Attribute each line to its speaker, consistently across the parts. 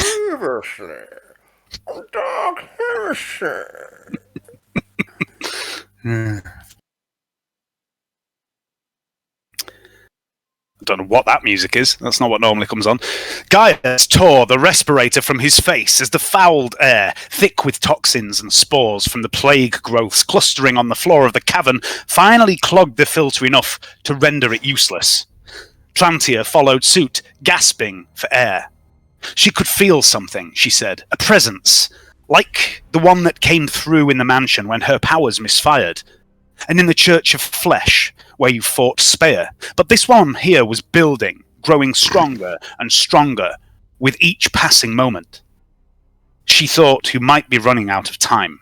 Speaker 1: Heresy. Dark Heresy.
Speaker 2: I don't know what that music is. That's not what normally comes on. Gaius tore the respirator from his face as the fouled air, thick with toxins and spores from the plague growths clustering on the floor of the cavern, finally clogged the filter enough to render it useless. Trantia followed suit, gasping for air. She could feel something, she said, a presence, like the one that came through in the mansion when her powers misfired, and in the Church of Flesh, where you fought Speyer. But this one here was building, growing stronger and stronger with each passing moment. She thought you might be running out of time.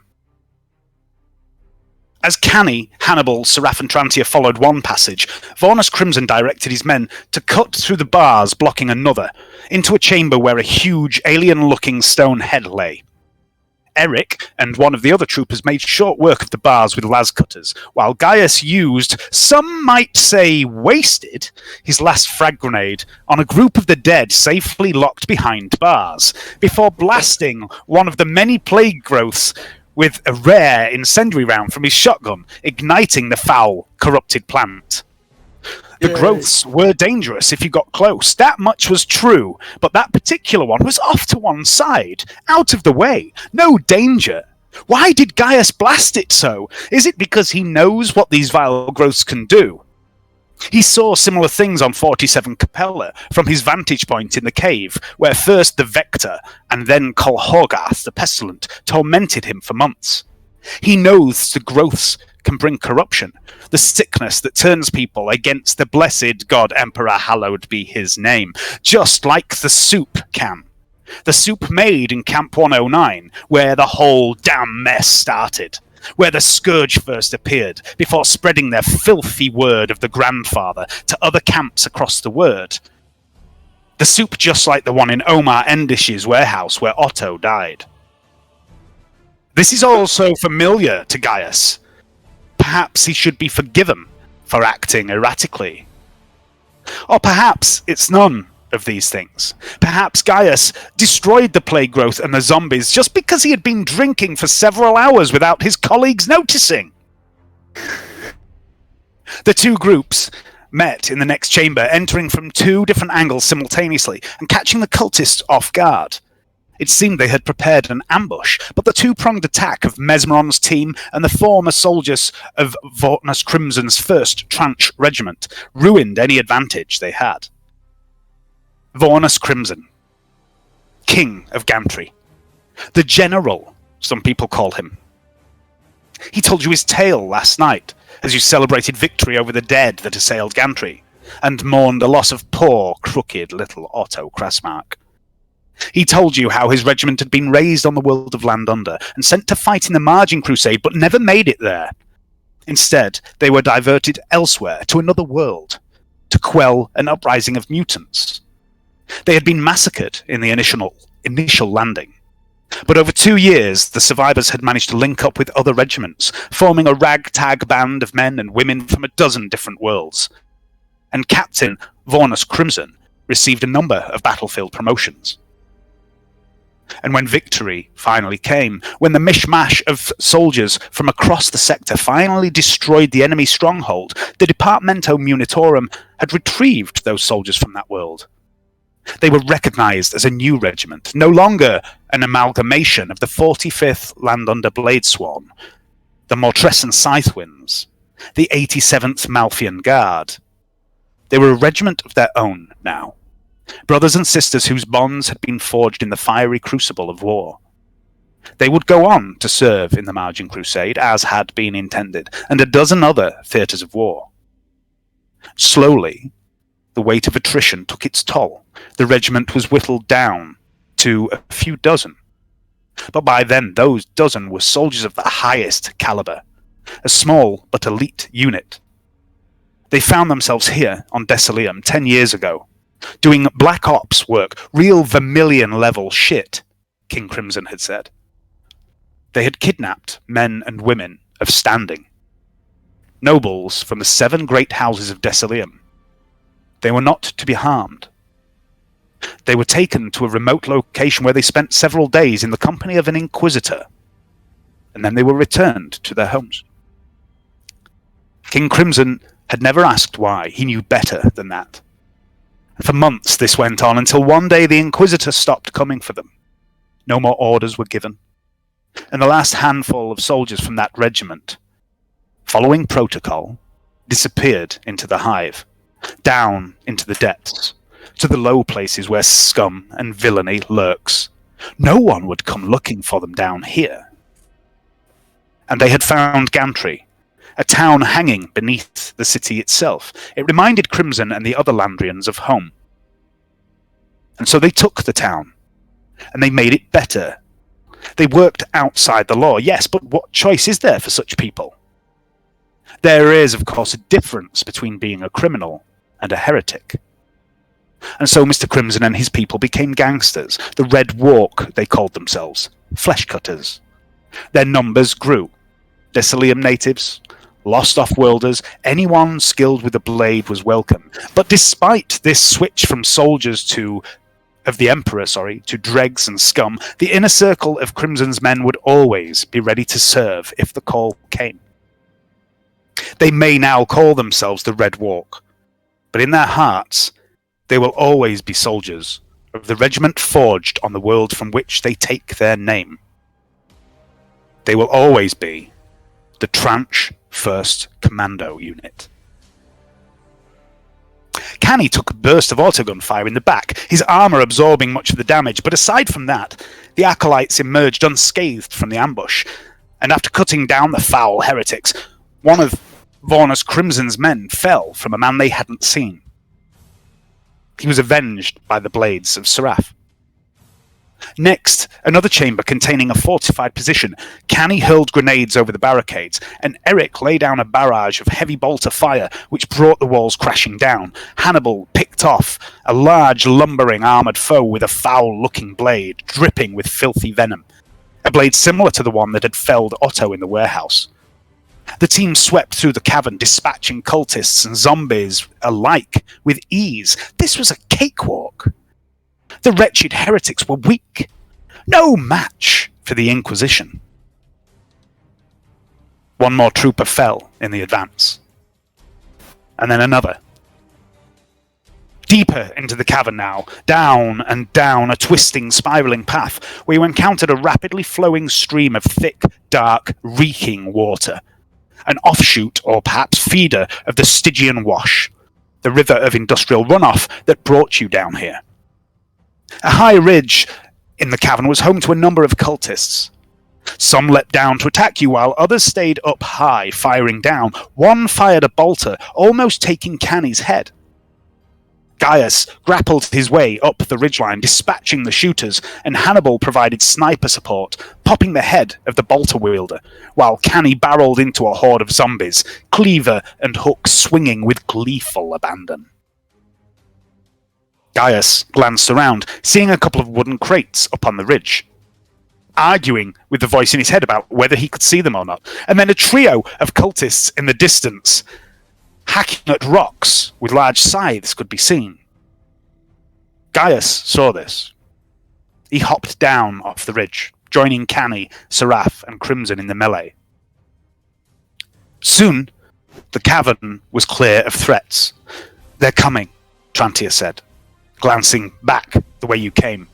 Speaker 2: As Canny, Hannibal, Seraph and Trantia followed one passage, Vornus Crimson directed his men to cut through the bars blocking another, into a chamber where a huge, alien-looking stone head lay. Eric and one of the other troopers made short work of the bars with las cutters, while Gaius used, some might say wasted, his last frag grenade on a group of the dead safely locked behind bars, before blasting one of the many plague growths with a rare incendiary round from his shotgun, igniting the foul, corrupted plant. The growths were dangerous if you got close. That much was true, but that particular one was off to one side, out of the way, no danger. Why did Gaius blast it so? Is it because he knows what these vile growths can do? He saw similar things on 47 Capella from his vantage point in the cave, where first the Vector and then Kol Horgath, the Pestilent, tormented him for months. He knows the growths can bring corruption, the sickness that turns people against the blessed God Emperor, hallowed be his name, just like the soup can. The soup made in Camp 109, where the whole damn mess started, where the Scourge first appeared, before spreading their filthy word of the Grandfather to other camps across the world. The soup just like the one in Omar Endish's warehouse where Otto died. This is also familiar to Gaius. Perhaps he should be forgiven for acting erratically. Or perhaps it's none of these things. Perhaps Gaius destroyed the plague growth and the zombies just because he had been drinking for several hours without his colleagues noticing. The two groups met in the next chamber, entering from two different angles simultaneously and catching the cultists off guard. It seemed they had prepared an ambush, but the two-pronged attack of Mesmeron's team and the former soldiers of Vornus Crimson's 1st Tranche Regiment ruined any advantage they had. Vornus Crimson, King of Gantry, the General, some people call him. He told you his tale last night, as you celebrated victory over the dead that assailed Gantry, and mourned the loss of poor, crooked little Otto Krasmark. He told you how his regiment had been raised on the world of Land Under and sent to fight in the Margin Crusade, but never made it there. Instead, they were diverted elsewhere to another world, to quell an uprising of mutants. They had been massacred in the initial landing. But over 2 years, the survivors had managed to link up with other regiments, forming a ragtag band of men and women from a dozen different worlds. And Captain Vornus Crimson received a number of battlefield promotions. And when victory finally came, when the mishmash of soldiers from across the sector finally destroyed the enemy stronghold, the Departamento Munitorum had retrieved those soldiers from that world. They were recognized as a new regiment, no longer an amalgamation of the 45th Land Under Bladesworn, the Mortressan Scythewinds, the 87th Malfian Guard. They were a regiment of their own now. Brothers and sisters whose bonds had been forged in the fiery crucible of war. They would go on to serve in the Margin Crusade, as had been intended, and a dozen other theatres of war. Slowly, the weight of attrition took its toll. The regiment was whittled down to a few dozen. But by then, those dozen were soldiers of the highest caliber, a small but elite unit. They found themselves here on Desilium 10 years ago, doing black ops work, real Vermilion-level shit, King Crimson had said. They had kidnapped men and women of standing, nobles from the 7 great houses of Desilium. They were not to be harmed. They were taken to a remote location where they spent several days in the company of an inquisitor, and then they were returned to their homes. King Crimson had never asked why. He knew better than that. For months this went on, until one day the Inquisitor stopped coming for them. No more orders were given, and the last handful of soldiers from that regiment, following protocol, disappeared into the hive, down into the depths, to the low places where scum and villainy lurks. No one would come looking for them down here. And they had found Gantry, a town hanging beneath the city itself. It reminded Crimson and the other Landrians of home. And so they took the town, and they made it better. They worked outside the law, yes, but what choice is there for such people? There is, of course, a difference between being a criminal and a heretic. And so Mr. Crimson and his people became gangsters. The Red Walk, they called themselves. Flesh cutters. Their numbers grew. Decilium natives, lost off-worlders, anyone skilled with a blade was welcome. But despite this switch from soldiers of the Emperor, to dregs and scum, the inner circle of Crimson's men would always be ready to serve if the call came. They may now call themselves the Red Walk, but in their hearts, they will always be soldiers of the regiment forged on the world from which they take their name. They will always be the Tranche 1st Commando Unit. Canny took a burst of autogun fire in the back, his armour absorbing much of the damage, but aside from that, the Acolytes emerged unscathed from the ambush, and after cutting down the foul heretics, one of Vornus Crimson's men fell from a man they hadn't seen. He was avenged by the blades of Seraph. Next, another chamber containing a fortified position. Canny hurled grenades over the barricades, and Eric lay down a barrage of heavy bolter fire, which brought the walls crashing down. Hannibal picked off a large, lumbering armoured foe with a foul-looking blade, dripping with filthy venom. A blade similar to the one that had felled Otto in the warehouse. The team swept through the cavern, dispatching cultists and zombies alike with ease. This was a cakewalk. The wretched heretics were weak. No match for the Inquisition. One more trooper fell in the advance. And then another. Deeper into the cavern now, down and down a twisting, spiralling path, where you encountered a rapidly flowing stream of thick, dark, reeking water. An offshoot, or perhaps feeder, of the Stygian Wash, the river of industrial runoff that brought you down here. A high ridge in the cavern was home to a number of cultists. Some leapt down to attack you, while others stayed up high, firing down. One fired a bolter, almost taking Canny's head. Gaius grappled his way up the ridgeline, dispatching the shooters, and Hannibal provided sniper support, popping the head of the bolter wielder, while Canny barreled into a horde of zombies, cleaver and hook swinging with gleeful abandon. Gaius glanced around, seeing a couple of wooden crates up on the ridge, arguing with the voice in his head about whether he could see them or not, and then a trio of cultists in the distance, hacking at rocks with large scythes, could be seen. Gaius saw this. He hopped down off the ridge, joining Canny, Seraph, and Crimson in the melee. Soon, the cavern was clear of threats. "They're coming," Trantia said, glancing back the way you came.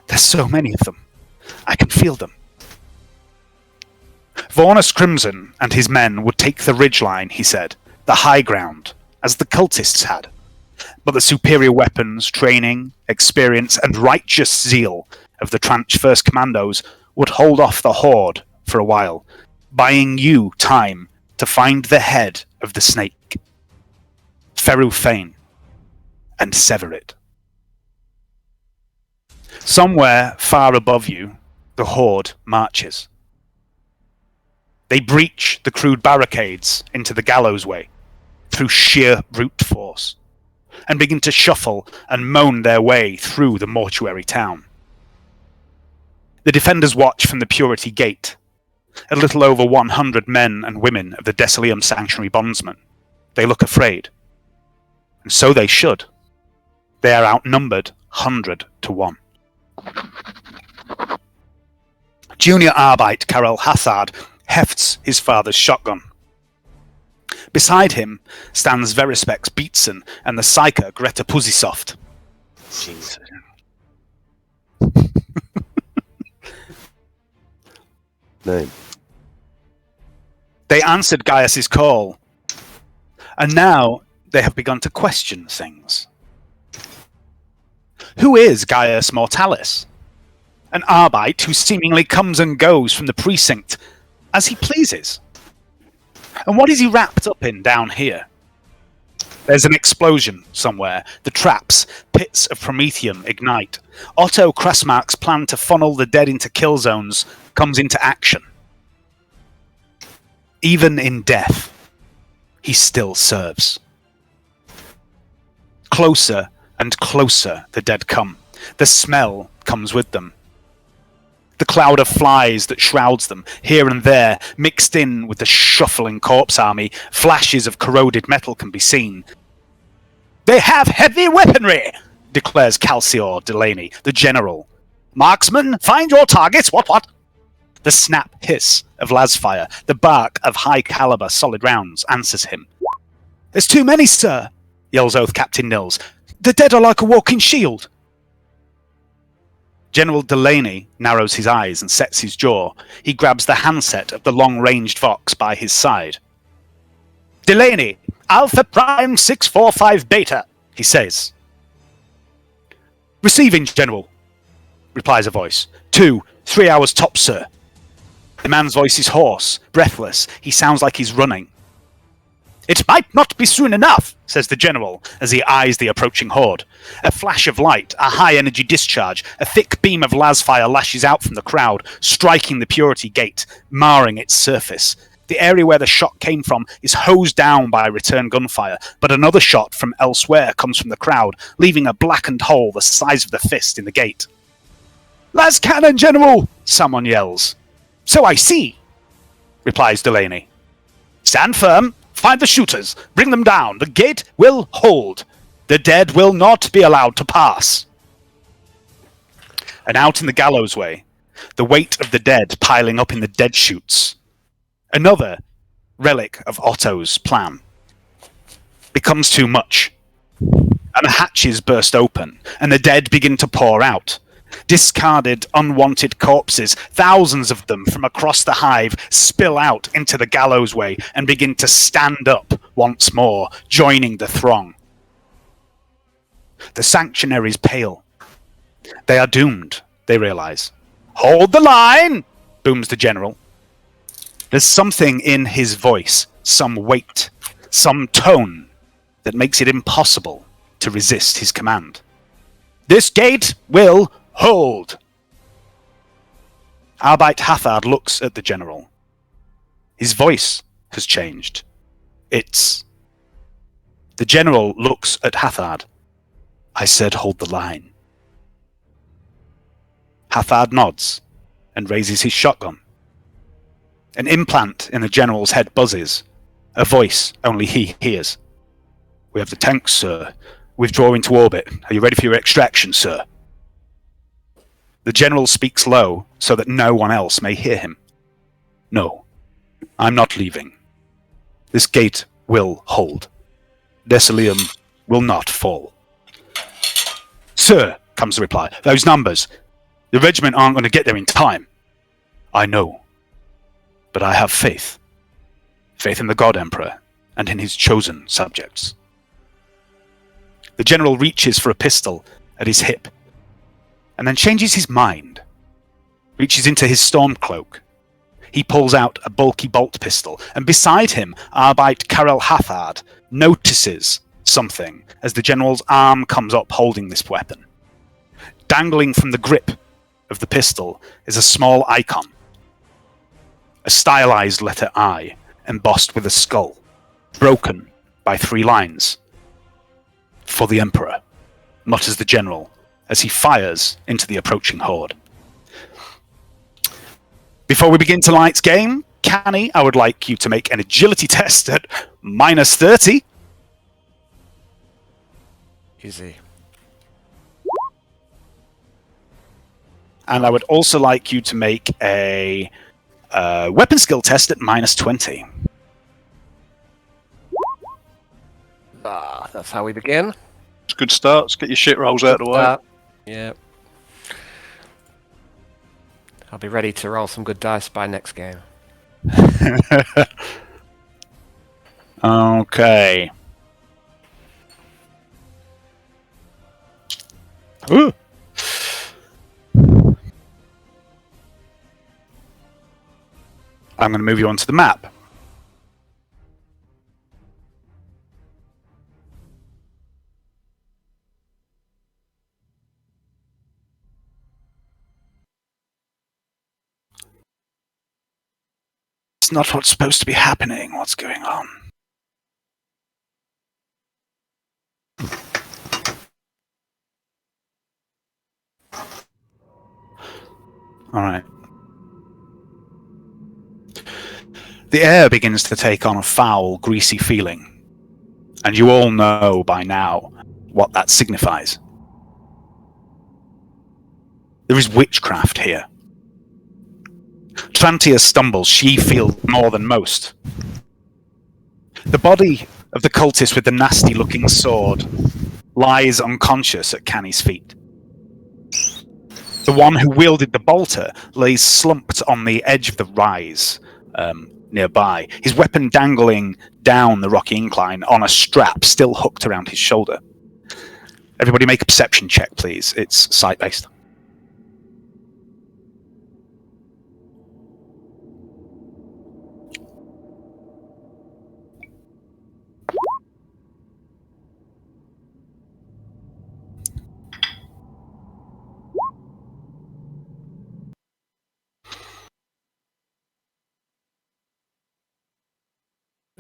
Speaker 2: "There's so many of them. I can feel them." Vornus Crimson and his men would take the ridgeline, he said, the high ground, as the cultists had. But the superior weapons, training, experience, and righteous zeal of the Tranche 1st Commandos would hold off the horde for a while, buying you time to find the head of the snake, Feru Fane, and sever it. Somewhere far above you, the horde marches. They breach the crude barricades into the gallows way, through sheer brute force, and begin to shuffle and moan their way through the mortuary town. The defenders watch from the Purity Gate, a little over 100 men and women of the Decilium Sanctuary bondsmen. They look afraid. And so they should. They are outnumbered 100 to 1. Junior Arbeit Karel Hathard hefts his father's shotgun. Beside him stands Verispex Beatson and the psyker Greta Pussysoft. Jesus.
Speaker 3: Name.
Speaker 2: They answered Gaius's call, and now they have begun to question things. Who is Gaius Mortalis? An Arbeit who seemingly comes and goes from the precinct as he pleases. And what is he wrapped up in down here? There's an explosion somewhere. The traps, pits of Prometheum, ignite. Otto Krasmark's plan to funnel the dead into kill zones comes into action. Even in death, he still serves. Closer and closer the dead come. The smell comes with them. The cloud of flies that shrouds them, here and there, mixed in with the shuffling corpse army, flashes of corroded metal can be seen. "They have heavy weaponry," declares Calcior Delaney, the general. "Marksmen, find your targets, what? The snap hiss of lasfire, the bark of high-caliber solid rounds answers him. "There's too many, sir," yells Oath Captain Nils. "The dead are like a walking shield." General Delaney narrows his eyes and sets his jaw. He grabs the handset of the long-ranged Vox by his side. "Delaney, Alpha Prime 645 Beta," he says. "Receiving, General," replies a voice. 2-3 hours top, sir." The man's voice is hoarse, breathless. He sounds like he's running. "It might not be soon enough," says the general as he eyes the approaching horde. A flash of light, a high-energy discharge, a thick beam of lasfire lashes out from the crowd, striking the Purity Gate, marring its surface. The area where the shot came from is hosed down by return gunfire, but another shot from elsewhere comes from the crowd, leaving a blackened hole the size of the fist in the gate. "Las cannon, General!" someone yells. "So I see," replies Delaney. "Stand firm. Find the shooters. Bring them down. The gate will hold. The dead will not be allowed to pass." And out in the gallows way, the weight of the dead piling up in the dead chutes. Another relic of Otto's plan. Becomes too much. And the hatches burst open, and the dead begin to pour out. Discarded, unwanted corpses, thousands of them from across the hive, spill out into the gallows way and begin to stand up once more, joining the throng. The sanctuaries pale. They are doomed, they realize. "Hold the line!" booms the general. There's something in his voice, some weight, some tone that makes it impossible to resist his command. "This gate will hold!" Arbeit Hathard looks at the general. His voice has changed. The general looks at Hathard. "I said hold the line." Hathard nods and raises his shotgun. An implant in the general's head buzzes, a voice only he hears. "We have the tanks, sir. Withdraw into orbit. Are you ready for your extraction, sir?" The general speaks low so that no one else may hear him. "No, I'm not leaving. This gate will hold. Decilium will not fall." "Sir," comes the reply, "those numbers. The regiment aren't going to get there in time." "I know. But I have faith. Faith in the God Emperor and in his chosen subjects." The general reaches for a pistol at his hip, and then changes his mind, reaches into his storm cloak. He pulls out a bulky bolt pistol, and beside him, Arbeit Karel Hathard notices something as the general's arm comes up holding this weapon. Dangling from the grip of the pistol is a small icon, a stylized letter I, embossed with a skull, broken by 3 lines. "For the Emperor," mutters the general, as he fires into the approaching horde. Before we begin tonight's game, Canny, I would like you to make an agility test at -30.
Speaker 1: Easy.
Speaker 2: And I would also like you to make a weapon skill test at -20.
Speaker 4: That's how we begin.
Speaker 5: It's a good start. Let's get your shit rolls out of the way.
Speaker 4: Yeah. I'll be ready to roll some good dice by next game.
Speaker 2: Okay. Ooh. I'm going to move you onto the map. It's not what's supposed to be happening. What's going on? All right. The air begins to take on a foul, greasy feeling, and you all know by now what that signifies. There is witchcraft here. Trantia stumbles. She feels more than most. The body of the cultist with the nasty-looking sword lies unconscious at Canny's feet. The one who wielded the bolter lays slumped on the edge of the rise nearby, his weapon dangling down the rocky incline on a strap still hooked around his shoulder. Everybody make a perception check, please. It's sight-based.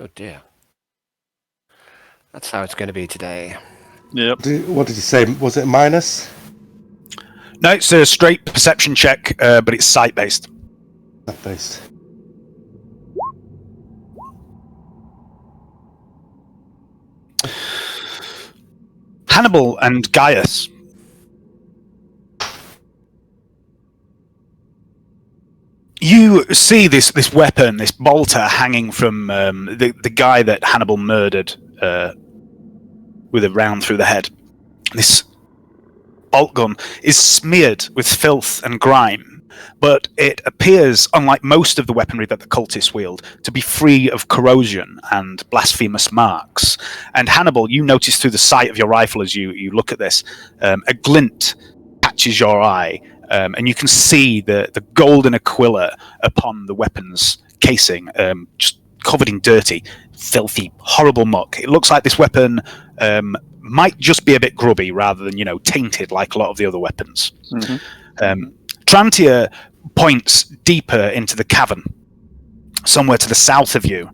Speaker 4: Oh dear. That's how it's going to be today.
Speaker 5: Yep.
Speaker 3: What did you say? Was it minus?
Speaker 2: No, it's a straight perception check, but it's sight-based.
Speaker 3: Based.
Speaker 2: Hannibal and Gaius. You see this weapon, this bolter, hanging from the guy that Hannibal murdered with a round through the head. This bolt gun is smeared with filth and grime, but it appears, unlike most of the weaponry that the cultists wield, to be free of corrosion and blasphemous marks. And Hannibal, you notice through the sight of your rifle as you look at this, a glint catches your eye, and you can see the golden aquila upon the weapon's casing, just covered in dirty, filthy, horrible muck. It looks like this weapon might just be a bit grubby rather than, tainted like a lot of the other weapons.
Speaker 5: Mm-hmm.
Speaker 2: Trantia points deeper into the cavern, somewhere to the south of you,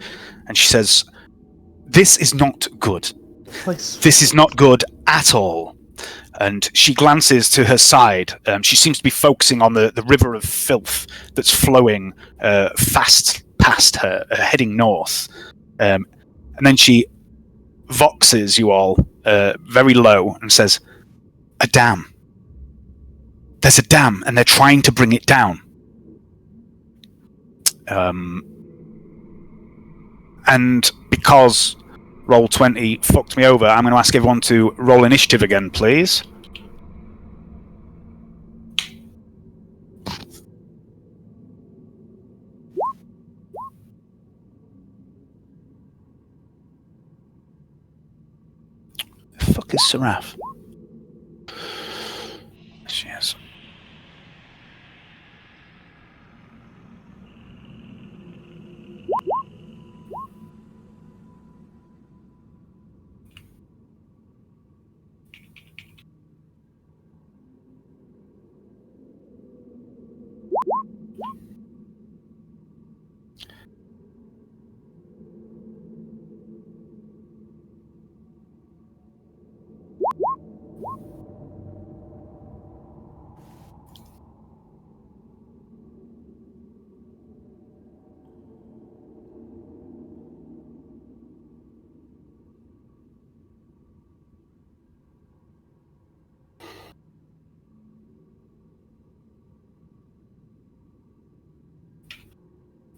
Speaker 2: and she says, "This is not good. This is not good at all." And she glances to her side. She seems to be focusing on the river of filth that's flowing fast past her, heading north. And then she voxes you all very low and says, "A dam. There's a dam, and they're trying to bring it down." And because Roll20 fucked me over, I'm going to ask everyone to roll initiative again, please. The fuck is Seraph? She is.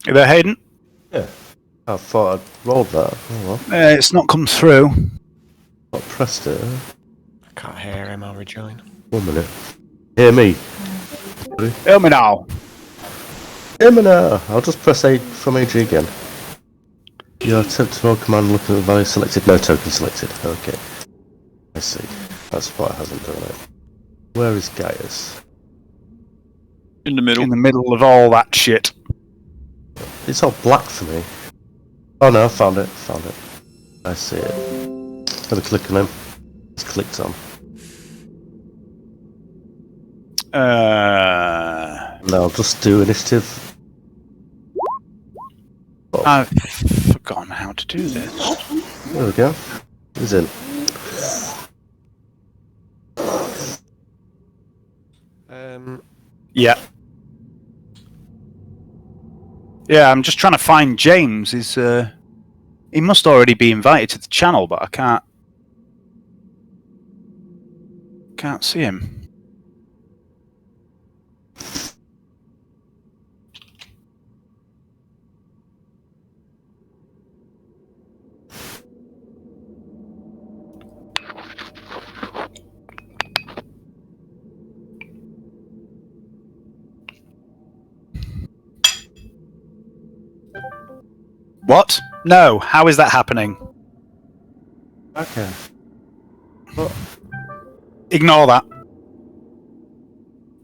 Speaker 2: You there, Hayden?
Speaker 3: Yeah. I thought I'd rolled that. Oh well.
Speaker 2: It's not come through.
Speaker 3: I pressed it.
Speaker 4: I can't hear him, I'll rejoin.
Speaker 3: 1 minute. Hear me.
Speaker 2: Hear me now.
Speaker 3: Hear me now. I'll just press A from AG again. Your attempt to roll command looking at the value selected. No token selected. Okay. I see. That's why it hasn't done it. Where is Gaius?
Speaker 5: In the middle.
Speaker 2: In the middle of all that shit.
Speaker 3: It's all black for me. Oh no, I found it. I see it. Have a click on him. It's clicked on. Now I'll just do initiative.
Speaker 2: I've forgotten how to do this.
Speaker 3: There we go. He's in.
Speaker 2: Yeah. Yeah, I'm just trying to find James. He must already be invited to the channel, but I can't see him. What? No, how is that happening?
Speaker 3: Okay.
Speaker 2: Ignore that.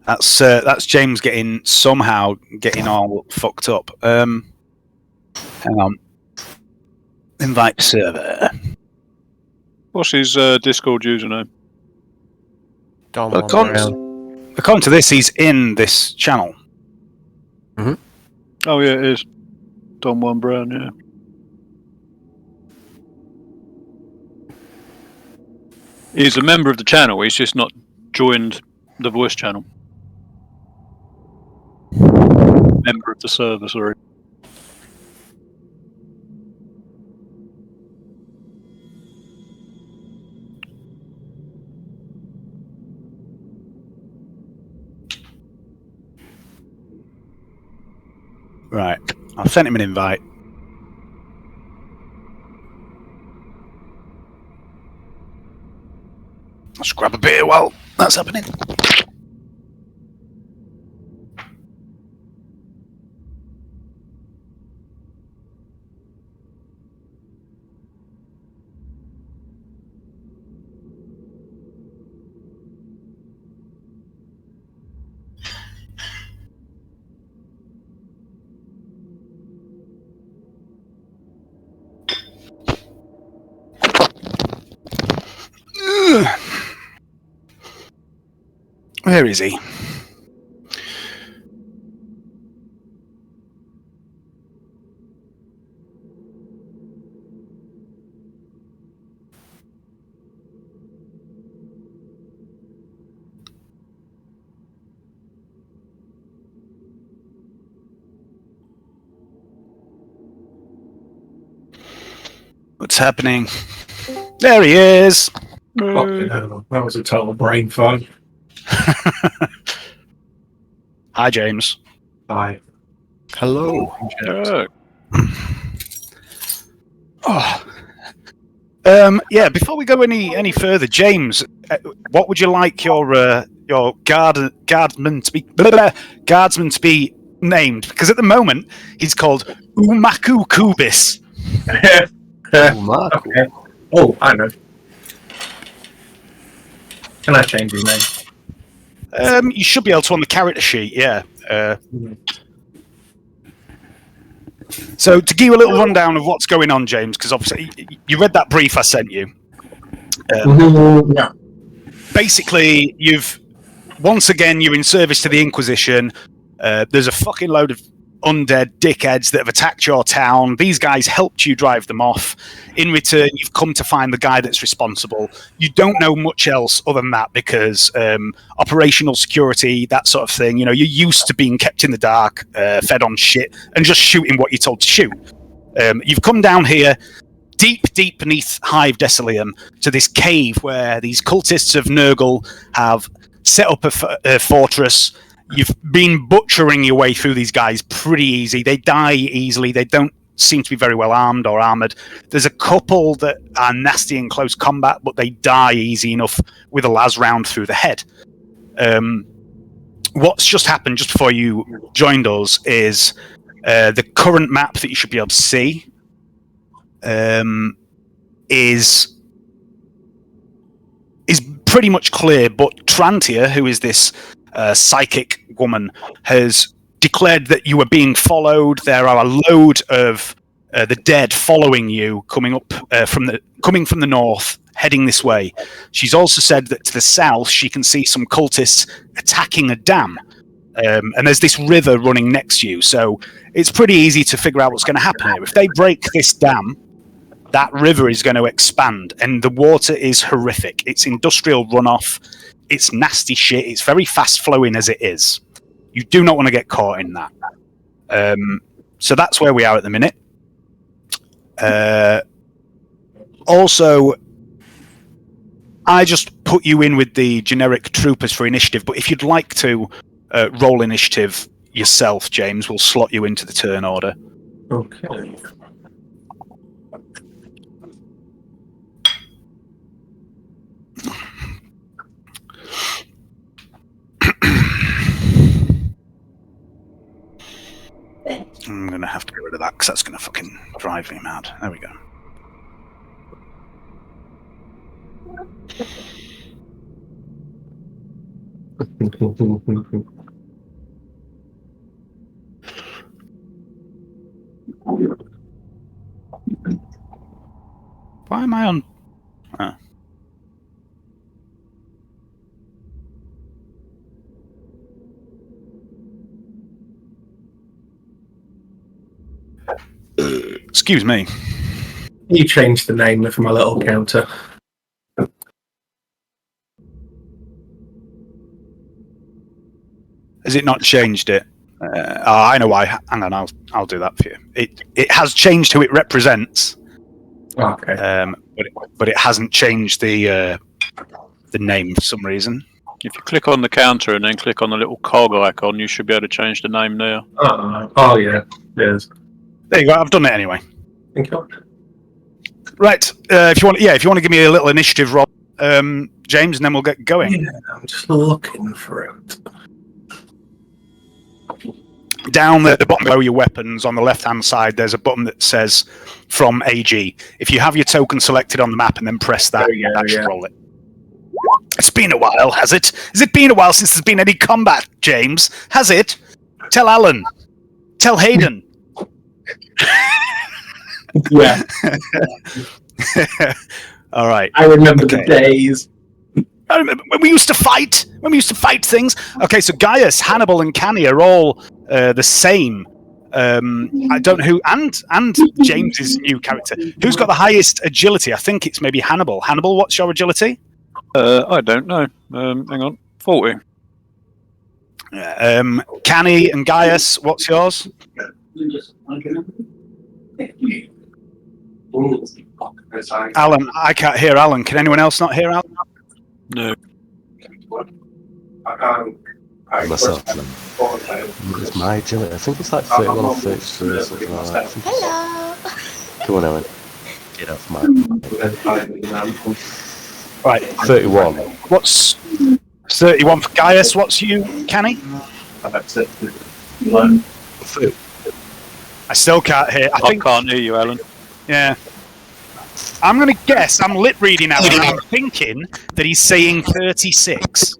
Speaker 2: That's James somehow getting all fucked up. Hang on. Invite server.
Speaker 5: What's his Discord username?
Speaker 4: Don
Speaker 2: According to this, he's in this channel.
Speaker 5: Oh yeah, it is. Don One Brown, yeah. He's a member of the channel, he's just not joined the voice channel. Member of the server, sorry.
Speaker 2: Right. I've sent him an invite. Let's grab a beer while that's happening. Where is he? What's happening? There he is!
Speaker 6: Fucking hell, that was a total brain fog.
Speaker 2: Hi, James.
Speaker 6: Hi.
Speaker 4: Hello.
Speaker 2: Oh. Yeah, before we go any further, James, what would you like your guardsman to be named? Because at the moment he's called Umaku Kubis.
Speaker 6: Okay. Oh, I know. Can I change his name?
Speaker 2: You should be able to on the character sheet, yeah. So to give you a little rundown of what's going on, James, because obviously you read that brief I sent you.
Speaker 6: Yeah.
Speaker 2: Basically, you're in service to the Inquisition. There's a fucking load of undead dickheads that have attacked your town. These guys helped you drive them off. In return, you've come to find the guy that's responsible. You don't know much else other than that because operational security, that sort of thing. You know, you're used to being kept in the dark, fed on shit, and just shooting what you're told to shoot. You've come down here deep beneath Hive Decilium to this cave where these cultists of Nurgle have set up a fortress. You've been butchering your way through these guys pretty easy. They die easily. They don't seem to be very well armed or armoured. There's a couple that are nasty in close combat, but they die easy enough with a las round through the head. What's just happened just before you joined us is the current map that you should be able to see is pretty much clear, but Trantia, who is this psychic woman, has declared that you are being followed. There are a load of the dead following you, coming from the north, heading this way. She's also said that to the south she can see some cultists attacking a dam, and there's this river running next to you. So it's pretty easy to figure out what's going to happen here. If they break this dam, that river is going to expand, and the water is horrific. It's industrial runoff. It's nasty shit. It's very fast flowing as it is. You do not want to get caught in that. So that's where we are at the minute. Also, I just put you in with the generic troopers for initiative, but if you'd like to roll initiative yourself, James, we'll slot you into the turn order.
Speaker 6: Okay.
Speaker 2: I'm going to have to get rid of that because that's going to fucking drive me mad. There we go. Why am I on... Oh. Excuse me.
Speaker 6: You changed the name for my little counter.
Speaker 2: Has it not changed it? I know why. Hang on, I'll do that for you. It has changed who it represents.
Speaker 6: Okay.
Speaker 2: But it hasn't changed the name for some reason.
Speaker 5: If you click on the counter and then click on the little cog icon, you should be able to change the name there.
Speaker 6: Oh yeah, there's.
Speaker 2: There you go. I've done it anyway.
Speaker 6: Thank you.
Speaker 2: Right. If you want to give me a little initiative roll, James, and then we'll get going.
Speaker 6: Yeah, I'm just looking for it.
Speaker 2: Down at the bottom below your weapons, on the left-hand side, there's a button that says "From AG." If you have your token selected on the map and then press that, that should roll it. It's been a while, has it? Has it been a while since there's been any combat, James? Has it? Tell Alan. Tell Hayden.
Speaker 6: Yeah.
Speaker 2: All right.
Speaker 6: I remember the days.
Speaker 2: I remember when we used to fight. When we used to fight things. Okay, so Gaius, Hannibal, and Canny are all the same. I don't know who, and James's new character. Who's got the highest agility? I think it's maybe Hannibal. Hannibal, what's your agility?
Speaker 5: I don't know. Hang on. 40.
Speaker 2: Canny and Gaius, what's yours? Alan, I can't hear Alan. Can anyone else not hear Alan?
Speaker 5: No.
Speaker 3: Myself. It's my agility. I think it's like 31 or 33 or something like that.
Speaker 7: Hello.
Speaker 3: Come on, Owen. Get off my...
Speaker 2: Right.
Speaker 3: 31.
Speaker 2: What's 31 for Gaius? What's you, Canny? I still can't hear.
Speaker 5: I can't hear you, Alan.
Speaker 2: Yeah. I'm going to guess. I'm lip reading now. I'm thinking that he's saying 36.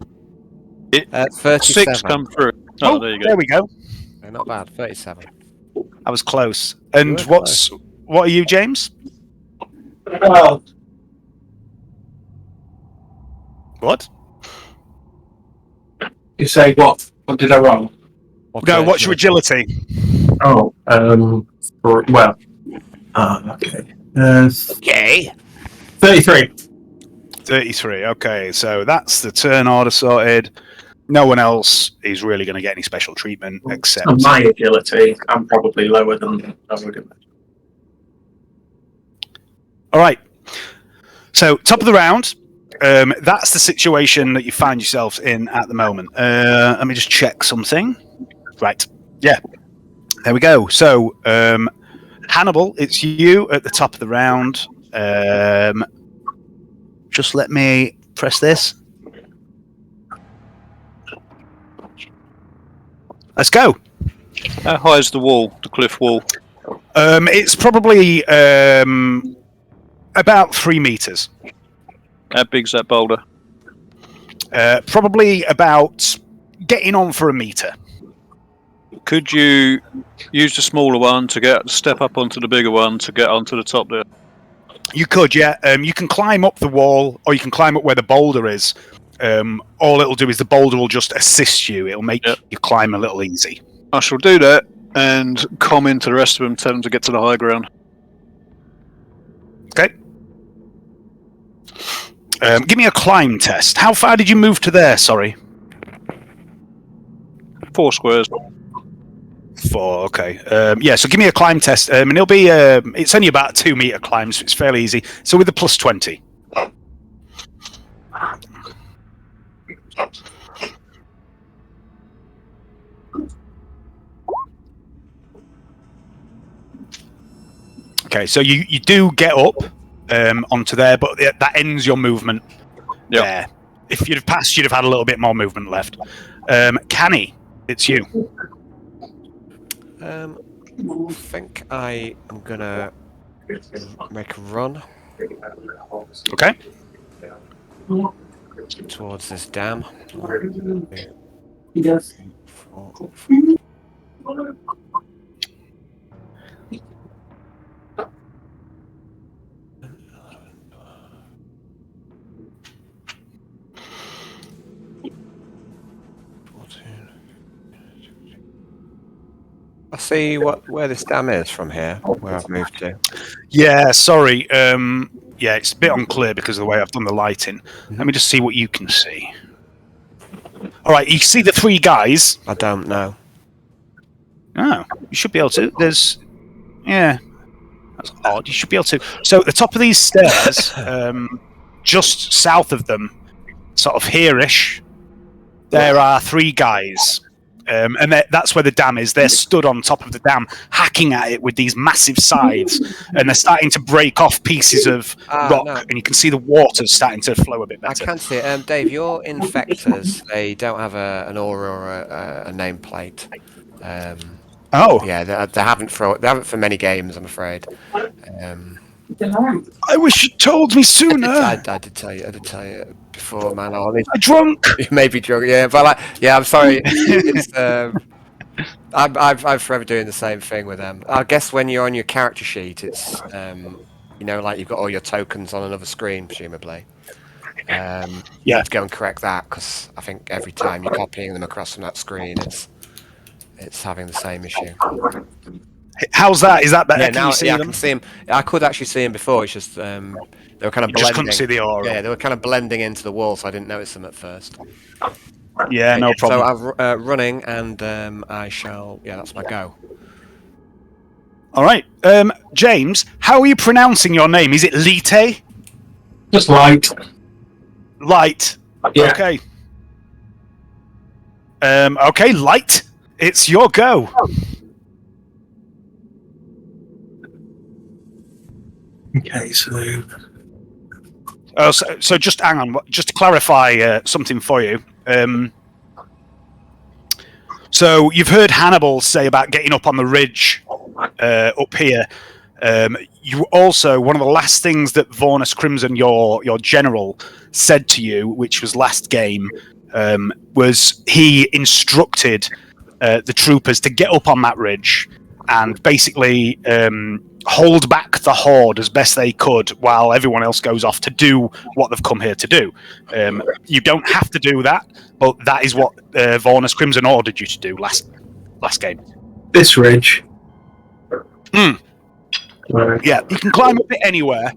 Speaker 4: 37.
Speaker 5: 6 come through. Oh, there you go.
Speaker 2: There we go.
Speaker 4: No, not bad. 37.
Speaker 2: I was close. And
Speaker 4: You were
Speaker 2: what are you, James?
Speaker 6: Oh,
Speaker 2: What?
Speaker 6: you say what? What did I roll?
Speaker 2: No, what's your agility?
Speaker 6: Oh, well. Okay.
Speaker 2: Okay.
Speaker 6: 33.
Speaker 2: 33. Okay, so that's the turn order sorted. No one else is really going to get any special treatment except...
Speaker 6: On my agility, I'm probably lower than I would imagine.
Speaker 2: All right. So, top of the round, that's the situation that you find yourselves in at the moment. Let me just check something. Right. Yeah. There we go. So, Hannibal, it's you at the top of the round. Just let me press this. Let's go.
Speaker 5: How high is the wall, the cliff wall?
Speaker 2: It's probably about 3 meters.
Speaker 5: How big's that boulder?
Speaker 2: Probably about getting on for a meter.
Speaker 5: Could you use the smaller one to step up onto the bigger one to get onto the top there?
Speaker 2: You could, yeah. You can climb up the wall, or you can climb up where the boulder is. All it'll do is the boulder will just assist you. It'll make you climb a little easy.
Speaker 5: I shall do that and comment to the rest of them, tell them to get to the high ground.
Speaker 2: Okay. Give me a climb test. How far did you move to there? Sorry.
Speaker 5: 4 squares.
Speaker 2: 4. Okay. Yeah. So give me a climb test, and it'll be. It's only about a 2 meter climb, so it's fairly easy. So with a plus 20. Okay. So you do get up onto there, but that ends your movement there. If you'd have passed, you'd have had a little bit more movement left. Canny, it's you.
Speaker 4: I think I am gonna make a run
Speaker 2: Okay.
Speaker 4: towards this dam. I see where this dam is from here, where I've moved to.
Speaker 2: Yeah. Sorry. Yeah, it's a bit unclear because of the way I've done the lighting. Let me just see what you can see. All right. You see the 3 guys.
Speaker 4: I don't know.
Speaker 2: Oh, you should be able to. Yeah, that's odd. You should be able to. So at the top of these stairs, just south of them, sort of here-ish, there are 3 guys. And that's where the dam is. They're stood on top of the dam, hacking at it with these massive scythes, and they're starting to break off pieces of rock, and you can see the water starting to flow a bit better.
Speaker 4: I can see it. Dave, your infectors, they don't have an aura or a nameplate. Yeah, they haven't for many games, I'm afraid.
Speaker 2: I wish you'd told me sooner.
Speaker 4: I did tell you before, man.
Speaker 2: I'm drunk.
Speaker 4: You may be drunk, yeah, but I'm sorry. It's, I'm forever doing the same thing with them. I guess when you're on your character sheet, it's like you've got all your tokens on another screen, presumably. You have to go and correct that, because I think every time you're copying them across from that screen, it's having the same issue.
Speaker 2: How's that? Is that better?
Speaker 4: Yeah, now I can see him. I could actually see him before. It's just they were kind of blending.
Speaker 2: Just couldn't see the aura.
Speaker 4: Yeah, they were kind of blending into the wall, so I didn't notice them at first.
Speaker 2: Yeah, no problem.
Speaker 4: So I'm running, and I shall. Yeah, that's my go.
Speaker 2: All right, James, how are you pronouncing your name? Is it Lite?
Speaker 6: Just light.
Speaker 2: Light.
Speaker 6: Yeah.
Speaker 2: Okay. Okay, Light. It's your go.
Speaker 6: Okay, so
Speaker 2: So just hang on. Just to clarify something for you. So you've heard Hannibal say about getting up on the ridge up here. You also, one of the last things that Vornus Crimson, your general, said to you, which was last game, was he instructed the troopers to get up on that ridge and basically hold back the horde as best they could while everyone else goes off to do what they've come here to do. You don't have to do that, but that is what Vornus Crimson ordered you to do last game.
Speaker 6: this ridge.
Speaker 2: Yeah, you can climb up it anywhere.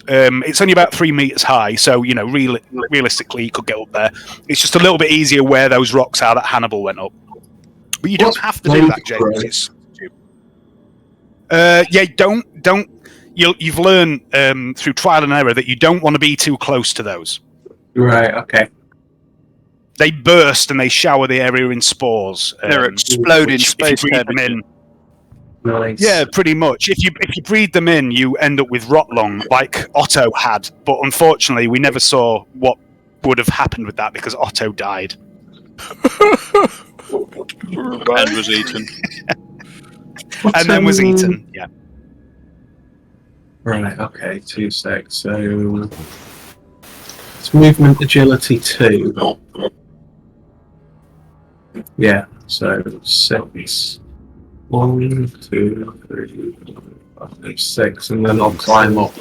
Speaker 2: It's only about 3 meters high, so realistically you could get up there. It's just a little bit easier where those rocks are that Hannibal went up. But you don't have to do that, James. Don't. You've learned through trial and error that you don't want to be too close to those.
Speaker 6: Right, okay.
Speaker 2: They burst and they shower the area in spores.
Speaker 5: They're exploding
Speaker 2: which,
Speaker 5: space
Speaker 2: if you breathe them
Speaker 5: cabbages.
Speaker 2: in,
Speaker 6: Nice.
Speaker 2: yeah, pretty much. If you breathe them in, you end up with rot lung, like Otto had. But unfortunately, we never saw what would have happened with that because Otto died.
Speaker 5: And was eaten.
Speaker 2: And then was eaten. Yeah.
Speaker 6: Right, okay, 2 secs. So it's movement agility 2. Yeah, so 6. 1, 2, 3, 4, 5, 6, and then I'll climb up.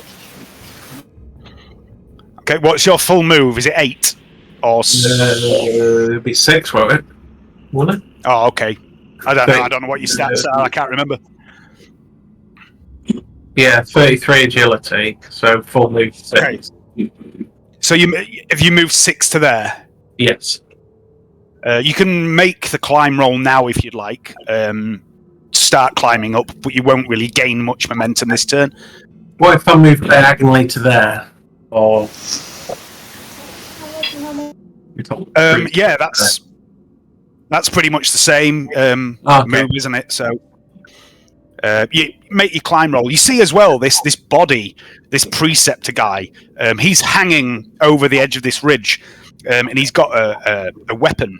Speaker 2: Okay, what's your full move? Is it 8? Or
Speaker 6: It'll be 6, won't it? Won't it?
Speaker 2: oh, okay. I don't know what your stats are. I can't remember.
Speaker 6: Yeah, 33 agility, so full move 6.
Speaker 2: Okay. So if you move 6 to there,
Speaker 6: Yes.
Speaker 2: you can make the climb roll now if you'd like. Start climbing up, but you won't really gain much momentum this turn.
Speaker 6: What if I move diagonally to there? Or
Speaker 2: Yeah, that's pretty much the same
Speaker 6: Okay.
Speaker 2: move, isn't it? So you make your climb roll. You see as well this body, this preceptor guy. He's hanging over the edge of this ridge, and he's got a weapon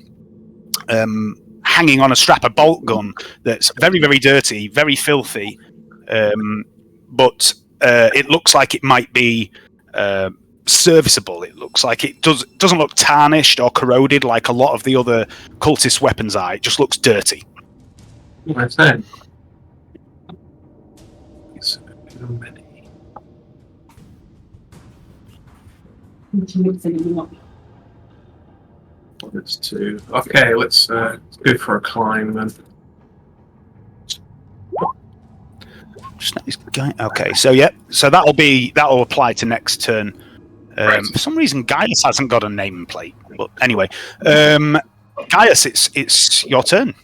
Speaker 2: hanging on a strap, a bolt gun that's very, very dirty, very filthy. But it looks like it might be serviceable. It looks like it doesn't look tarnished or corroded like a lot of the other cultist weapons are. It just looks dirty.
Speaker 6: What's that? That's 2. Okay, let's go for a climb then.
Speaker 2: Okay, so yeah, so that'll apply to next turn.
Speaker 6: Right.
Speaker 2: For some reason, Gaius hasn't got a nameplate, but anyway, Gaius, it's your turn.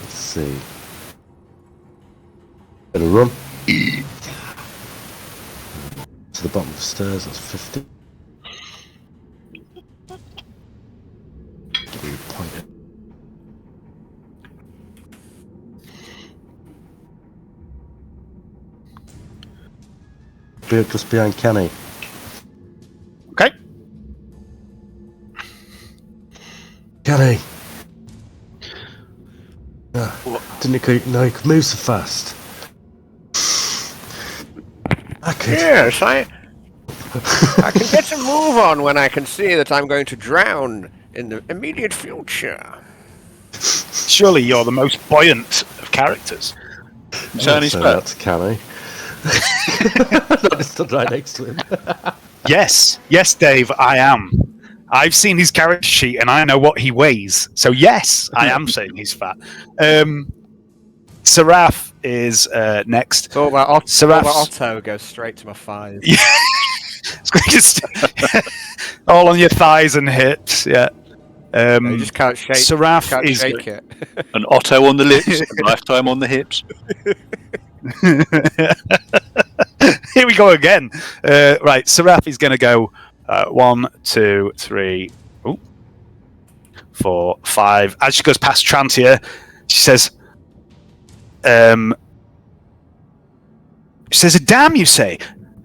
Speaker 3: Let's see. Better run. To the bottom of the stairs, that's 50. Give you a point. Be up just behind Kenny.
Speaker 2: Okay.
Speaker 3: Kenny! Didn't know you could move so fast. I could.
Speaker 4: Yes, I can get a move on when I can see that I'm going to drown in the immediate future.
Speaker 2: Surely you're the most buoyant of characters.
Speaker 5: Tony's
Speaker 3: So
Speaker 5: back.
Speaker 3: that's Kenny. I stood right next to him.
Speaker 2: Yes, Dave, I am. I've seen his character sheet and I know what he weighs. So yes, I am saying he's fat. Seraph is next.
Speaker 4: Thought about
Speaker 2: Seraph's-
Speaker 4: Otto goes straight to my thighs.
Speaker 2: Yeah. All on your thighs and hips, yeah.
Speaker 4: You just can't shake.
Speaker 2: Seraph
Speaker 4: Can't
Speaker 2: is
Speaker 4: shake it.
Speaker 5: An Otto on the lips, a lifetime on the hips.
Speaker 2: Here we go again. Right, Seraph is going to go 1, 2, 3, 4, 5. As she goes past Trantia, she says, "Damn, you say?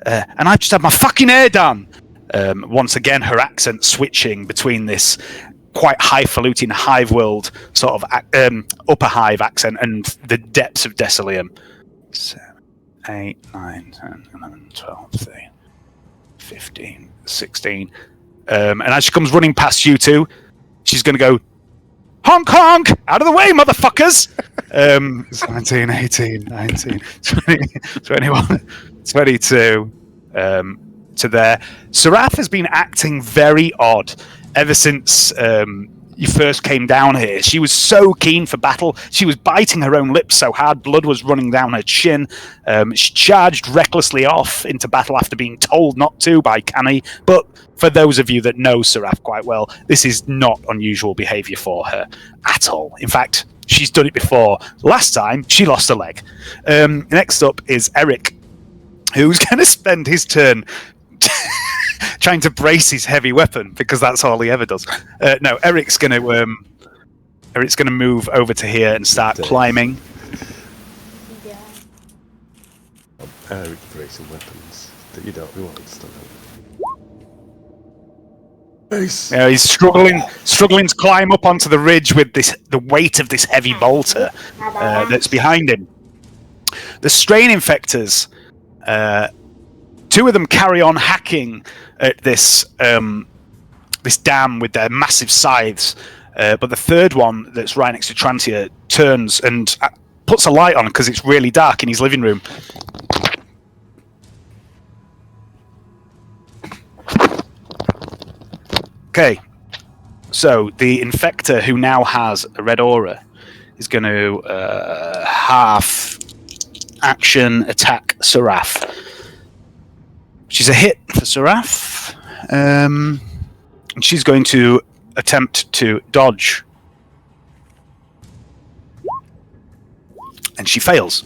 Speaker 2: And I just had my fucking hair done." Once again, her accent switching between this quite highfalutin hive world sort of upper hive accent and the depths of Decilium. 7, 8, 9, 10, 11, 12, 13, 15, 16. And as she comes running past you two, she's going to go, "Honk, honk! Out of the way, motherfuckers!" 17, 18, 19, 20, 21, 22, to there. Seraph has been acting very odd ever since you first came down here. She was so keen for battle. She was biting her own lips so hard, blood was running down her chin. She charged recklessly off into battle after being told not to by Canny. But for those of you that know Seraph quite well, this is not unusual behaviour for her at all. In fact, She's done it before. Last time, she lost a leg. Next up is Eric, who's going to spend his turn trying to brace his heavy weapon because that's all he ever does. No, Eric's going to move over to here and start climbing.
Speaker 3: Eric bracing weapons that you don't want to stand Nice.
Speaker 2: Yeah, he's struggling to climb up onto the ridge with the weight of this heavy bolter that's behind him. The strain infectors, 2 of them carry on hacking at this this dam with their massive scythes, but the third one that's right next to Trantia turns and puts a light on because it's really dark in his living room. Okay, so the infector who now has a red aura is going to half action attack Seraph. She's a hit for Seraph, and she's going to attempt to dodge, and she fails.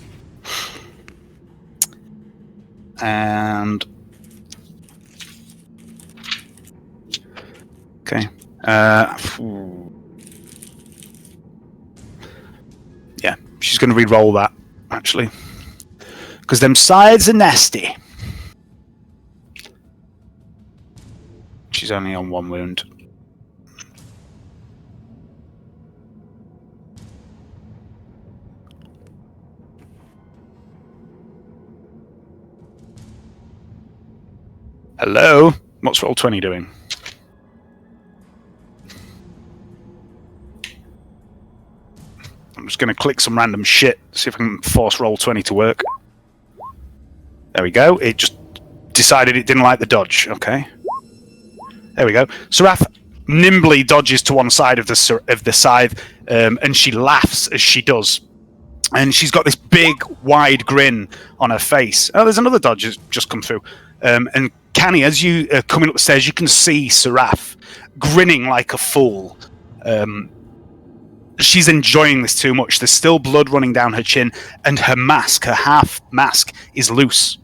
Speaker 2: And okay. Yeah, she's going to re-roll that, actually. Because them sides are nasty. She's only on 1 wound. Hello? What's Roll20 doing? I'm just going to click some random shit, see if I can force Roll20 to work. There we go. It just decided it didn't like the dodge. Okay. There we go. Seraph nimbly dodges to one side of the scythe, and she laughs as she does. And she's got this big, wide grin on her face. Oh, there's another dodge that's just come through. And Canny, as you are coming up the stairs, you can see Seraph grinning like a fool. She's enjoying this too much. There's still blood running down her chin, and her mask, her half mask, is loose.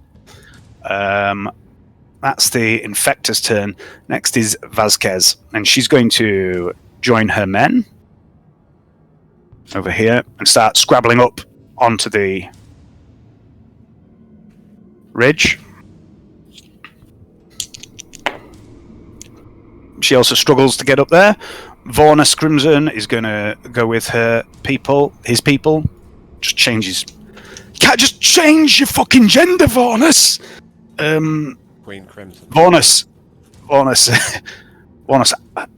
Speaker 2: That's the infector's turn. Next is Vasquez, and she's going to join her men over here and start scrabbling up onto the ridge. She also struggles to get up there. Vornus Crimson is going to go with his people. Just changes. You can't just change your fucking gender, Vornus!
Speaker 4: Queen Crimson.
Speaker 2: Vornus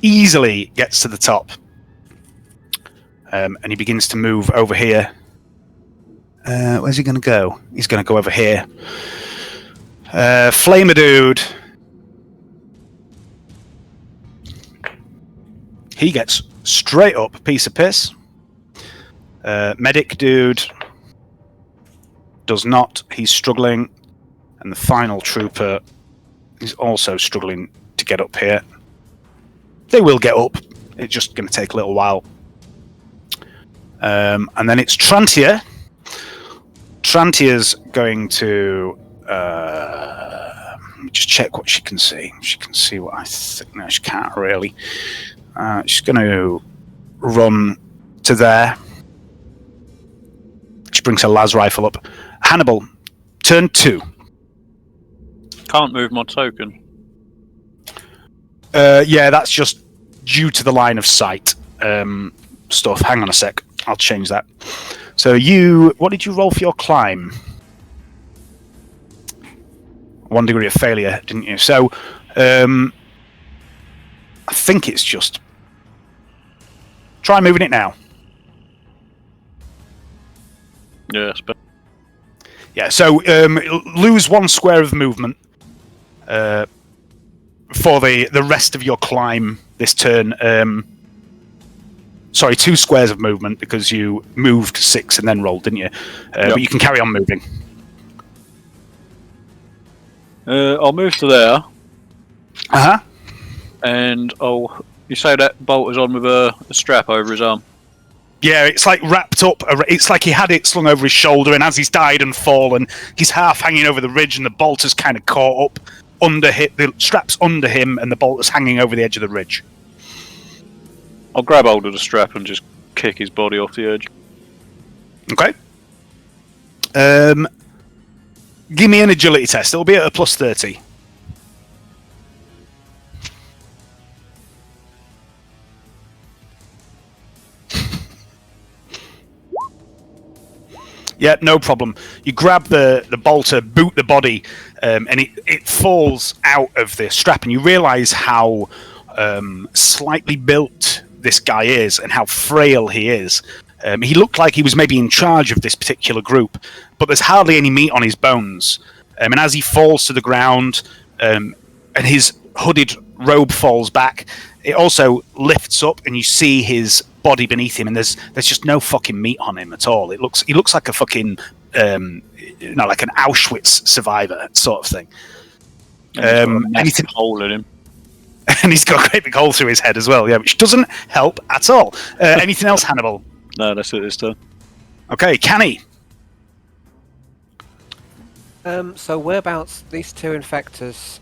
Speaker 2: easily gets to the top. And he begins to move over here. Where's he going to go? He's going to go over here. Flamer Dude. He gets straight up piece of piss. Medic Dude does not. He's struggling. And the final trooper is also struggling to get up here. They will get up. It's just going to take a little while. And then it's Trantia. Trantia's going to just check what she can see. She can see what I think. No, she can't really. She's going to run to there. She brings her las rifle up. Hannibal, turn 2.
Speaker 5: Can't move my token.
Speaker 2: Yeah, that's just due to the line of sight stuff. Hang on a sec. I'll change that. So what did you roll for your climb? 1 degree of failure, didn't you? So, I think it's just... Try moving it now.
Speaker 5: Yes, but...
Speaker 2: Yeah, so lose 1 square of movement for the rest of your climb this turn. Sorry, 2 squares of movement because you moved 6 and then rolled, didn't you?
Speaker 5: Yep.
Speaker 2: But you can carry on moving.
Speaker 5: I'll move to there.
Speaker 2: Uh-huh.
Speaker 5: And you say that Bolt is on with a strap over his arm?
Speaker 2: Yeah, it's like wrapped up. It's like he had it slung over his shoulder, and as he's died and fallen, he's half hanging over the ridge, and the bolt is kind of caught up under him. The strap's under him, and the bolt is hanging over the edge of the ridge.
Speaker 5: I'll grab hold of the strap and just kick his body off the edge.
Speaker 2: Okay. Give me an agility test. It'll be at a plus 30. Yeah, no problem. You grab the bolter, boot the body, and it falls out of the strap, and you realise how slightly built this guy is and how frail he is. He looked like he was maybe in charge of this particular group, but there's hardly any meat on his bones. And as he falls to the ground, and his hooded robe falls back, it also lifts up, and you see his body beneath him, and there's just no fucking meat on him at all. He looks like a fucking like an Auschwitz survivor sort of thing. Anything
Speaker 5: hole in him,
Speaker 2: and he's got a great big hole through his head as well. Yeah, which doesn't help at all. Anything else, Hannibal?
Speaker 5: No, that's it this turn.
Speaker 2: Okay, Canny.
Speaker 4: So whereabouts these two infectors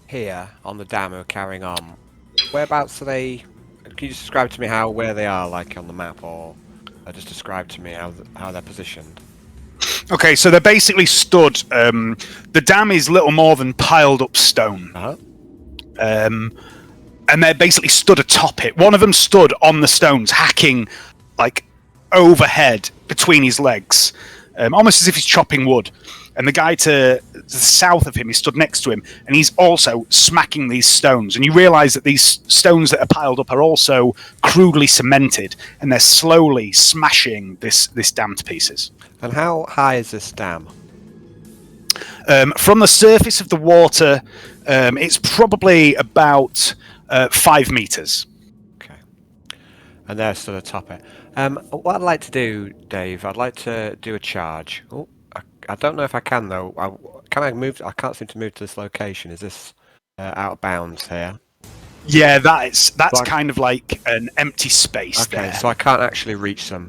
Speaker 4: here on the dam are carrying on? Whereabouts are they? Can you just describe to me where they are, like on the map, or just describe to me how they're positioned?
Speaker 2: Okay, so they're basically stood. The dam is little more than piled up stone.
Speaker 4: Uh-huh.
Speaker 2: And they're basically stood atop it. One of them stood on the stones, hacking like overhead between his legs, almost as if he's chopping wood. And the guy to the south of him, he stood next to him, and he's also smacking these stones. And you realise that these stones that are piled up are also crudely cemented, and they're slowly smashing this dam to pieces.
Speaker 4: And how high is this dam?
Speaker 2: From the surface of the water, it's probably about 5 meters.
Speaker 4: Okay. And they're still atop it. What I'd like to do, Dave, I'd like to do a charge. Oh, I don't know if I can though. Can I move? I can't seem to move to this location. Is this out of bounds here?
Speaker 2: Yeah, that's kind of like an empty space
Speaker 4: okay,
Speaker 2: there.
Speaker 4: so I can't actually reach them.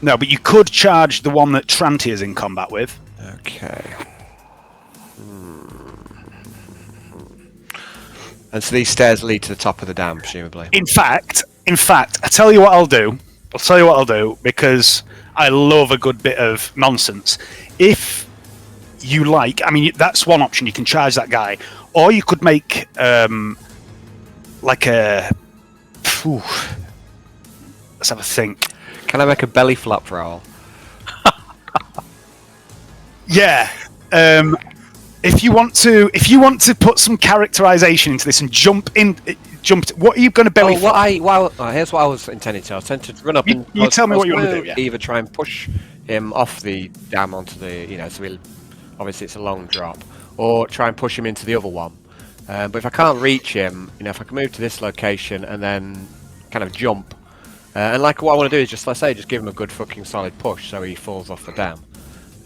Speaker 2: No, but you could charge the one that Tranti is in combat with.
Speaker 4: Okay. And so these stairs lead to the top of the dam, presumably.
Speaker 2: In fact, I tell you what I'll do. Because I love a good bit of nonsense. If you like, I mean, that's one option. You can charge that guy, or you could make like a. Let's have a think.
Speaker 4: Can I make a belly flop roll?
Speaker 2: Yeah. If you want to put some characterization into this and jump. What are you going to belly flop?
Speaker 4: Here's what I was intending to. I was intending to run up and
Speaker 2: you tell me what you want to do. Yeah.
Speaker 4: Either try and push him off the dam onto the, so obviously it's a long drop, or try and push him into the other one. But if I can't reach him, if I can move to this location and then kind of jump, and like what I want to do is just give him a good fucking solid push so he falls off the dam.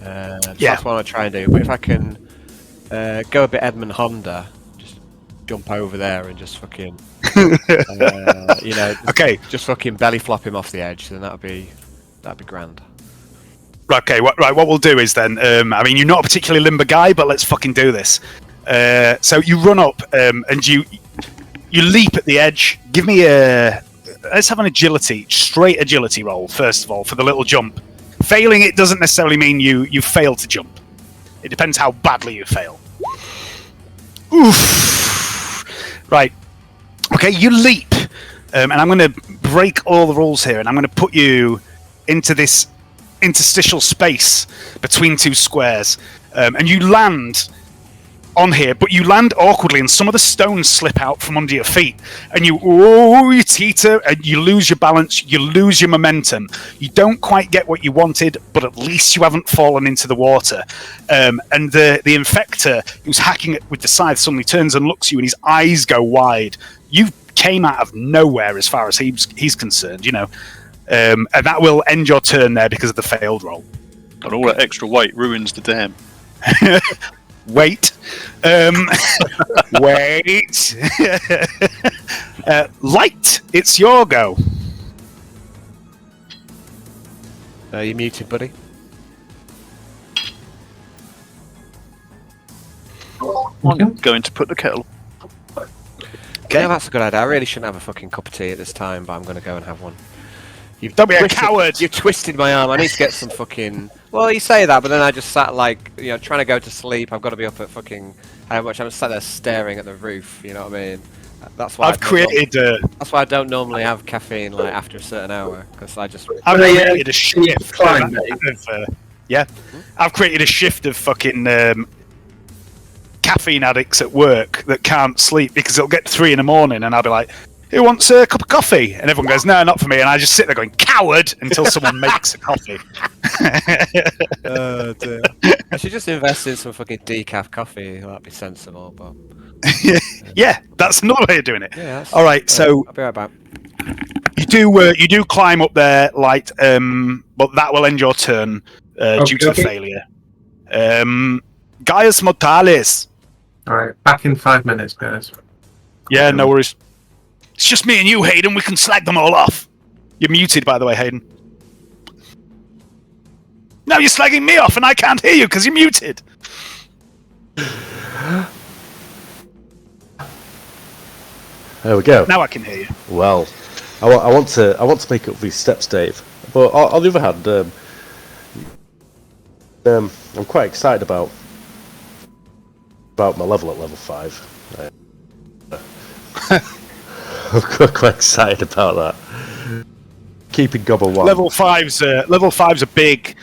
Speaker 4: So that's what I want to try and do. But if I can go a bit Edmund Honda, just jump over there and just fucking,
Speaker 2: okay,
Speaker 4: just fucking belly flop him off the edge, then that'd be grand.
Speaker 2: Okay, right. What we'll do is then, I mean, you're not a particularly limber guy, but let's fucking do this. So you run up and you leap at the edge. Give me let's have an straight agility roll first of all for the little jump. Failing it doesn't necessarily mean you fail to jump. It depends how badly you fail. Oof. Right. Okay, you leap, and I'm going to break all the rules here, and I'm going to put you into this interstitial space between two squares, and you land on here, but you land awkwardly, and some of the stones slip out from under your feet, and you teeter, and you lose your balance, you lose your momentum. You don't quite get what you wanted, but at least you haven't fallen into the water. And the infector who's hacking it with the scythe suddenly turns and looks at you, and his eyes go wide. You came out of nowhere as far as he's concerned, and that will end your turn there because of the failed roll.
Speaker 5: And all that extra weight ruins the dam.
Speaker 2: Wait. Wait. Light, it's your go.
Speaker 4: You're muted, buddy.
Speaker 5: I'm going to put the kettle.
Speaker 4: Yeah, that's a good idea. I really shouldn't have a fucking cup of tea at this time, but I'm going to go and have one.
Speaker 2: Don't be a coward!
Speaker 4: You've twisted my arm. I need to get some fucking... Well, you say that, but then I just sat like, trying to go to sleep. I've got to be up at fucking... How much? I'm sat there staring at the roof, you know what I mean? That's why that's why I don't normally have caffeine like after a certain hour, because I've
Speaker 2: created a shift.
Speaker 6: Climb,
Speaker 2: I've created a shift of fucking caffeine addicts at work that can't sleep because it'll get 3 in the morning and I'll be like, who wants a cup of coffee? And everyone goes, no, not for me. And I just sit there going, coward, until someone makes a coffee.
Speaker 4: Oh dear. I should just invest in some fucking decaf coffee. That'd be sensible, but...
Speaker 2: Yeah, that's another way of doing it.
Speaker 4: Yeah,
Speaker 2: all right, so
Speaker 4: I'll be right back.
Speaker 2: you do climb up there, Light, but that will end your turn due to the failure. Gaius Mortalis.
Speaker 6: Alright, back in 5 minutes, guys.
Speaker 2: Yeah, no worries. It's just me and you, Hayden. We can slag them all off. You're muted, by the way, Hayden. Now you're slagging me off and I can't hear you because you're muted.
Speaker 3: There we go.
Speaker 2: Now I can hear you.
Speaker 3: Well, I want to make up these steps, Dave. But on the other hand, I'm quite excited about my level at level 5. I'm quite excited about that. Keeping Gobble 1.
Speaker 2: Level 5's a big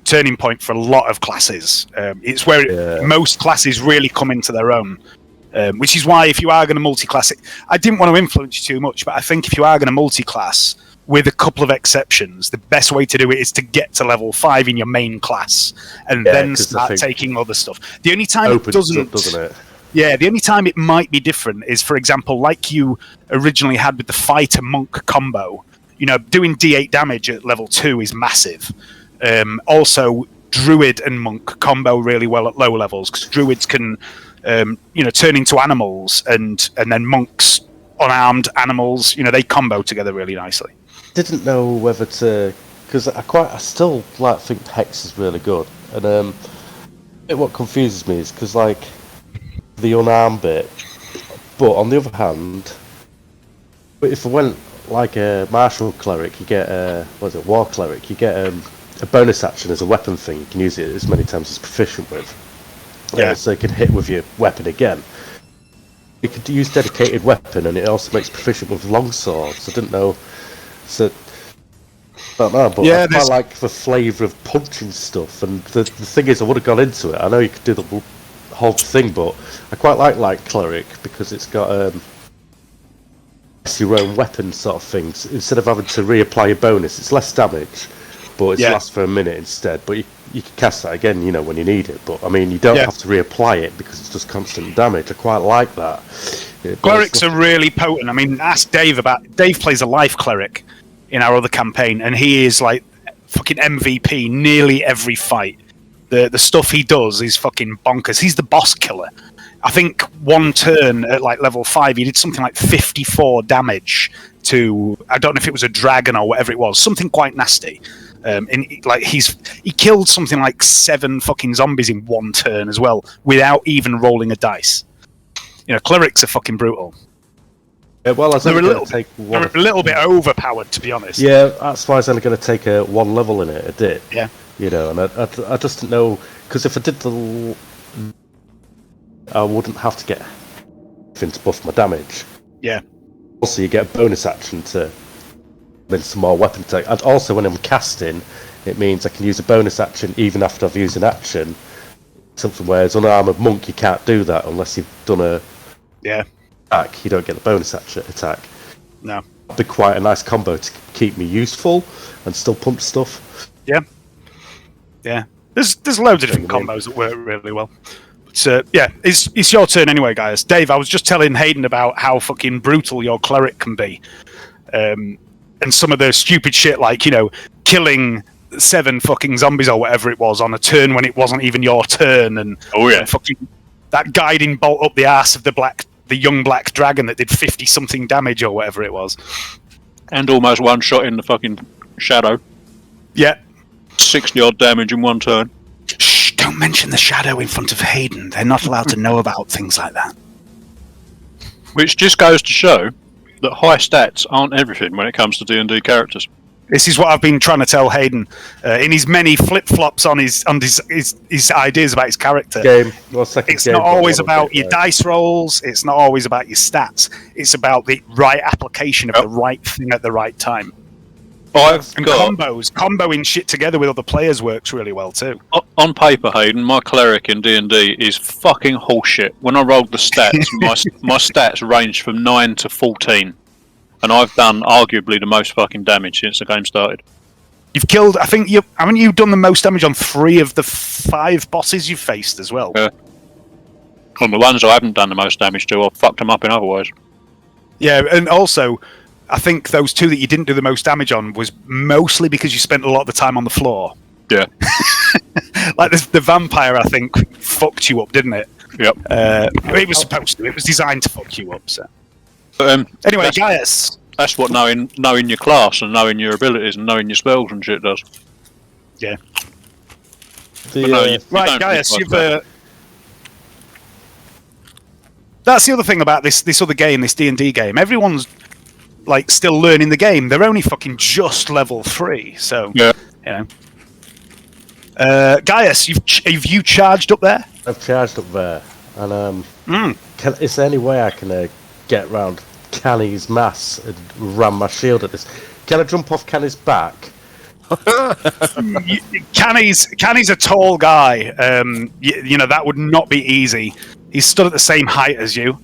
Speaker 2: turning point for a lot of classes. It's where most classes really come into their own. Which is why if you are going to multi-class it, I didn't want to influence you too much, but I think if you are going to multi-class, with a couple of exceptions, the best way to do it is to get to level 5 in your main class and then start taking other stuff. The only time it doesn't it? Yeah, the only time it might be different is, for example, like you originally had with the fighter monk combo. Doing D8 damage at level 2 is massive. Also, druid and monk combo really well at low levels because druids can turn into animals, and then monks, unarmed animals, they combo together really nicely.
Speaker 3: Didn't know whether to, because I still think Hex is really good, and what confuses me is because the unarmed bit, but on the other hand, if I went like a martial cleric, you get war cleric, you get a bonus action as a weapon thing. You can use it as many times as proficient with. So you can hit with your weapon again. You could use dedicated weapon, and it also makes proficient with longswords. I didn't know. So I don't know, but I quite like the flavour of punching stuff. And the thing is, I would have gone into it. I know you could do the whole thing, but I quite like cleric because it's got your own weapon sort of things. Instead of having to reapply your bonus, it's less damage, but it lasts for a minute instead. But you can cast that again, when you need it. But I mean, you don't have to reapply it because it's just constant damage. I quite like that.
Speaker 2: Clerics are really potent. I mean, ask Dave about. Dave plays a life cleric in our other campaign, and he is like fucking MVP nearly every fight. The stuff he does is fucking bonkers. He's the boss killer. I think one turn at level 5, he did something like 54 damage to, I don't know if it was a dragon or whatever it was, something quite nasty. And he killed something like 7 fucking zombies in one turn as well, without even rolling a dice. Clerics are fucking brutal.
Speaker 3: Well,
Speaker 2: they're a little bit overpowered, to be honest.
Speaker 3: Yeah, that's why I was only going to take a 1 level in it. I did.
Speaker 2: Yeah.
Speaker 3: And I just didn't know, because if I did I wouldn't have to get anything to buff my damage.
Speaker 2: Yeah.
Speaker 3: Also, you get a bonus action to win some more weapon attack. And also, when I'm casting, it means I can use a bonus action even after I've used an action. Something where as unarmored monk, you can't do that unless you've done a attack. You don't get the bonus action attack.
Speaker 2: No.
Speaker 3: That'd be quite a nice combo to keep me useful and still punch stuff.
Speaker 2: Yeah. Yeah. There's loads of different combos that work really well. But, it's your turn anyway, guys. Dave, I was just telling Hayden about how fucking brutal your cleric can be. And some of the stupid shit like, killing 7 fucking zombies or whatever it was on a turn when it wasn't even your turn, and fucking that guiding bolt up the arse of the young black dragon that did 50 something damage or whatever it was.
Speaker 5: And almost one shot in the fucking shadow.
Speaker 2: Yeah.
Speaker 5: 60 odd damage in one turn.
Speaker 2: Shh, don't mention the shadow in front of Hayden. They're not allowed to know about things like that.
Speaker 5: Which just goes to show that high stats aren't everything when it comes to D&D characters.
Speaker 2: This is what I've been trying to tell Hayden in his many flip-flops on his ideas about his character. It's not always about your dice rolls. It's not always about your stats. It's about the right application of the right thing at the right time. Comboing shit together with other players works really well too.
Speaker 5: On paper, Hayden, my cleric in D&D is fucking horseshit. When I rolled the stats, my stats ranged from 9 to 14. And I've done arguably the most fucking damage since the game started.
Speaker 2: You've killed, haven't you done the most damage on 3 of the 5 bosses you've faced as well?
Speaker 5: Yeah. On the ones I haven't done the most damage to, I've fucked them up in other ways.
Speaker 2: Yeah, and also, I think those 2 that you didn't do the most damage on was mostly because you spent a lot of the time on the floor.
Speaker 5: Yeah.
Speaker 2: Like the vampire, I think, fucked you up, didn't it?
Speaker 5: Yep.
Speaker 2: It was supposed to. It was designed to fuck you up, so... anyway, Gaius.
Speaker 5: That's what knowing your class and knowing your abilities and knowing your spells and shit does.
Speaker 2: Yeah.
Speaker 5: Right,
Speaker 2: Gaius, that's the other thing about this other game, this D&D game. Everyone's like still learning the game. They're only fucking just level 3, so
Speaker 5: yeah.
Speaker 2: You know. Gaius, have you charged up there?
Speaker 3: I've charged up there, and is there any way I can get round Canny's mass and ram my shield at this? Can I jump off Canny's back?
Speaker 2: Canny's a tall guy. You know that would not be easy. He's stood at the same height as you.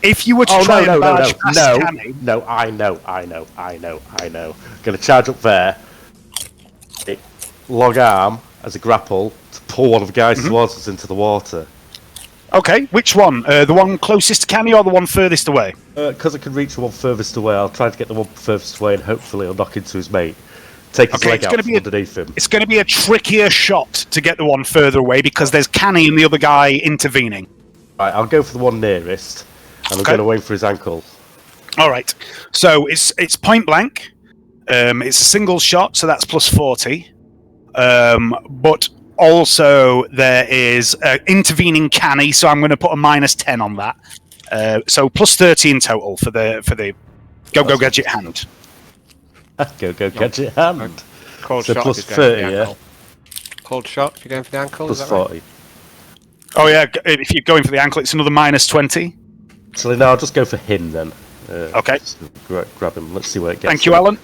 Speaker 2: If you were to try and barge past Canny...
Speaker 3: No, I know. Gonna charge up there, log arm as a grapple to pull one of the guys towards us into the water.
Speaker 2: Okay, which one? The one closest to Canny or the one furthest away?
Speaker 3: Because I can reach the one furthest away, I'll try to get the one furthest away and hopefully it'll knock into his mate. Take his leg out from underneath him.
Speaker 2: It's going to be a trickier shot to get the one further away because there's Canny and the other guy intervening.
Speaker 3: Right, I'll go for the one nearest, and I'm going to aim for his ankle.
Speaker 2: All right, so it's point blank. It's a single shot, so that's plus 40. But also there is intervening Canny, so I'm going to put a minus 10 on that. So plus 30 in total for the go gadget hand.
Speaker 3: Go gadget hand.
Speaker 4: Cold
Speaker 3: so
Speaker 4: shot
Speaker 3: plus
Speaker 4: if you're going
Speaker 3: 30,
Speaker 4: for the
Speaker 3: yeah.
Speaker 4: ankle. Cold shot if you're going for the ankle.
Speaker 3: Plus
Speaker 4: is that
Speaker 3: 40.
Speaker 4: Right?
Speaker 2: Oh yeah, if you're going for the ankle, it's another minus 20.
Speaker 3: Actually, no, I'll just go for him then.
Speaker 2: Okay.
Speaker 3: Grab him. Let's see where it gets.
Speaker 2: Thank you, Alan.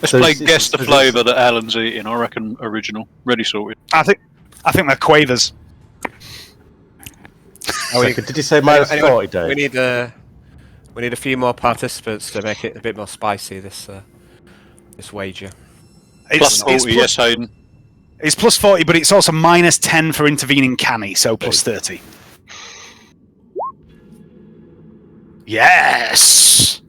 Speaker 5: Let's play guess the flavour that Alan's eating. I reckon original, ready sorted.
Speaker 2: I think they're quavers.
Speaker 3: Did you say minus 40, Dave?
Speaker 4: We need a few more participants to make it a bit more spicy. This wager.
Speaker 5: Plus 40, yes, Hayden.
Speaker 2: It's plus 40, but it's also minus 10 for intervening Canny, so plus 30. Yes!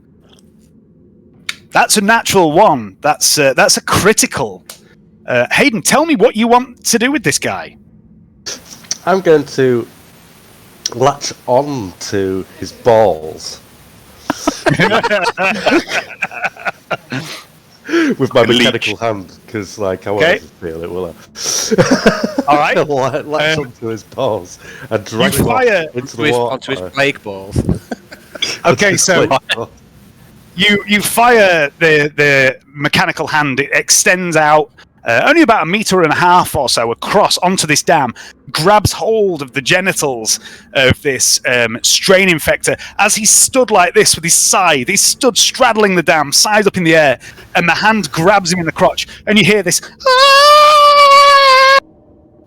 Speaker 2: That's a natural 1. That's a critical. Hayden, tell me what you want to do with this guy.
Speaker 3: I'm going to latch on to his balls. With my mechanical hand, because I won't to feel it, will I?
Speaker 2: All right.
Speaker 3: Latch onto his balls and drag him into the water.
Speaker 4: Onto his plague balls.
Speaker 2: Okay, so you fire the mechanical hand. It extends out only about 1.5 meters or so across onto this dam, grabs hold of the genitals of this strain infector as he stood like this with his scythe. He stood straddling the dam, scythe up in the air, and the hand grabs him in the crotch, and you hear this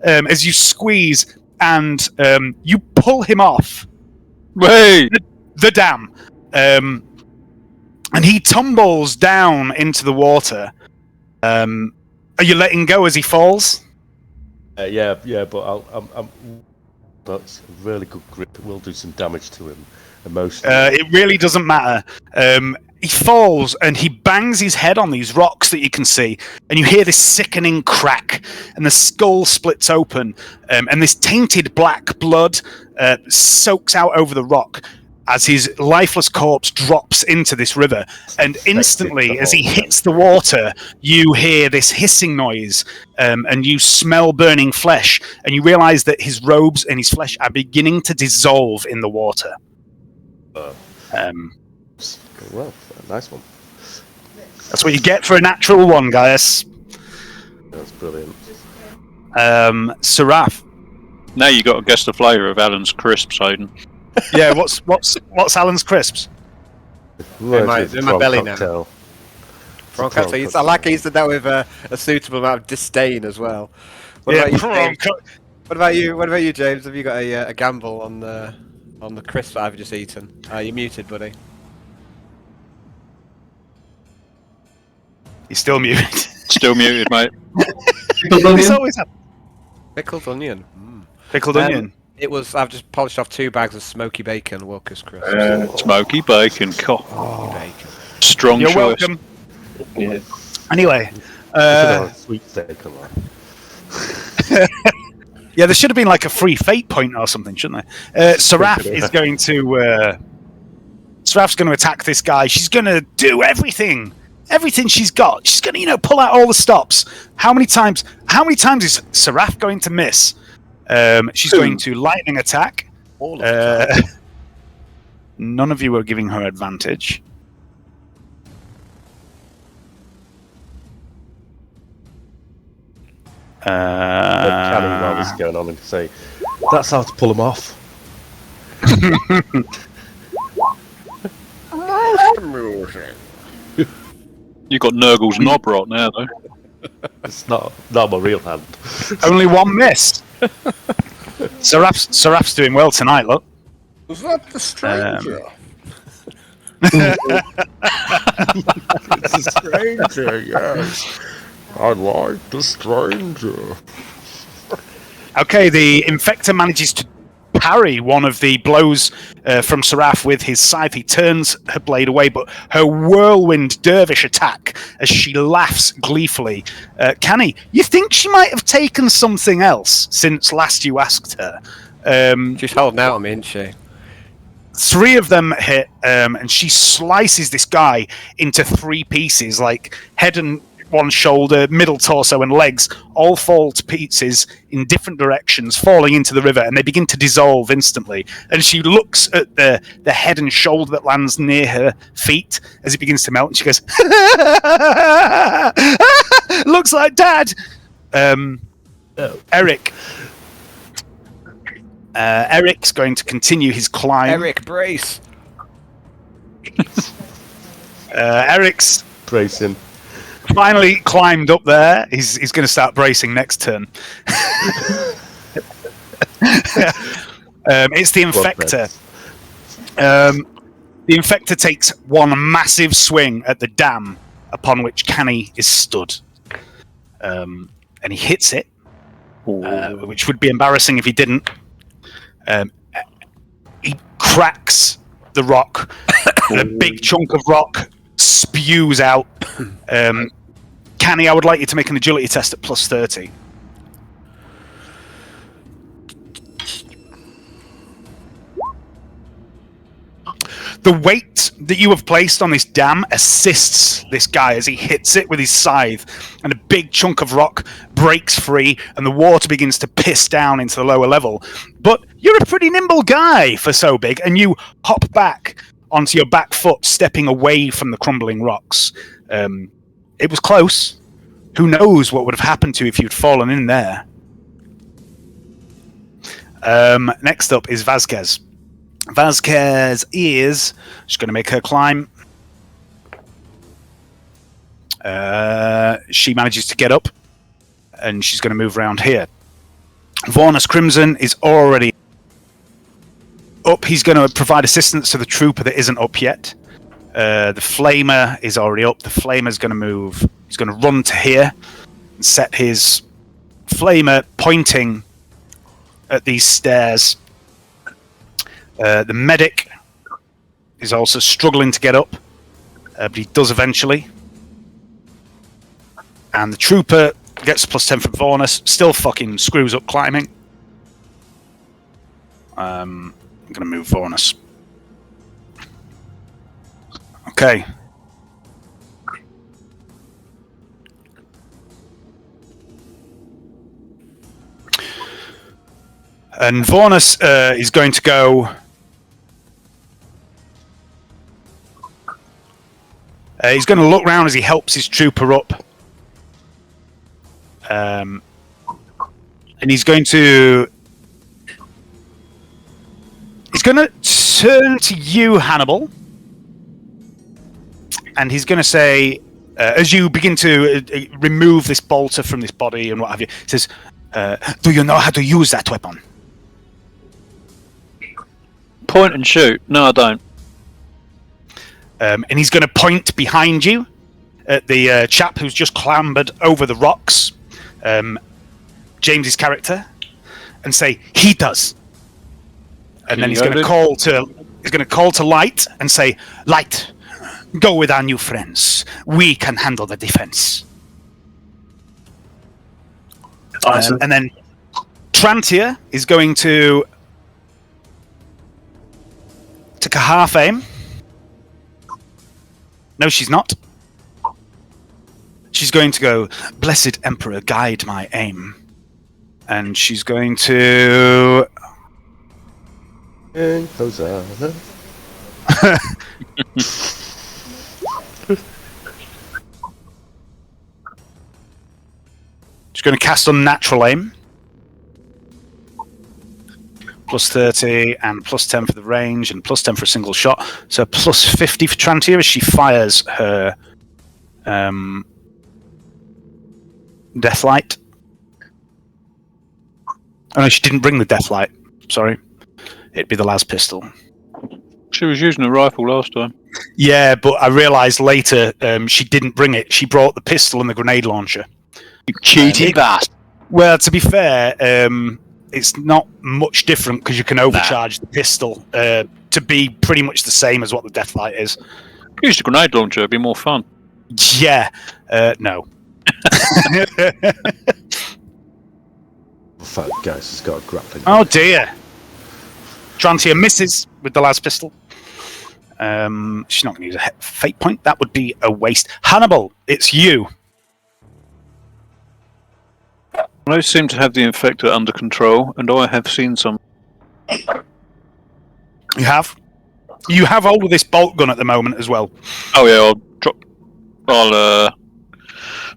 Speaker 2: as you squeeze, and you pull him off the dam, and he tumbles down into the water. Are you letting go as he falls?
Speaker 3: Yeah, but that's a really good grip. It will do some damage to him emotionally.
Speaker 2: It really doesn't matter. He falls and he bangs his head on these rocks that you can see, and you hear this sickening crack, and the skull splits open, and this tainted black blood soaks out over the rock. as his lifeless corpse drops into this river. And instantly, as he hits the water, you hear this hissing noise, and you smell burning flesh, and you realize that his robes and his flesh are beginning to dissolve in the water.
Speaker 3: Well, nice one.
Speaker 2: That's what you get for a natural one, guys.
Speaker 3: That's brilliant.
Speaker 2: Seraph.
Speaker 5: Now you got to guess the flavour of Alan's crisps, Hayden.
Speaker 2: Yeah, what's Alan's crisps?
Speaker 4: In my belly now. Prawn cocktail. I like he used to that with a suitable amount of disdain as well. What about you, James? What about you, James? Have you got a gamble on the crisp that I've just eaten? You're muted, buddy.
Speaker 2: He's still muted.
Speaker 5: Still muted, mate.
Speaker 2: It's always
Speaker 4: Pickled onion.
Speaker 2: Pickled onion.
Speaker 4: I've just polished off 2 bags of smoky bacon Walker's crisps.
Speaker 5: Smoky bacon.
Speaker 4: Bacon.
Speaker 5: Strong
Speaker 2: You're
Speaker 5: choice.
Speaker 2: welcome.
Speaker 6: Yeah.
Speaker 2: Anyway,
Speaker 3: Sweet steak, come on.
Speaker 2: yeah, there should have been like a free fate point or something, shouldn't there? Seraph is going to. Seraph's going to attack this guy. She's going to do everything she's got. She's going to, pull out all the stops. How many times is Seraph going to miss? She's going to lightning attack.
Speaker 4: All of the time.
Speaker 2: None of you are giving her advantage.
Speaker 3: While this is going on and say, that's how to pull them off.
Speaker 5: You got Nurgle's knob rot now, though.
Speaker 3: It's not my real hand.
Speaker 2: Only one miss. Seraph's doing well tonight, look.
Speaker 1: Was that the stranger? It's a stranger, yes. I like the stranger.
Speaker 2: Okay, the Infector manages to parry one of the blows from Seraph with his scythe. He turns her blade away, but her whirlwind dervish attack as she laughs gleefully. Canny, you think she might have taken something else since last you asked her?
Speaker 4: She's holding out on me, isn't she?
Speaker 2: 3 of them hit, and she slices this guy into 3 pieces, like head and one shoulder, middle torso, and legs all fall to pieces in different directions, falling into the river, and they begin to dissolve instantly. And she looks at the head and shoulder that lands near her feet as it begins to melt, and she goes, "Looks like Dad." Eric. Eric's going to continue his climb.
Speaker 4: Eric, brace.
Speaker 2: Eric's
Speaker 3: Bracing.
Speaker 2: finally climbed up there. He's going to start bracing next turn. It's the Infector. The Infector takes one massive swing at the dam upon which Canny is stood. And he hits it, which would be embarrassing if he didn't. He cracks the rock, and a big chunk of rock spews out. Canny, I would like you to make an agility test at plus 30. The weight that you have placed on this dam assists this guy as he hits it with his scythe, and a big chunk of rock breaks free, and the water begins to piss down into the lower level. But you're a pretty nimble guy for so big, and you hop back onto your back foot, stepping away from the crumbling rocks. It was close. Who knows what would have happened to you if you'd fallen in there? Next up is Vasquez. Vasquez is just going to make her climb. She manages to get up, and she's going to move around here. Vornus Crimson is already up. He's going to provide assistance to the trooper that isn't up yet. The Flamer is already up. The Flamer's going to move. He's going to run to here and set his Flamer pointing at these stairs. The medic is also struggling to get up, but he does eventually. And the trooper gets plus 10 from Vornus, still fucking screws up climbing. I'm going to move Vornus. Okay. And Vornus is going to go. He's going to look round as he helps his trooper up. And he's going to. He's going to turn to you, Hannibal. And he's going to say, as you begin to remove this bolter from this body and what have you, he says, do you know how to use that weapon?
Speaker 5: Point and shoot. No, I don't.
Speaker 2: And he's going to point behind you at the chap who's just clambered over the rocks, James's character, and say, he does. And then he's going to call to Light and say, Light, go with our new friends. We can handle the defense.
Speaker 6: Awesome.
Speaker 2: And then Trantia is going to take a half aim. No, she's not. She's going to go, Blessed Emperor, guide my aim. And she's going to...
Speaker 3: Hosanna.
Speaker 2: She's going to cast Unnatural Aim. Plus 30 and plus 10 for the range and plus 10 for a single shot. So plus 50 for Trantia as she fires her Deathlight. Oh no, she didn't bring the Deathlight. Sorry. It'd be the las pistol.
Speaker 5: She was using a rifle last time.
Speaker 2: Yeah, but I realised later she didn't bring it. She brought the pistol and the grenade launcher.
Speaker 5: You cheating bastard.
Speaker 2: Well, to be fair, it's not much different because you can overcharge the pistol to be pretty much the same as what the Deathlight is.
Speaker 5: Use the grenade launcher, it'd be more fun.
Speaker 2: Yeah, no.
Speaker 3: Fuck, guys, it's got a grappling.
Speaker 2: Oh dear. Trantia misses with the last pistol. She's not going to use a fate point. That would be a waste. Hannibal, it's you.
Speaker 5: I seem to have the infector under control, and I have seen some.
Speaker 2: You have? You have hold of this bolt gun at the moment as well.
Speaker 5: Oh yeah, I'll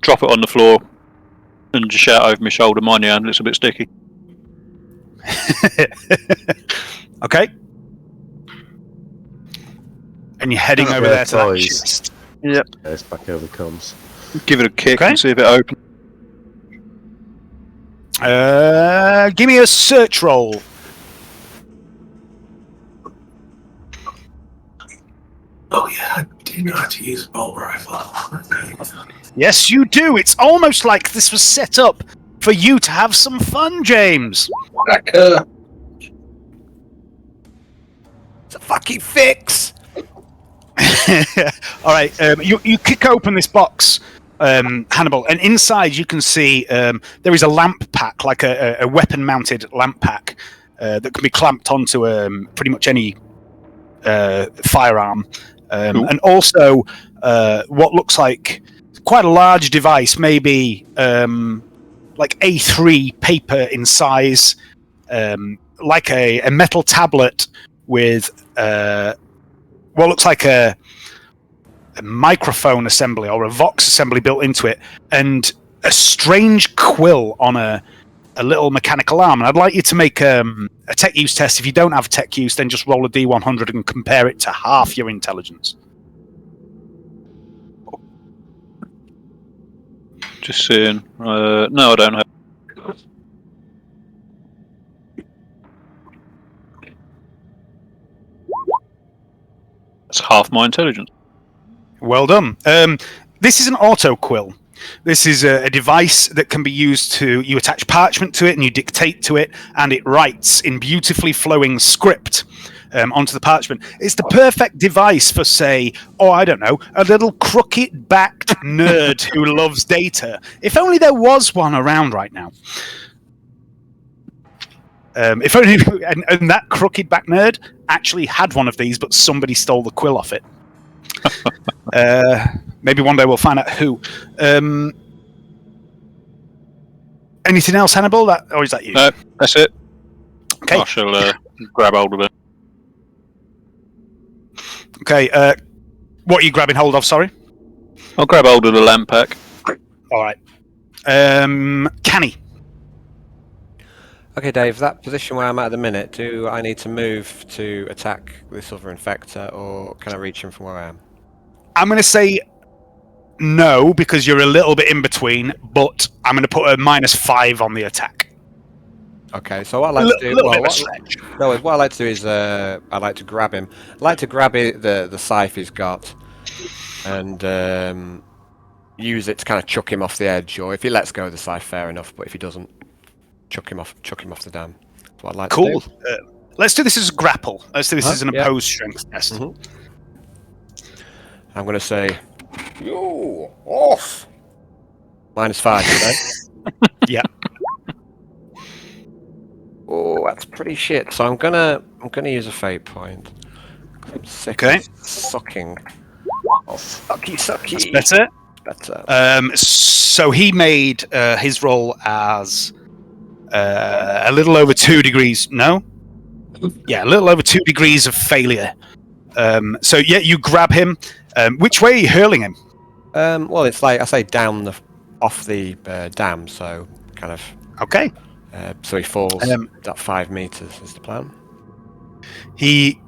Speaker 5: drop it on the floor and just shout over my shoulder, mind your hand, it's a bit sticky.
Speaker 2: Okay. And you're heading over there to that
Speaker 3: toys.
Speaker 2: chest.
Speaker 5: Yep.
Speaker 3: It's back over comes.
Speaker 5: Give it a kick
Speaker 2: Okay.
Speaker 5: and see if it opens.
Speaker 2: Give me a search roll.
Speaker 6: Oh yeah, I do know how to use a bolt rifle.
Speaker 2: Yes, you do. It's almost like this was set up for you to have some fun, James.
Speaker 4: It's a fucking fix.
Speaker 2: All right, you kick open this box, Hannibal, and inside you can see there is a lamp pack, like a weapon-mounted lamp pack that can be clamped onto pretty much any firearm, and also what looks like quite a large device, maybe like A3 paper in size, like a metal tablet with what looks like a microphone assembly or a Vox assembly built into it, and a strange quill on a little mechanical arm. And I'd like you to make a tech use test. If you don't have tech use, then just roll a D100 and compare it to half your intelligence.
Speaker 5: Just seeing. No, I don't have. That's half my intelligence.
Speaker 2: Well done. This is an auto quill. This is a device that can be used to, you attach parchment to it and you dictate to it, and it writes in beautifully flowing script onto the parchment. It's the perfect device for, say, I don't know, a little crooked-backed nerd who loves data. If only there was one around right now. If only, and that crooked-backed nerd actually had one of these, but somebody stole the quill off it. Maybe one day we'll find out who. Anything else, Hannibal? Or is that you?
Speaker 5: No, that's it.
Speaker 2: Okay.
Speaker 5: I shall grab hold of it.
Speaker 2: Okay. What are you grabbing hold of? Sorry.
Speaker 5: I'll grab hold of the lamp pack.
Speaker 2: All right. Canny.
Speaker 4: Okay, Dave, that position where I'm at the minute, do I need to move to attack this other infector, or can I reach him from where I am?
Speaker 2: I'm going to say no, because you're a little bit in between, but I'm going to put a -5 on the attack.
Speaker 4: Okay, so what I'd like to do...
Speaker 2: Little
Speaker 4: Well,
Speaker 2: bit of a stretch.
Speaker 4: what I'd like to do is I'd like to grab him. I'd like to grab the scythe he's got and use it to kind of chuck him off the edge, or if he lets go of the scythe, fair enough, but if he doesn't, chuck him off the dam. That's what I'd like
Speaker 2: Cool.
Speaker 4: to do.
Speaker 2: Let's do this as a grapple. Let's do this as an
Speaker 4: Yeah.
Speaker 2: opposed strength test.
Speaker 4: Mhm. I'm going to say
Speaker 1: You off.
Speaker 4: -5, okay?
Speaker 2: Yeah.
Speaker 4: Oh, that's pretty shit. So I'm gonna use a fate point. I'm sick
Speaker 2: Okay.
Speaker 4: of sucking. Oh, sucky.
Speaker 2: That's it.
Speaker 4: Better.
Speaker 2: So he made his roll as a little over 2 degrees. No? Yeah, a little over 2 degrees of failure. So yeah, you grab him. Which way are you hurling him?
Speaker 4: Well, it's like I say, off the dam. So kind of.
Speaker 2: Okay.
Speaker 4: So he falls. That 5 meters is the plan.
Speaker 2: He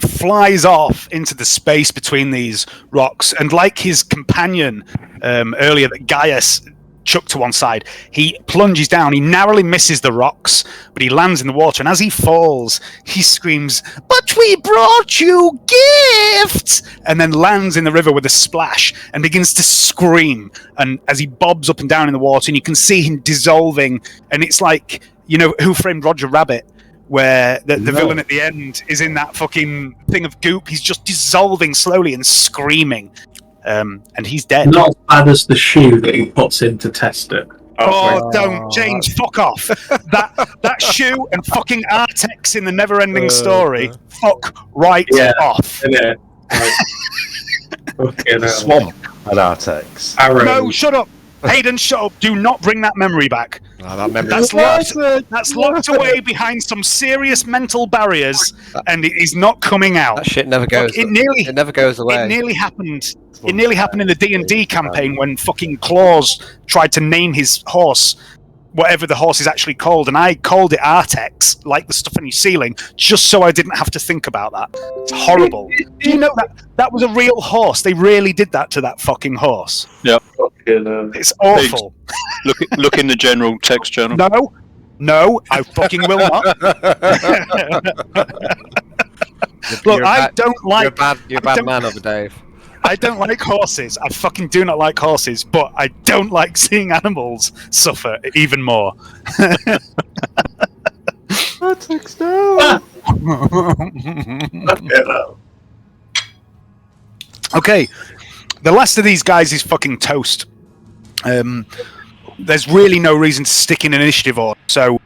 Speaker 2: flies off into the space between these rocks, and like his companion earlier that Gaius chucked to one side, he plunges down. He narrowly misses the rocks, but he lands in the water, and as he falls, he screams, "But we brought you gifts!" and then lands in the river with a splash and begins to scream, and as he bobs up and down in the water, and you can see him dissolving, and it's like, you know, Who Framed Roger Rabbit, where the villain at the end is in that fucking thing of goop. He's just dissolving slowly and screaming, and he's dead.
Speaker 6: Not as bad as the shoe that he puts in to test it.
Speaker 2: Oh, don't, James, fuck off. That shoe and fucking Artex in the never-ending story, fuck right off.
Speaker 6: Yeah. Okay, no.
Speaker 3: Swamp and Artex.
Speaker 6: Arrow.
Speaker 2: No, shut up. Hayden, shut up. Do not bring that memory back.
Speaker 4: That memory.
Speaker 2: That's locked away behind some serious mental barriers, and it is not coming out.
Speaker 4: That shit never goes.
Speaker 2: It
Speaker 4: never goes away.
Speaker 2: It nearly happened. It nearly happened in the D&D campaign when fucking Claus tried to name his horse whatever the horse is actually called, and I called it Artex, like the stuff on your ceiling, just so I didn't have to think about that. It's horrible. Do you know that was a real horse? They really did that to that fucking horse.
Speaker 5: Yeah.
Speaker 2: It's awful.
Speaker 5: Look in the general text journal.
Speaker 2: No, I fucking will not. Look, I don't like.
Speaker 4: You're a bad man over Dave.
Speaker 2: I don't like horses. I fucking do not like horses, but I don't like seeing animals suffer even more.
Speaker 3: Artex down.
Speaker 2: Okay, the last of these guys is fucking toast. There's really no reason to stick in an initiative order. So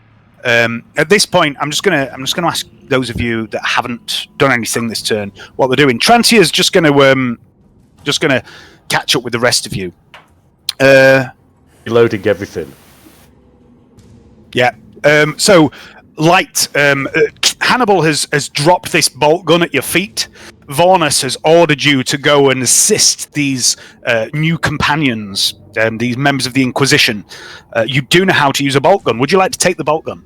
Speaker 2: at this point, I'm just gonna ask those of you that haven't done anything this turn what they're doing. Trantia's just gonna catch up with the rest of you.
Speaker 3: Reloading everything.
Speaker 2: Yeah. So Light, Hannibal has dropped this bolt gun at your feet. Vaughnus has ordered you to go and assist these new companions, these members of the Inquisition. You do know how to use a bolt gun. Would you like to take the bolt gun?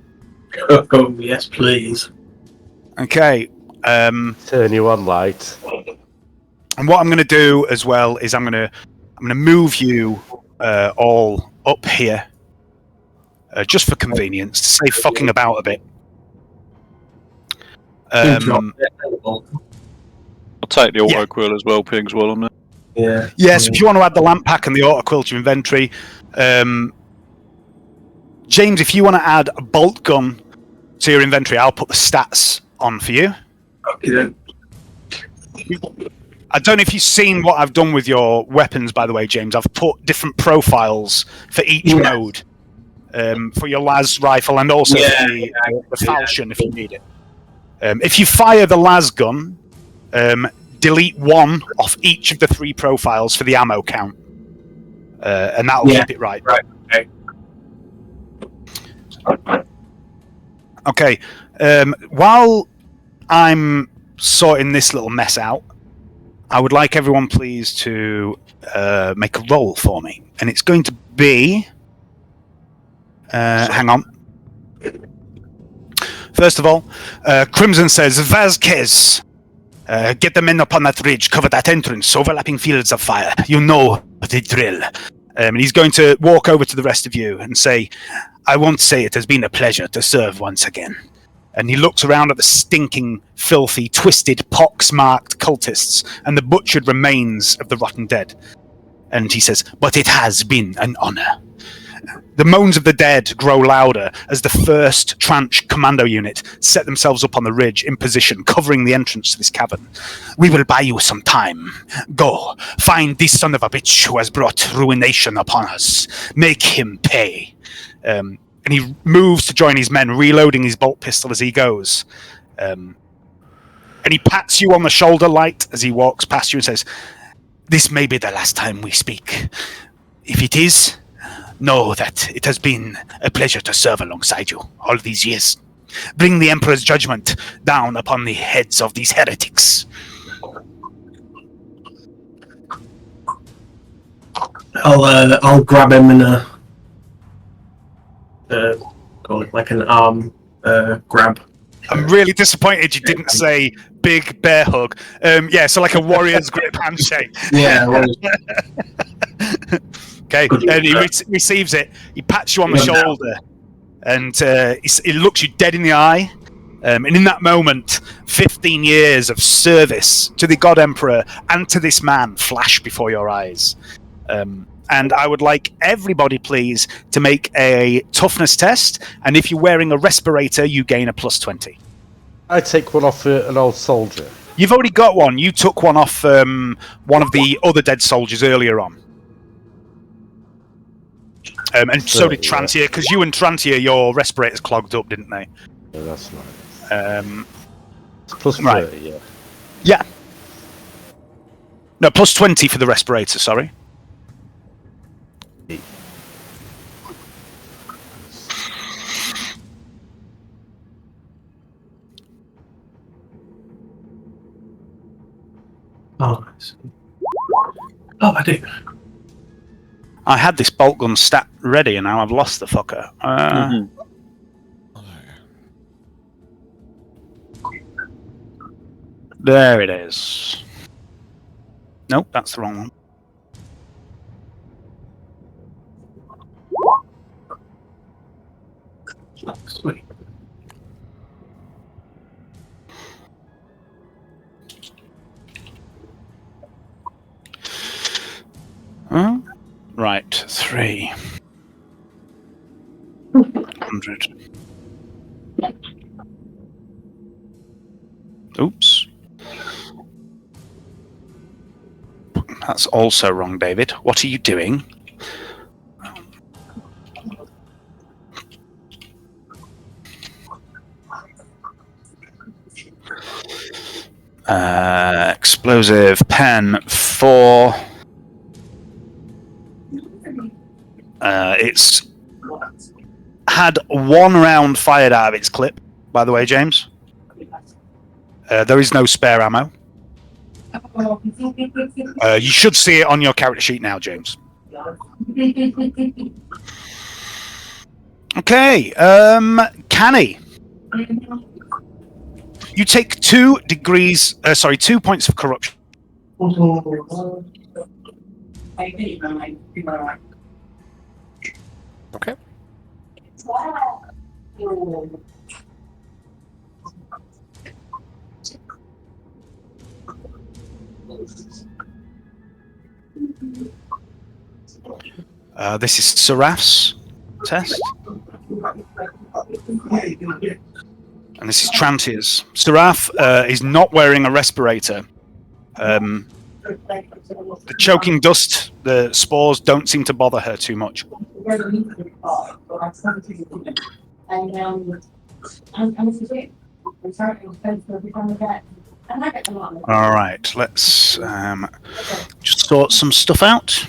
Speaker 6: Oh, yes, please.
Speaker 2: Okay.
Speaker 3: Turn you on, Light.
Speaker 2: And what I'm going to do as well is I'm going to move you all up here, just for convenience, to save fucking about a bit.
Speaker 5: I'll take the auto quill as well, Pigs, while on there.
Speaker 6: Yeah.
Speaker 2: Yes, if you want to add the lamp pack and the auto quill to your inventory. James, if you want to add a bolt gun to your inventory, I'll put the stats on for you.
Speaker 6: Okay, then.
Speaker 2: I don't know if you've seen what I've done with your weapons, by the way, James. I've put different profiles for each mode. For your las rifle and also for the falchion if you need it. If you fire the las gun, delete one off each of the 3 profiles for the ammo count. And that'll keep it right.
Speaker 6: Right. Okay.
Speaker 2: Okay. While I'm sorting this little mess out, I would like everyone please to make a roll for me. And it's going to be... hang on. First of all, Crimson says, Vasquez, get the men up on that ridge, cover that entrance, overlapping fields of fire. You know the drill. And he's going to walk over to the rest of you and say, I won't say it has been a pleasure to serve once again. And he looks around at the stinking, filthy, twisted, pox-marked cultists and the butchered remains of the rotten dead. And he says, but it has been an honor. The moans of the dead grow louder as the 1st Tranche Commando Unit set themselves up on the ridge in position, covering the entrance to this cavern. We will buy you some time. Go, find this son of a bitch who has brought ruination upon us. Make him pay. And he moves to join his men, reloading his bolt pistol as he goes. And he pats you on the shoulder light as he walks past you and says, this may be the last time we speak. If it is, know that it has been a pleasure to serve alongside you all these years. Bring the Emperor's judgment down upon the heads of these heretics.
Speaker 6: I'll grab him and call it like an arm grab.
Speaker 2: I'm really disappointed you didn't say big bear hug. So like a warrior's grip handshake.
Speaker 6: Yeah. Well,
Speaker 2: okay, and he receives it. He pats you on the shoulder, and he looks you dead in the eye. And in that moment, 15 years of service to the God Emperor and to this man flash before your eyes. And I would like everybody, please, to make a toughness test. And if you're wearing a respirator, you gain a +20.
Speaker 3: I take one off an old soldier.
Speaker 2: You've already got one. You took one off one of the other dead soldiers earlier on. And so did Trantier, because you and Trantier, your respirators clogged up, didn't they?
Speaker 3: Yeah, that's right. It's +30,
Speaker 2: right.
Speaker 3: yeah.
Speaker 2: Yeah. No, +20 for the respirator, sorry.
Speaker 6: oh, I do.
Speaker 2: I had this bolt gun stat ready, and now I've lost the fucker. There it is. Nope, that's the wrong one.
Speaker 6: Sweet.
Speaker 2: Right, 300. Oops. That's also wrong, David. What are you doing? Explosive pen 4. It's had 1 round fired out of its clip, by the way, James. There is no spare ammo. You should see it on your character sheet now, James. Okay, Canny. You take 2 points of corruption.
Speaker 4: Okay.
Speaker 2: This is Seraph's test. And this is Trantier's. Seraph is not wearing a respirator. The choking dust, the spores don't seem to bother her too much. All right, let's just sort some stuff out.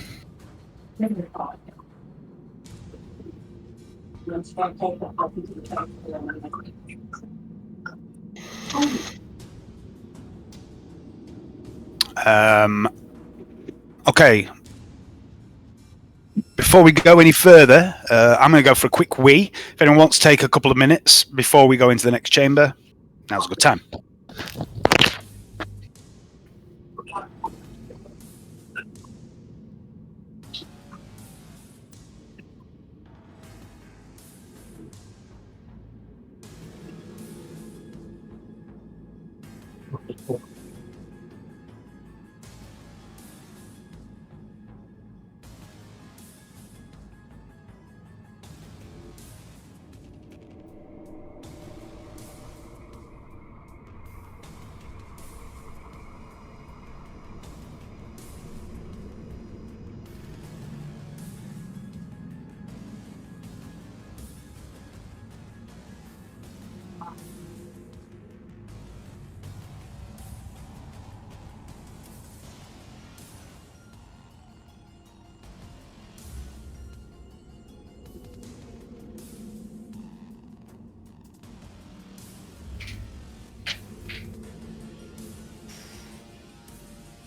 Speaker 2: Okay. Before we go any further, I'm going to go for a quick wee. If anyone wants to take a couple of minutes before we go into the next chamber, now's a good time.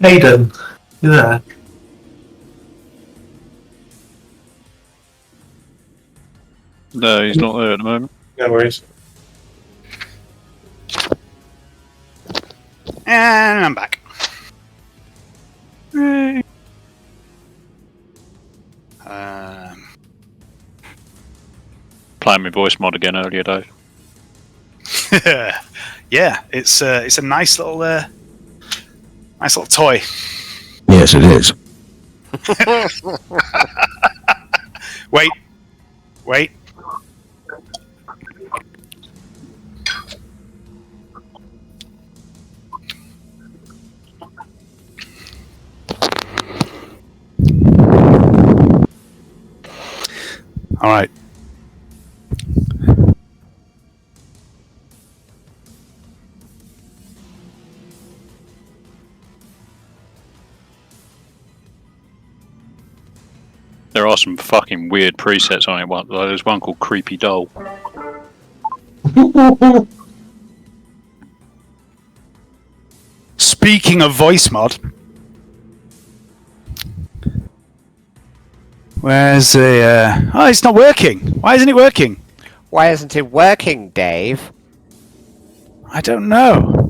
Speaker 6: Hayden, you there?
Speaker 5: No, he's not there at the moment.
Speaker 6: No worries.
Speaker 2: And I'm back.
Speaker 5: Playing my voice mod again earlier, Dave.
Speaker 2: Yeah, it's a nice little toy.
Speaker 1: Yes, it is.
Speaker 2: Wait. All right.
Speaker 5: There are some fucking weird presets on it. There's one called Creepy Doll.
Speaker 2: Speaking of voice mod, where's the? Oh, it's not working. Why isn't it working?
Speaker 4: Why isn't it working, Dave?
Speaker 2: I don't know.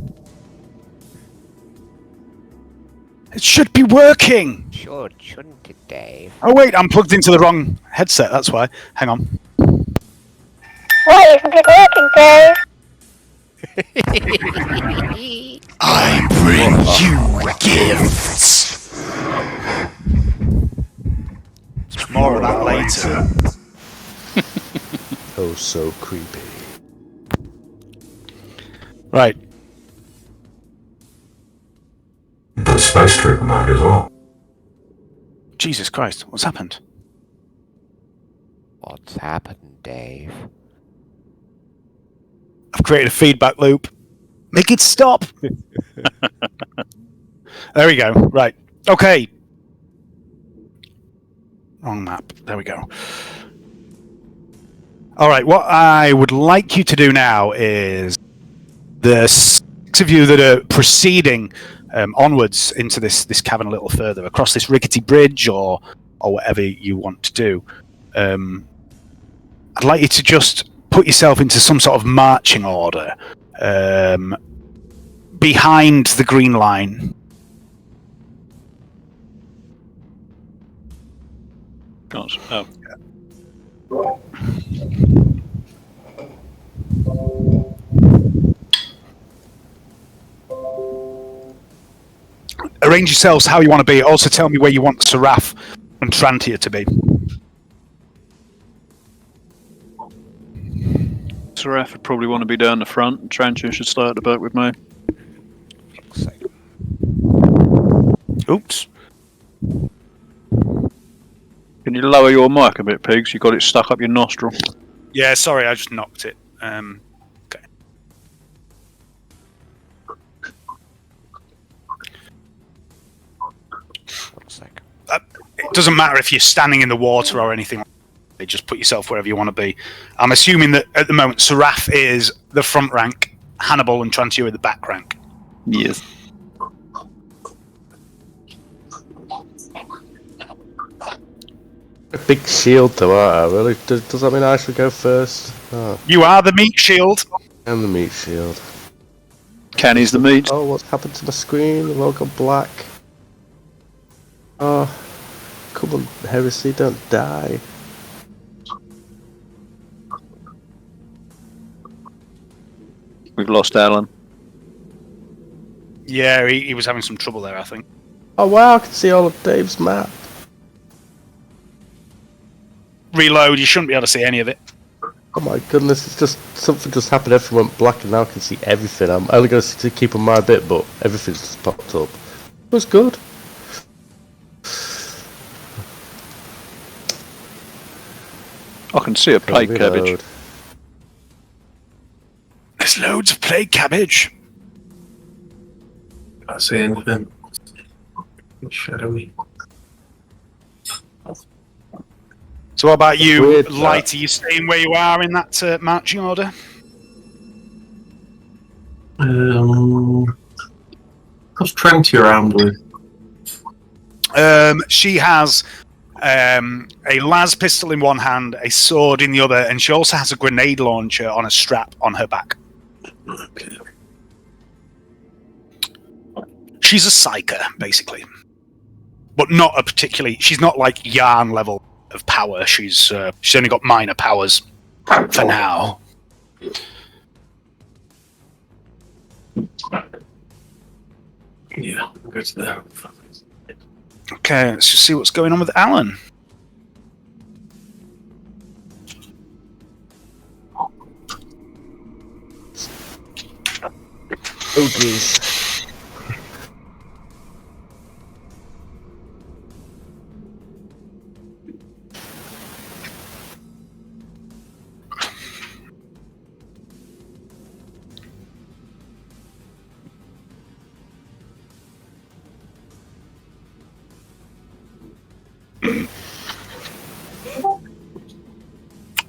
Speaker 2: It should be working.
Speaker 4: Sure, shouldn't it, Dave?
Speaker 2: Oh wait, I'm plugged into the wrong headset. That's why. Hang on.
Speaker 7: Why isn't it working, Dave?
Speaker 1: I bring you gifts.
Speaker 2: More of that later.
Speaker 3: Oh, so creepy.
Speaker 2: Right.
Speaker 8: The space trooper might as well.
Speaker 2: Jesus Christ, what's happened?
Speaker 4: What's happened, Dave?
Speaker 2: I've created a feedback loop. Make it stop. There we go. Right. Okay. Wrong map. There we go. All right. What I would like you to do now is the 6 of you that are proceeding onwards into this cavern a little further, across this rickety bridge or whatever you want to do. I'd like you to just put yourself into some sort of marching order behind the green line. Arrange yourselves how you want to be. Also tell me where you want Seraph and Trantia to be.
Speaker 5: Seraph would probably want to be down the front. Trantia should start at the back with me.
Speaker 2: Oops.
Speaker 5: Can you lower your mic a bit, Pigs? You got it stuck up your nostril.
Speaker 2: Yeah, sorry, I just knocked it. Okay. it doesn't matter if you're standing in the water or anything. Just put yourself wherever you want to be. I'm assuming that at the moment, Seraph is the front rank, Hannibal and Trantia are the back rank.
Speaker 5: Yes.
Speaker 3: A big shield though, aren't I? Really? Does that mean I should go first? Oh,
Speaker 2: You are the meat shield.
Speaker 3: and the meat shield.
Speaker 5: Canny's the meat.
Speaker 3: Oh, what's happened to my screen? They've all gone black. Oh, come on, Heresy, don't die.
Speaker 5: We've lost Alan.
Speaker 2: Yeah, he was having some trouble there, I think.
Speaker 3: Oh wow, I can see all of Dave's map.
Speaker 2: Reload, you shouldn't be able to see any of it.
Speaker 3: Oh my goodness, it's just something just happened. Everything went black, and now I can see everything. I'm only going to keep on my bit, but everything's just popped up. It was good.
Speaker 5: I can see a plague
Speaker 3: Reload.
Speaker 5: cabbage.
Speaker 2: There's loads of plague cabbage.
Speaker 6: Can't see anything. It's shadowy.
Speaker 2: So what about you,
Speaker 3: Weird,
Speaker 2: Light? Are you staying where you are in that marching order?
Speaker 6: What's Trantia around with?
Speaker 2: She has a las pistol in one hand, a sword in the other, and she also has a grenade launcher on a strap on her back.
Speaker 6: Okay.
Speaker 2: She's a psyker, basically, but not a particularly. She's not like Yarn level of power. She's only got minor powers for now.
Speaker 6: Yeah, I'll go to there.
Speaker 2: Okay, let's just see what's going on with Alan.
Speaker 3: Oh jeez.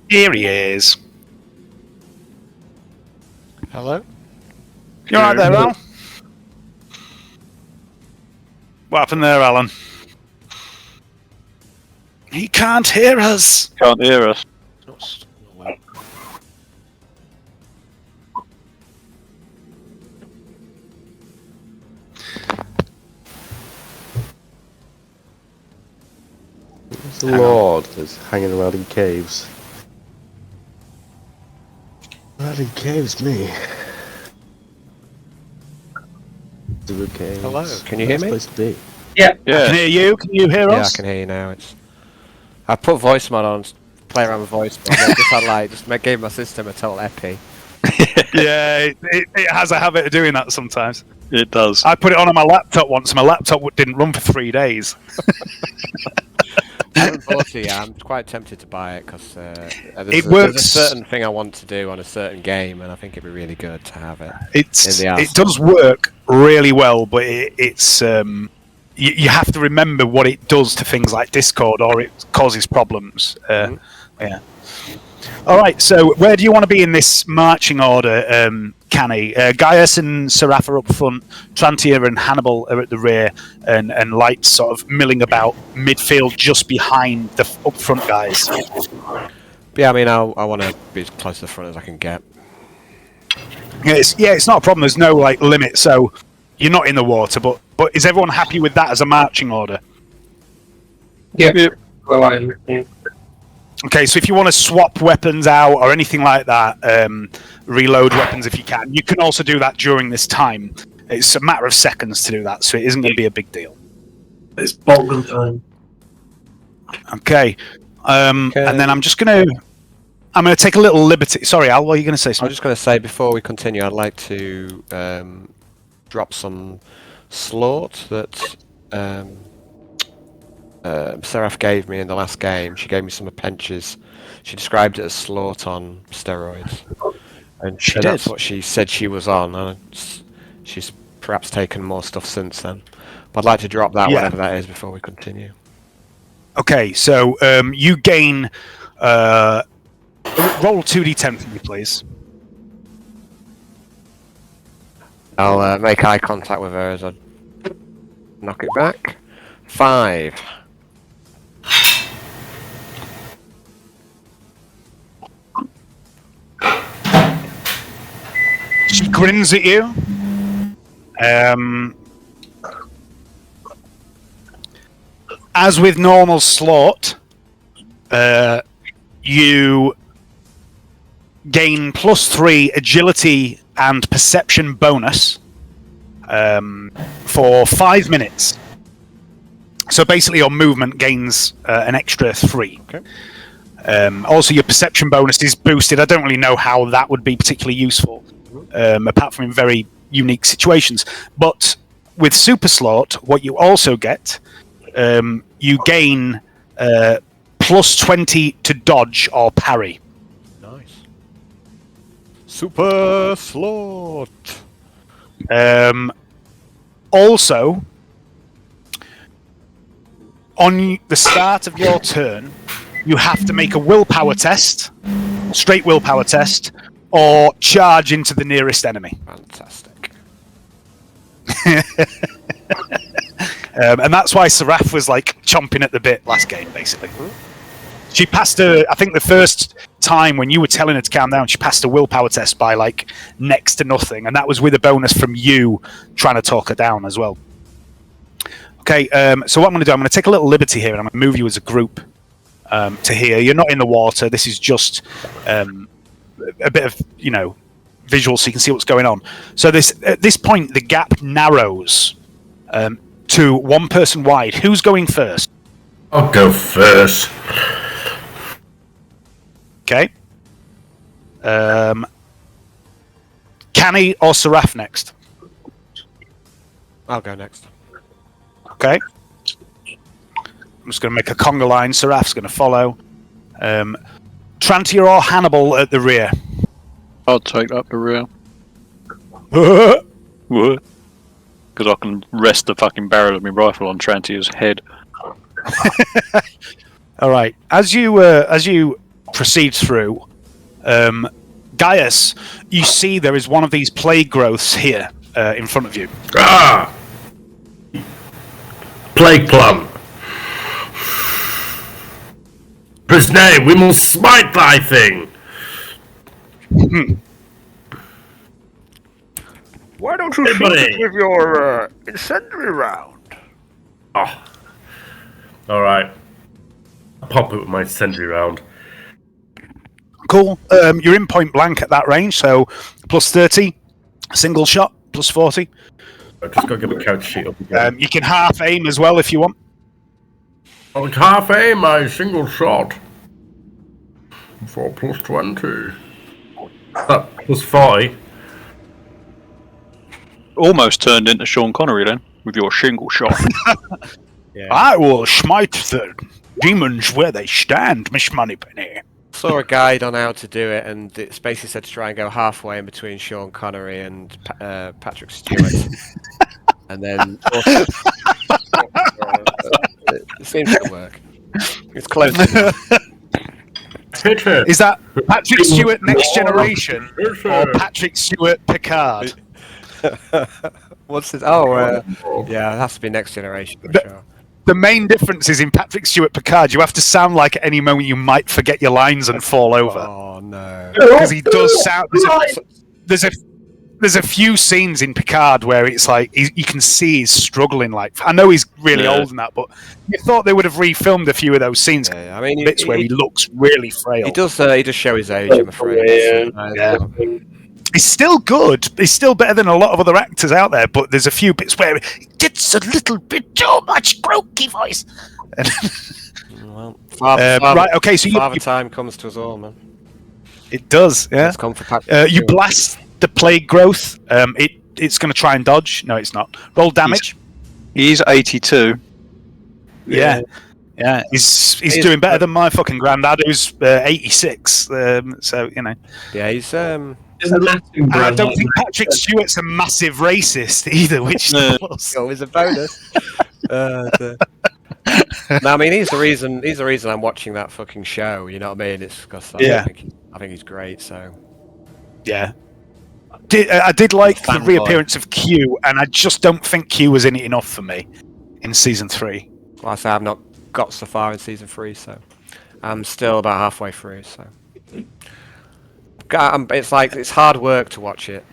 Speaker 2: Here he is.
Speaker 4: Hello?
Speaker 2: You alright there, Al? What happened there, Alan? He can't hear us.
Speaker 5: Can't hear us.
Speaker 3: The Lord is hanging around in caves. Around in caves, me. Caves.
Speaker 4: Hello, can you hear me?
Speaker 3: Place to be.
Speaker 2: I can
Speaker 5: Yeah.
Speaker 2: hear you. Can you hear
Speaker 4: Yeah, I
Speaker 2: us?
Speaker 4: can hear you now. I put voice mod on, play around with voice mod. I just had gave my system a total epi.
Speaker 2: Yeah, it has a habit of doing that sometimes.
Speaker 5: It does.
Speaker 2: I put it on my laptop once, and my laptop didn't run for 3 days.
Speaker 4: Unfortunately, yeah, I'm quite tempted to buy it because
Speaker 2: It
Speaker 4: there's a
Speaker 2: works.
Speaker 4: certain thing I want to do on a certain game, and I think it'd be really good to have it.
Speaker 2: It
Speaker 4: ass.
Speaker 2: does work really well, but it's you have to remember what it does to things like Discord, or it causes problems. Yeah. All right. So where do you want to be in this marching order, Canny? Gaius and Seraph are up front. Trantia and Hannibal are at the rear, and Light sort of milling about midfield, just behind the up front guys.
Speaker 4: But yeah, I mean, I want to be as close to the front as I can get.
Speaker 2: It's not a problem. There's no like limit, so you're not in the water. But is everyone happy with that as a marching order?
Speaker 6: Yeah. Well, I.
Speaker 2: Okay, so if you want to swap weapons out or anything like that, reload weapons if you can. You can also do that during this time. It's a matter of seconds to do that, so it isn't going to be a big deal.
Speaker 6: It's Bolton time.
Speaker 2: Okay, and then I'm going to take a little liberty. Sorry, Al, what are you going to say?
Speaker 4: I was
Speaker 2: Something?
Speaker 4: just going to say before we continue, I'd like to drop some slort that Seraph gave me in the last game. She gave me some appendages. She described it as slort on steroids, and that's what she said she was on. And she's perhaps taken more stuff since then. But I'd like to drop that, whatever that is, before we continue.
Speaker 2: Okay, so you gain. Roll 2d10 for me, please.
Speaker 4: I'll make eye contact with her as I knock it back. 5.
Speaker 2: She grins at you. As with normal slot, you gain +3 agility and perception bonus for 5 minutes. So basically, your movement gains an extra 3.
Speaker 4: Okay.
Speaker 2: Also, your perception bonus is boosted. I don't really know how that would be particularly useful, apart from in very unique situations. But with Super Slot, what you also get, you gain +20 to dodge or parry.
Speaker 4: Nice. Super slot.
Speaker 2: Also, on the start of your turn, you have to make a willpower test, straight willpower test, or charge into the nearest enemy.
Speaker 4: Fantastic.
Speaker 2: And that's why Seraph was like chomping at the bit last game, basically. She passed her, I think the first time when you were telling her to calm down, she passed a willpower test by like next to nothing, and that was with a bonus from you trying to talk her down as well. Okay, so what I'm going to do, I'm going to take a little liberty here, and I'm going to move you as a group to here. You're not in the water. This is just a bit of, visual so you can see what's going on. So at this point, the gap narrows to one person wide. Who's going first?
Speaker 6: I'll go first.
Speaker 2: Okay. Canny or Seraph next?
Speaker 4: I'll go next.
Speaker 2: Okay. I'm just going to make a conga line. Seraph's going to follow. Trantier or Hannibal at the rear?
Speaker 5: I'll take up the rear. Because I can rest the fucking barrel of my rifle on Trantier's head.
Speaker 2: All right. As you proceed through, Gaius, you see there is one of these plague growths here in front of you.
Speaker 6: Ah! Plague plant. His name, we must smite thy thing.
Speaker 4: Why don't you shoot it with your incendiary round?
Speaker 6: Oh. Alright. I'll pop it with my incendiary round.
Speaker 2: Cool. You're in point blank at that range, so +30, single shot, +40.
Speaker 6: I've just got to get my couch sheet up again.
Speaker 2: You can half aim as well if you want.
Speaker 6: I'll half aim my single shot. For +20. +40.
Speaker 5: Almost turned into Sean Connery then, with your shingle shot.
Speaker 2: I will smite the demons where they stand, Miss Moneypenny.
Speaker 4: Saw a guide on how to do it, and it's basically said to try and go halfway in between Sean Connery and Patrick Stewart. And then... it seems to work. It's close enough.
Speaker 2: Is that Patrick Stewart Next Generation or Patrick Stewart Picard?
Speaker 4: What's it? Oh, yeah, it has to be Next Generation for sure.
Speaker 2: The main difference is in Patrick Stewart Picard, you have to sound like at any moment you might forget your lines and fall over.
Speaker 4: Oh no!
Speaker 2: Because he does sound. There's a few scenes in Picard where it's like you can see he's struggling. Like, I know he's really old and that, but you thought they would have refilmed a few of those scenes.
Speaker 4: Yeah, I mean,
Speaker 2: bits where he looks really frail.
Speaker 4: He does show his age, I'm afraid.
Speaker 2: He's still good. He's still better than a lot of other actors out there, but there's a few bits where he gets a little bit too much croaky voice.
Speaker 4: Well,
Speaker 2: right, okay, so
Speaker 4: Father Time comes to us all, man.
Speaker 2: It does, yeah.
Speaker 4: It's come for Patrick
Speaker 2: you blast the plague growth. It's going to try and dodge. No, it's not. Roll damage.
Speaker 5: He's 82.
Speaker 2: Yeah. He's doing better than my fucking granddad, who's 86. So
Speaker 4: Yeah, he's
Speaker 2: I don't think Patrick Stewart's a massive racist either, which is
Speaker 4: always a bonus. No, I mean he's the reason. He's the reason I'm watching that fucking show. You know what I mean? It's because
Speaker 2: Yeah.
Speaker 4: I think he's great. So
Speaker 2: Yeah. I did like the
Speaker 4: Fanboy.
Speaker 2: reappearance of Q, and I just don't think Q was in it enough for me in season 3.
Speaker 4: like I say, I've not got so far in season 3, so I'm still about halfway through. So it's like it's hard work to watch it.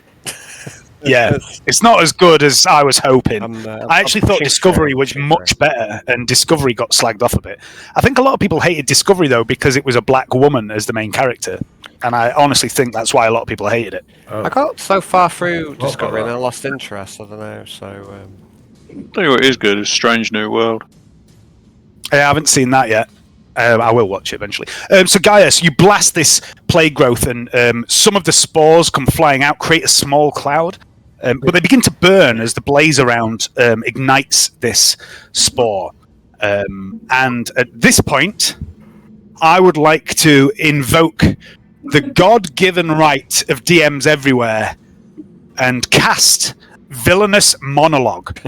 Speaker 2: Yeah, it's not as good as I was hoping. I actually thought
Speaker 4: pushing
Speaker 2: Discovery
Speaker 4: through,
Speaker 2: was
Speaker 4: pushing
Speaker 2: much better, and Discovery got slagged off a bit. I think a lot of people hated Discovery, though, because it was a black woman as the main character. And I honestly think that's why a lot of people hated it.
Speaker 4: I got so far through Discovery and then I lost interest. I don't know. So
Speaker 5: Tell you what is good is Strange New World.
Speaker 2: I haven't seen that yet. I will watch it eventually. So Gaius, you blast this plague growth, and some of the spores come flying out, create a small cloud. But they begin to burn as the blaze around ignites this spore. And at this point, I would like to invoke the God-given right of DMs everywhere and cast Villainous Monologue.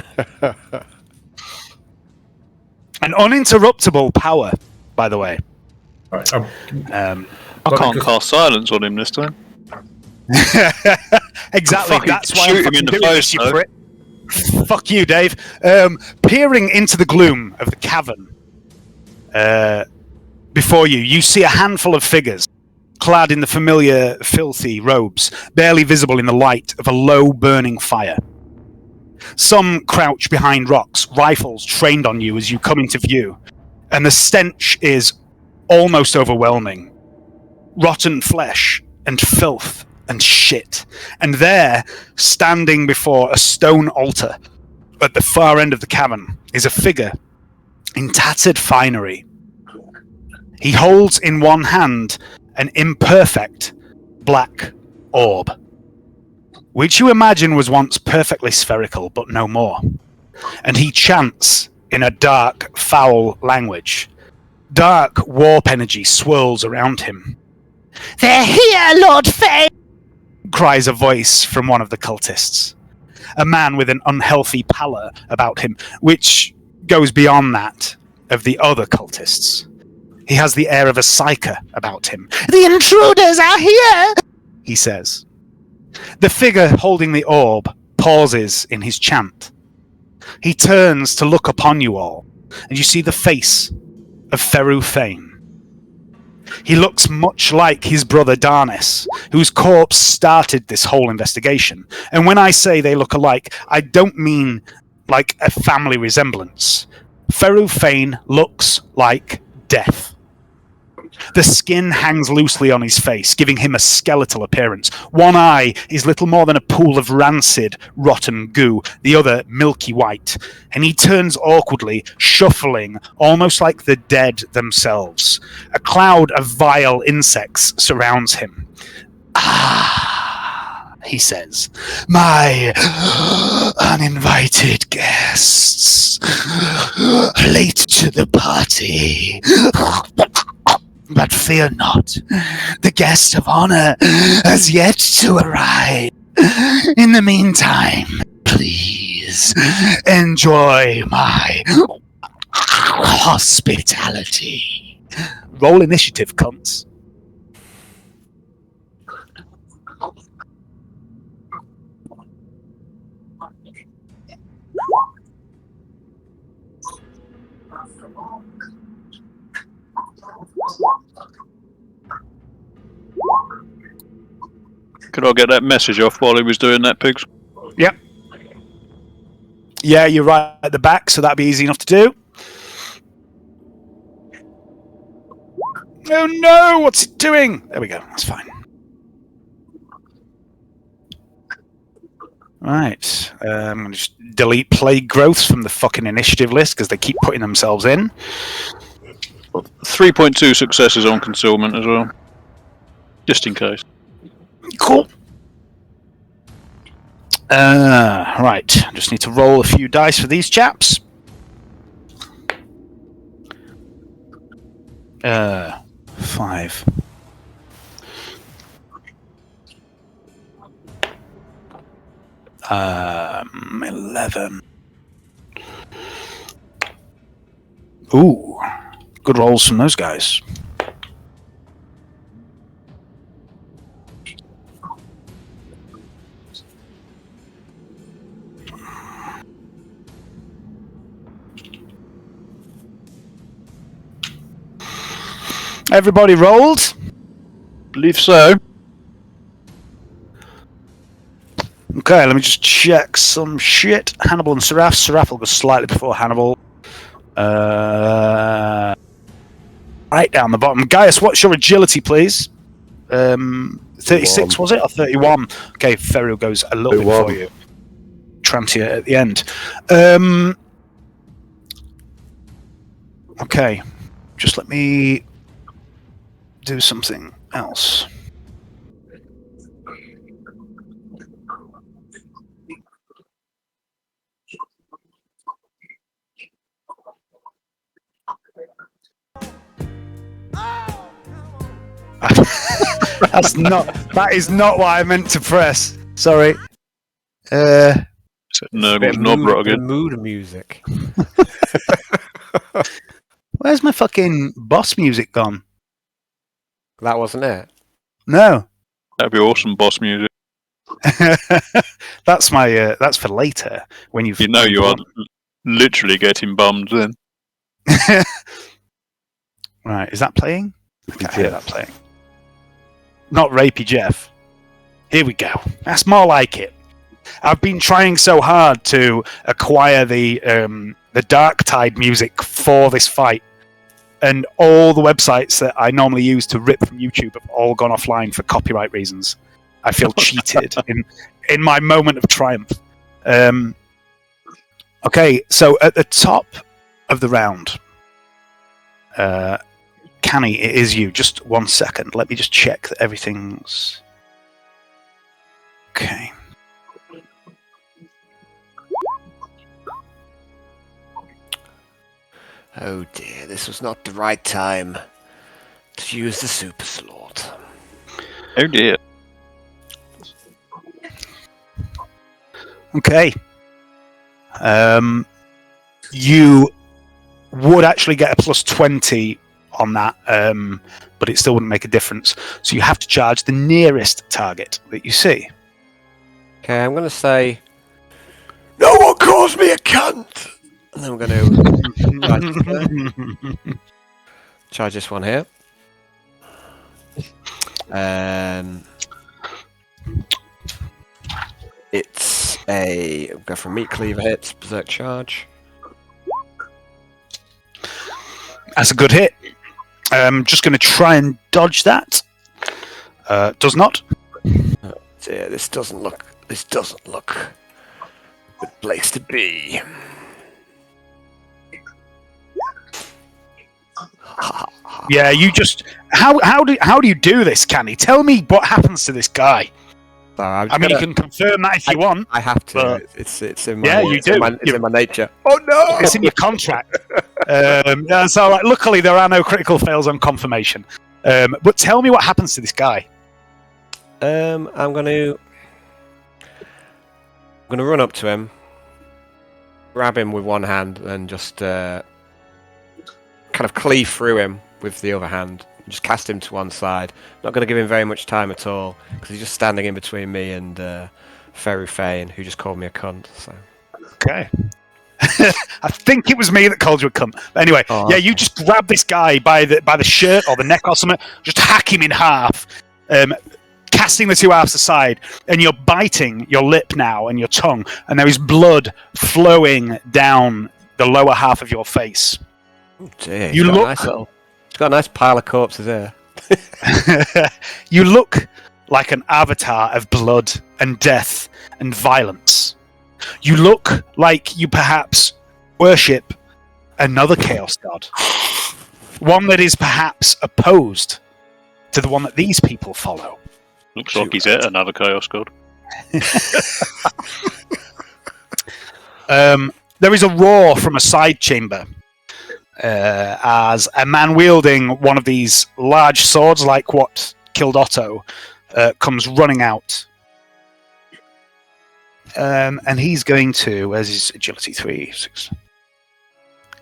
Speaker 2: An uninterruptible power, by the way.
Speaker 6: Right,
Speaker 5: I can't cast silence on him this time.
Speaker 2: Exactly.
Speaker 5: Fucking
Speaker 2: That's why
Speaker 5: shoot
Speaker 2: I'm
Speaker 5: him in the
Speaker 2: doing
Speaker 5: face,
Speaker 2: this, you
Speaker 5: though.
Speaker 2: prick. Fuck you, Dave. Peering into the gloom of the cavern before you, you see a handful of figures clad in the familiar filthy robes, barely visible in the light of a low burning fire. Some crouch behind rocks, rifles trained on you as you come into view, and the stench is almost overwhelming. Rotten flesh and filth and shit. And there, standing before a stone altar at the far end of the cavern, is a figure in tattered finery. He holds in one hand an imperfect black orb, which you imagine was once perfectly spherical, but no more. And he chants in a dark, foul language. Dark warp energy swirls around him. "They're here, Lord Fane!" cries a voice from one of the cultists. A man with an unhealthy pallor about him, which goes beyond that of the other cultists. He has the air of a psyker about him. "The intruders are here!" he says. The figure holding the orb pauses in his chant. He turns to look upon you all, and you see the face of Feru Fane. He looks much like his brother Darnis, whose corpse started this whole investigation. And when I say they look alike, I don't mean like a family resemblance. Feru Fane looks like death. The skin hangs loosely on his face, giving him a skeletal appearance. One eye is little more than a pool of rancid, rotten goo, the other milky white. And he turns awkwardly, shuffling, almost like the dead themselves. A cloud of vile insects surrounds him. "Ah," he says, "my uninvited guests. Late to the party. But fear not, the guest of honor has yet to arrive. In the meantime, please enjoy my hospitality." Roll initiative, cunts.
Speaker 5: Could I get that message off while he was doing that, Pigs?
Speaker 2: Yep. Yeah, you're right at the back, so that'd be easy enough to do. Oh no, what's it doing? There we go, that's fine. Right, I'm going to just delete plague growths from the fucking initiative list because they keep putting themselves in.
Speaker 5: 3.2 successes on concealment as well. Just in case.
Speaker 2: Cool. Right, I just need to roll a few dice for these chaps. 5. Um, 11. Ooh, good rolls from those guys. Everybody rolled?
Speaker 5: Believe so.
Speaker 2: Okay, let me just check some shit. Hannibal and Seraph. Seraph will go slightly before Hannibal. Right down the bottom. Gaius, what's your agility, please? 36, was it? Or 31? Okay, Ferril goes a little bit before you. Trantia at the end. Okay, just let me do something else. That is not what I meant to press. Sorry.
Speaker 5: Nurgle's knob again.
Speaker 4: Mood music.
Speaker 2: Where's my fucking boss music gone?
Speaker 4: That wasn't it.
Speaker 2: No.
Speaker 5: That'd be awesome, boss music.
Speaker 2: That's my. That's for later when you.
Speaker 5: You know you are literally getting bummed then.
Speaker 2: Right, is that playing? I can't hear that playing. Not Rapey Jeff. Here we go. That's more like it. I've been trying so hard to acquire the Dark Tide music for this fight, and all the websites that I normally use to rip from YouTube have all gone offline for copyright reasons. I feel cheated in my moment of triumph. Okay, so at the top of the round, Canny, it is you. Just 1 second. Let me just check that everything's okay.
Speaker 4: Oh dear, this was not the right time to use the super slot.
Speaker 5: Oh dear.
Speaker 2: Okay. You would actually get a plus 20 on that, but it still wouldn't make a difference. So you have to charge the nearest target that you see.
Speaker 4: Okay, I'm going to say, no one calls me a cunt! And then we're going to charge this one here. It's a go for a meat cleaver hit, berserk charge.
Speaker 2: That's a good hit. Just going to try and dodge that. Does not.
Speaker 4: Yeah, this doesn't look a good place to be.
Speaker 2: Yeah, you just how do you do this, Canny? Tell me what happens to this guy. I mean, you can confirm that if you want.
Speaker 4: I have to. It's in my
Speaker 2: you do.
Speaker 4: It's in my nature. Oh no!
Speaker 2: It's in your contract. So luckily there are no critical fails on confirmation. But tell me what happens to this guy.
Speaker 4: I'm gonna run up to him, grab him with one hand, and just kind of cleave through him with the other hand. Just cast him to one side. Not going to give him very much time at all because he's just standing in between me and Ferry Fane, who just called me a cunt. So.
Speaker 2: Okay. I think it was me that called you a cunt. But anyway, yeah, you just grab this guy by the shirt or the neck or something, just hack him in half, casting the two halves aside, and you're biting your lip now and your tongue, and there is blood flowing down the lower half of your face.
Speaker 4: Oh dear!
Speaker 2: You look.
Speaker 4: It's got a nice pile of corpses here.
Speaker 2: You look like an avatar of blood and death and violence. You look like you perhaps worship another Chaos God. One that is perhaps opposed to the one that these people follow.
Speaker 5: Looks like he's at another Chaos God.
Speaker 2: There is a roar from a side chamber. As a man wielding one of these large swords, like what killed Otto, comes running out. And he's going to, where's his agility 3? 6.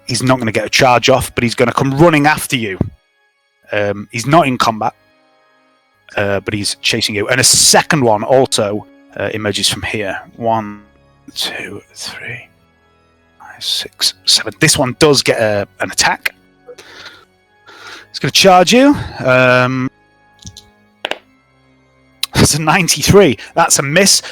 Speaker 2: he's not going to get a charge off, but he's going to come running after you. He's not in combat, but he's chasing you. And a second one also emerges from here. 1, 2, 3, 5, 6, 7. This one does get an attack. It's going to charge you. That's a 93. That's a miss.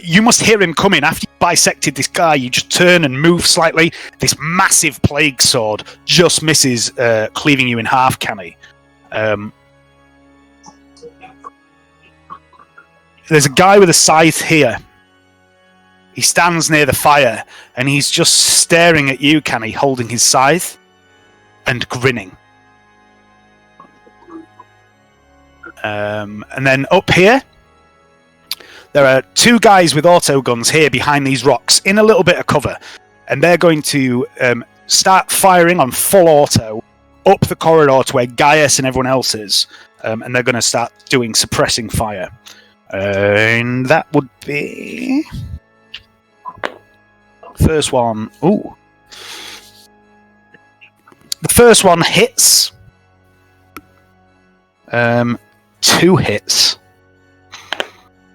Speaker 2: You must hear him coming. After you bisected this guy, you just turn and move slightly. This massive plague sword just misses, cleaving you in half, Canny. There's a guy with a scythe here. He stands near the fire, and he's just staring at you, Canny, holding his scythe and grinning. And then up here, there are two guys with auto guns here behind these rocks in a little bit of cover, and they're going to start firing on full auto up the corridor to where Gaius and everyone else is, and they're going to start doing suppressing fire. And that would be first one. Ooh, the first one hits. 2 hits.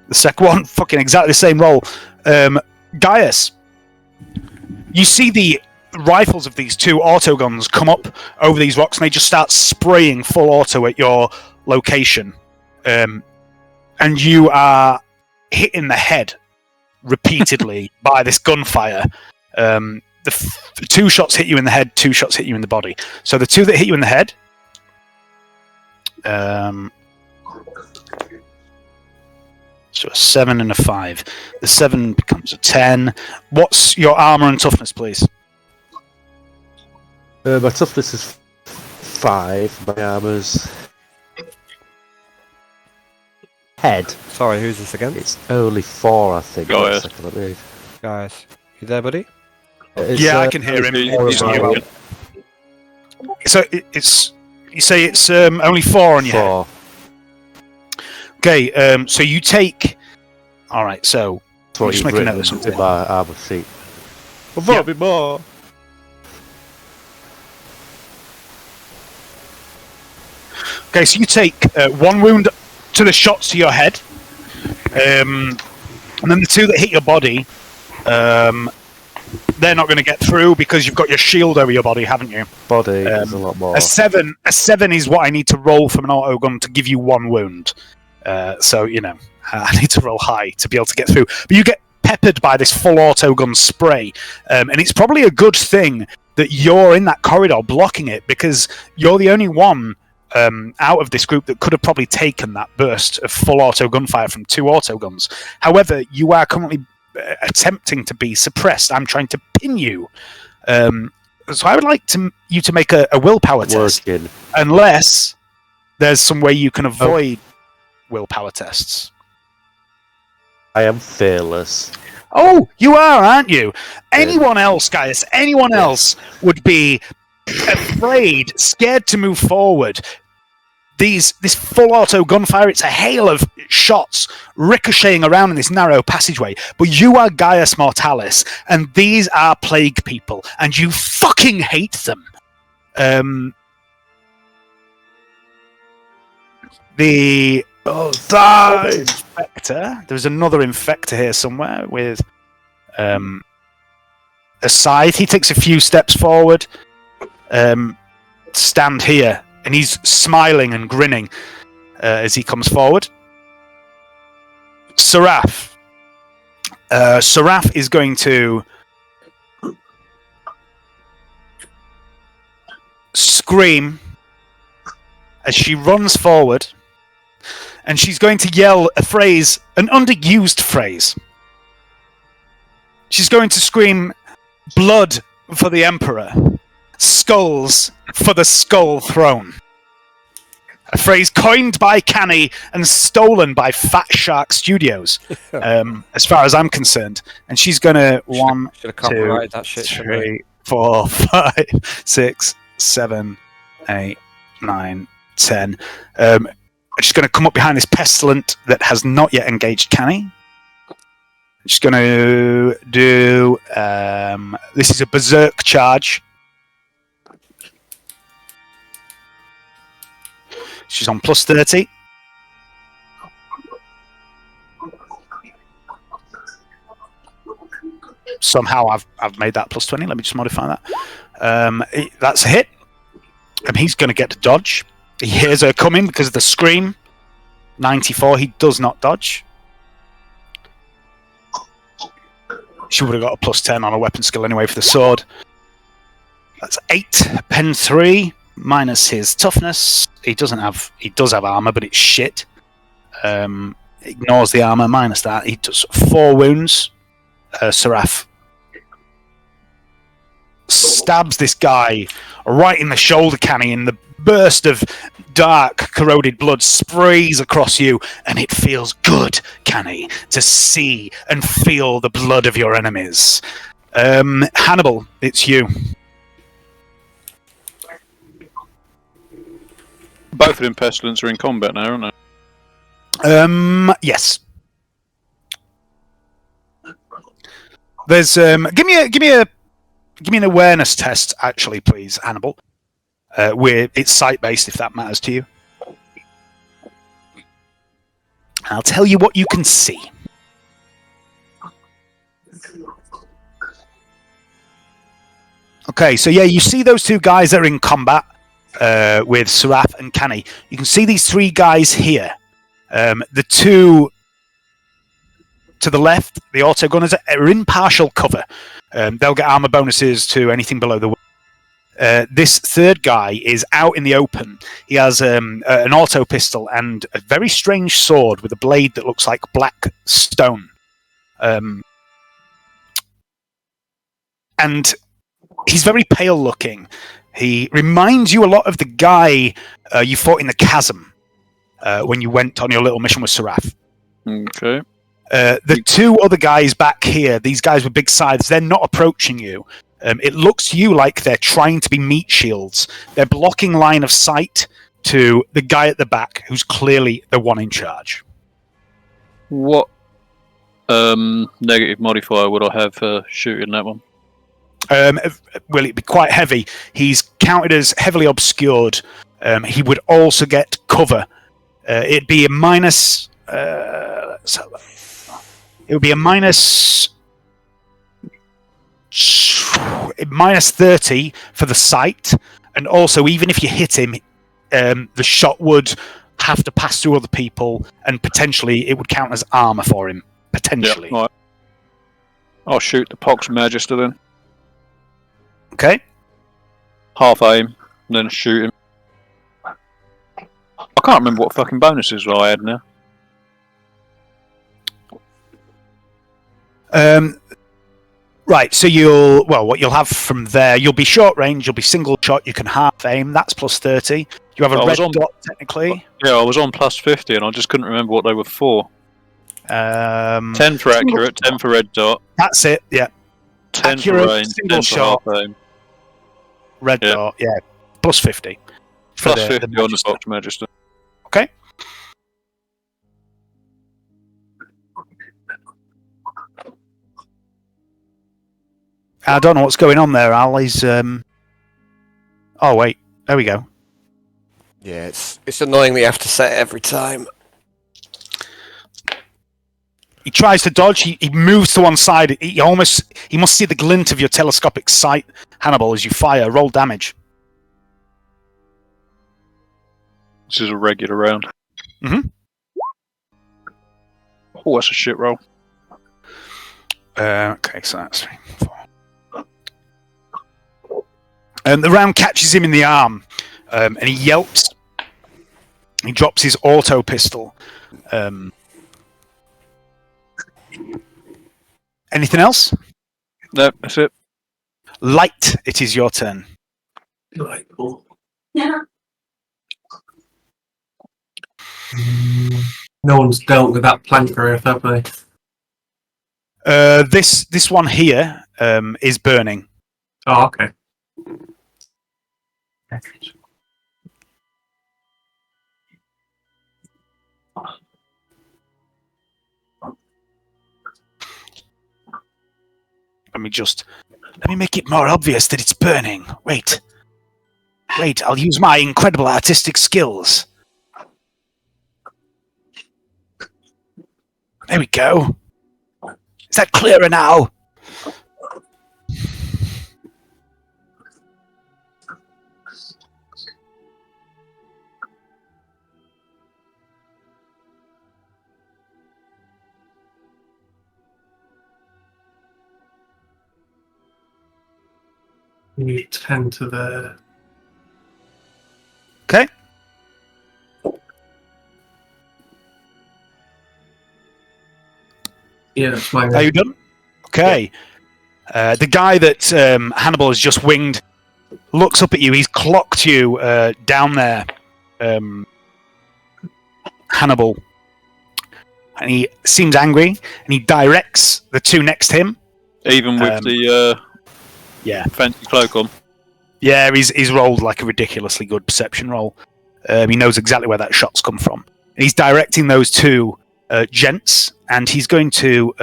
Speaker 2: The second one, fucking exactly the same roll. Gaius, you see the rifles of these 2 autoguns come up over these rocks, and they just start spraying full auto at your location. And you are hit in the head repeatedly by this gunfire. The 2 shots hit you in the head, 2 shots hit you in the body. So the 2 that hit you in the head, so a 7 and a 5. The 7 becomes a 10. What's your armor and toughness, please?
Speaker 3: My toughness is 5. My armor's head.
Speaker 4: Sorry, who's this again?
Speaker 3: It's only 4, I think.
Speaker 5: Gaius.
Speaker 4: Guys, you there, buddy?
Speaker 2: I can hear him.
Speaker 3: It's
Speaker 2: So it's you say it's only 4 on your head.
Speaker 3: 4.
Speaker 2: Okay, so you take. All right, so
Speaker 3: That's what
Speaker 2: just
Speaker 3: you've
Speaker 2: make a note
Speaker 3: written
Speaker 2: of something.
Speaker 3: in my armor sheet.
Speaker 2: Yeah.
Speaker 3: A bit more.
Speaker 2: Okay, so you take 1 wound to the shots to your head, and then the 2 that hit your body, they're not going to get through because you've got your shield over your body, haven't you?
Speaker 3: Body is a lot more.
Speaker 2: A 7 is what I need to roll from an auto gun to give you 1 wound. So I need to roll high to be able to get through. But you get peppered by this full auto gun spray, and it's probably a good thing that you're in that corridor blocking it, because you're the only one out of this group that could have probably taken that burst of full auto gunfire from 2 auto guns. However, you are currently attempting to be suppressed. I'm trying to pin you. So I would like you to make a willpower test. Unless there's some way you can avoid willpower tests.
Speaker 3: I am fearless.
Speaker 2: Oh, you are, aren't you? Anyone else, guys, anyone else would be afraid, scared to move forward. This full auto gunfire, it's a hail of shots ricocheting around in this narrow passageway. But you are Gaius Mortalis, and these are plague people, and you fucking hate them. The Infector. There's another Infector here somewhere with a scythe. He takes a few steps forward. Stand here, and he's smiling and grinning as he comes forward. Seraph. Seraph is going to scream as she runs forward, and she's going to yell a phrase, an underused phrase. She's going to scream, "Blood for the Emperor. Skulls for the Skull Throne." A phrase coined by Canny and stolen by Fat Shark Studios, as far as I'm concerned. And she's going to 1, 2,
Speaker 4: that shit
Speaker 2: 3, 4, 5, 6, 7, 8, 9, 10. She's going to come up behind this pestilent that has not yet engaged Canny. She's going to do... this is a berserk charge. She's on plus 30. Somehow I've made that plus 20. Let me just modify that. That's a hit. And he's going to get to dodge. He hears her coming because of the scream. 94. He does not dodge. She would have got a plus 10 on a weapon skill anyway for the sword. That's 8. Pen 3 minus his toughness. He does have armor, but it's shit. Ignores the armor minus that. He does 4 wounds. Seraph stabs this guy right in the shoulder canny, and the burst of dark, corroded blood sprays across you, and it feels good, Canny, to see and feel the blood of your enemies. Hannibal, it's you.
Speaker 5: Both of them pestilence are in combat now, aren't they?
Speaker 2: Yes. There's give me an awareness test, actually, please, Hannibal. Where it's sight-based, if that matters to you. I'll tell you what you can see. Okay, so yeah, you see those 2 guys that are in combat with Seraph and Canny. You can see these 3 guys here. The 2 to the left, the auto gunners, are in partial cover. They'll get armor bonuses to anything below the. This 3rd guy is out in the open. He has an auto pistol and a very strange sword with a blade that looks like black stone. And he's very pale looking. He reminds you a lot of the guy you fought in the chasm when you went on your little mission with Seraph.
Speaker 5: Okay.
Speaker 2: The 2 other guys back here, these guys with big scythes, they're not approaching you. It looks to you like they're trying to be meat shields. They're blocking line of sight to the guy at the back, who's clearly the one in charge.
Speaker 5: What negative modifier would I have for shooting that one?
Speaker 2: Will it be quite heavy? He's counted as heavily obscured. He would also get cover. It'd be a minus. It would be a minus 30 for the sight, and also even if you hit him, the shot would have to pass through other people, and potentially it would count as armor for him. Potentially.
Speaker 5: Yep, right. I'll shoot the Pox Magister then.
Speaker 2: Okay.
Speaker 5: Half aim, and then shoot him. I can't remember what fucking bonuses I had now.
Speaker 2: Right, so what you'll have from there, you'll be short range, you'll be single shot, you can half aim, that's plus 30. You have a red dot, technically.
Speaker 5: Yeah, I was on plus 50, and I just couldn't remember what they were for. 10 for accurate, 10 for red dot.
Speaker 2: That's it, yeah.
Speaker 5: 10
Speaker 2: accurate,
Speaker 5: for range,
Speaker 2: single
Speaker 5: 10
Speaker 2: shot,
Speaker 5: for half aim.
Speaker 2: Red dot, yeah. Plus 50.
Speaker 5: Plus 50 on the Pox Magister.
Speaker 2: Okay. I don't know what's going on there, Al. He's oh wait, there we go.
Speaker 4: Yeah, it's annoying that you have to set it every time.
Speaker 2: He tries to dodge. He moves to one side. He must see the glint of your telescopic sight, Hannibal, as you fire. Roll damage.
Speaker 5: This is a regular round.
Speaker 2: Mm-hmm.
Speaker 5: Oh, that's a shit roll.
Speaker 2: Okay, so that's 3, 4. The round catches him in the arm, and he yelps. He drops his auto pistol. Anything else?
Speaker 5: No, that's it.
Speaker 2: Light, it is your turn.
Speaker 6: Right, cool.
Speaker 7: Yeah.
Speaker 6: No one's dealt with that plank earth, have they?
Speaker 2: This one here is burning.
Speaker 6: Oh, okay.
Speaker 2: Let me make it more obvious that it's burning. Wait, I'll use my incredible artistic skills. There we go. Is that clearer now?
Speaker 6: You 10 to there.
Speaker 2: Okay.
Speaker 6: Yeah, that's my
Speaker 2: Are you done? Okay. The guy that Hannibal has just winged looks up at you. He's clocked you down there, Hannibal. And he seems angry, and he directs the two next to him.
Speaker 5: Even with the fancy cloak on.
Speaker 2: Yeah, he's rolled like a ridiculously good perception roll. He knows exactly where that shot's come from. He's directing those two gents, and he's going to...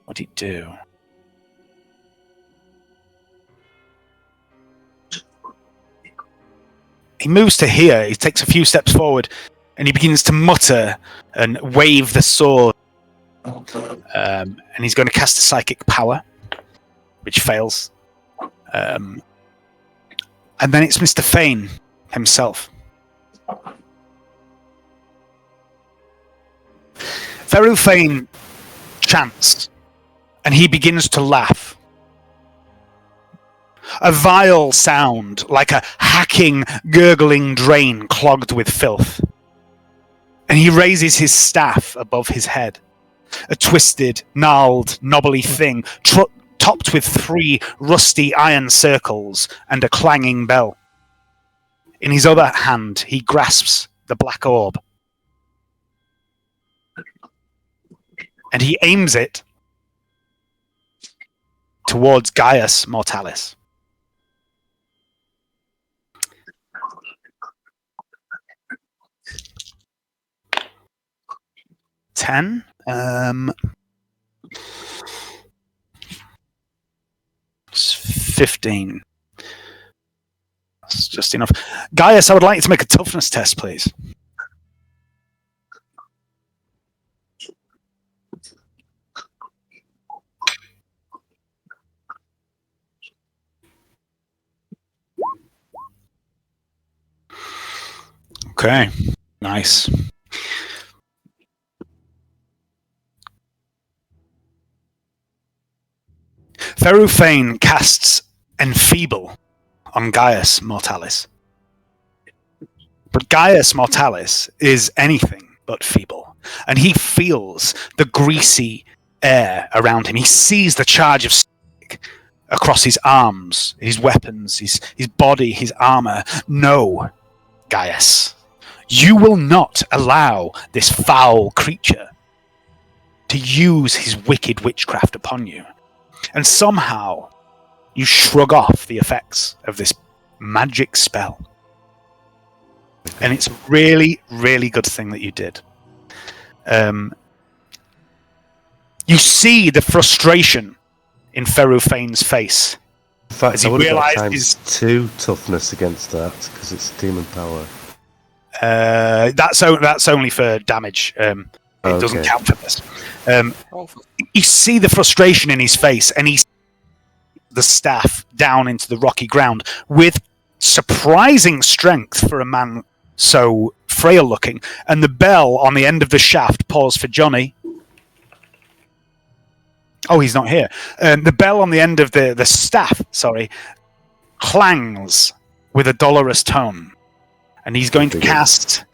Speaker 2: what'd he do? He moves to here, he takes a few steps forward, and he begins to mutter and wave the sword. And he's going to cast a psychic power, which fails. And then it's Mr. Fane himself. Feru Fane chants, and he begins to laugh. A vile sound, like a hacking, gurgling drain clogged with filth. And he raises his staff above his head. A twisted, gnarled, knobbly thing, topped with 3 rusty iron circles and a clanging bell. In his other hand, he grasps the black orb. And he aims it towards Gaius Mortalis. 10. 15. That's just enough. Gaius, I would like you to make a toughness test, please. Okay, nice. Feru Fane casts Enfeeble on Gaius Mortalis. But Gaius Mortalis is anything but feeble, and he feels the greasy air around him. He sees the charge of stick across his arms, his weapons, his body, his armor. No, Gaius, you will not allow this foul creature to use his wicked witchcraft upon you. And somehow you shrug off the effects of this magic spell. And it's a really, really good thing that you did. You see the frustration in Feru Fane's face.
Speaker 3: In fact,
Speaker 2: as he
Speaker 3: I would have got
Speaker 2: realizes
Speaker 3: times 2 toughness against that because it's demon power.
Speaker 2: that's only for damage. It doesn't count for this. You see the frustration in his face, and he the staff down into the rocky ground with surprising strength for a man so frail looking. And the bell on the end of the shaft, pause for Johnny. Oh, he's not here. The bell on the end of the staff, clangs with a dolorous tone. And he's going to cast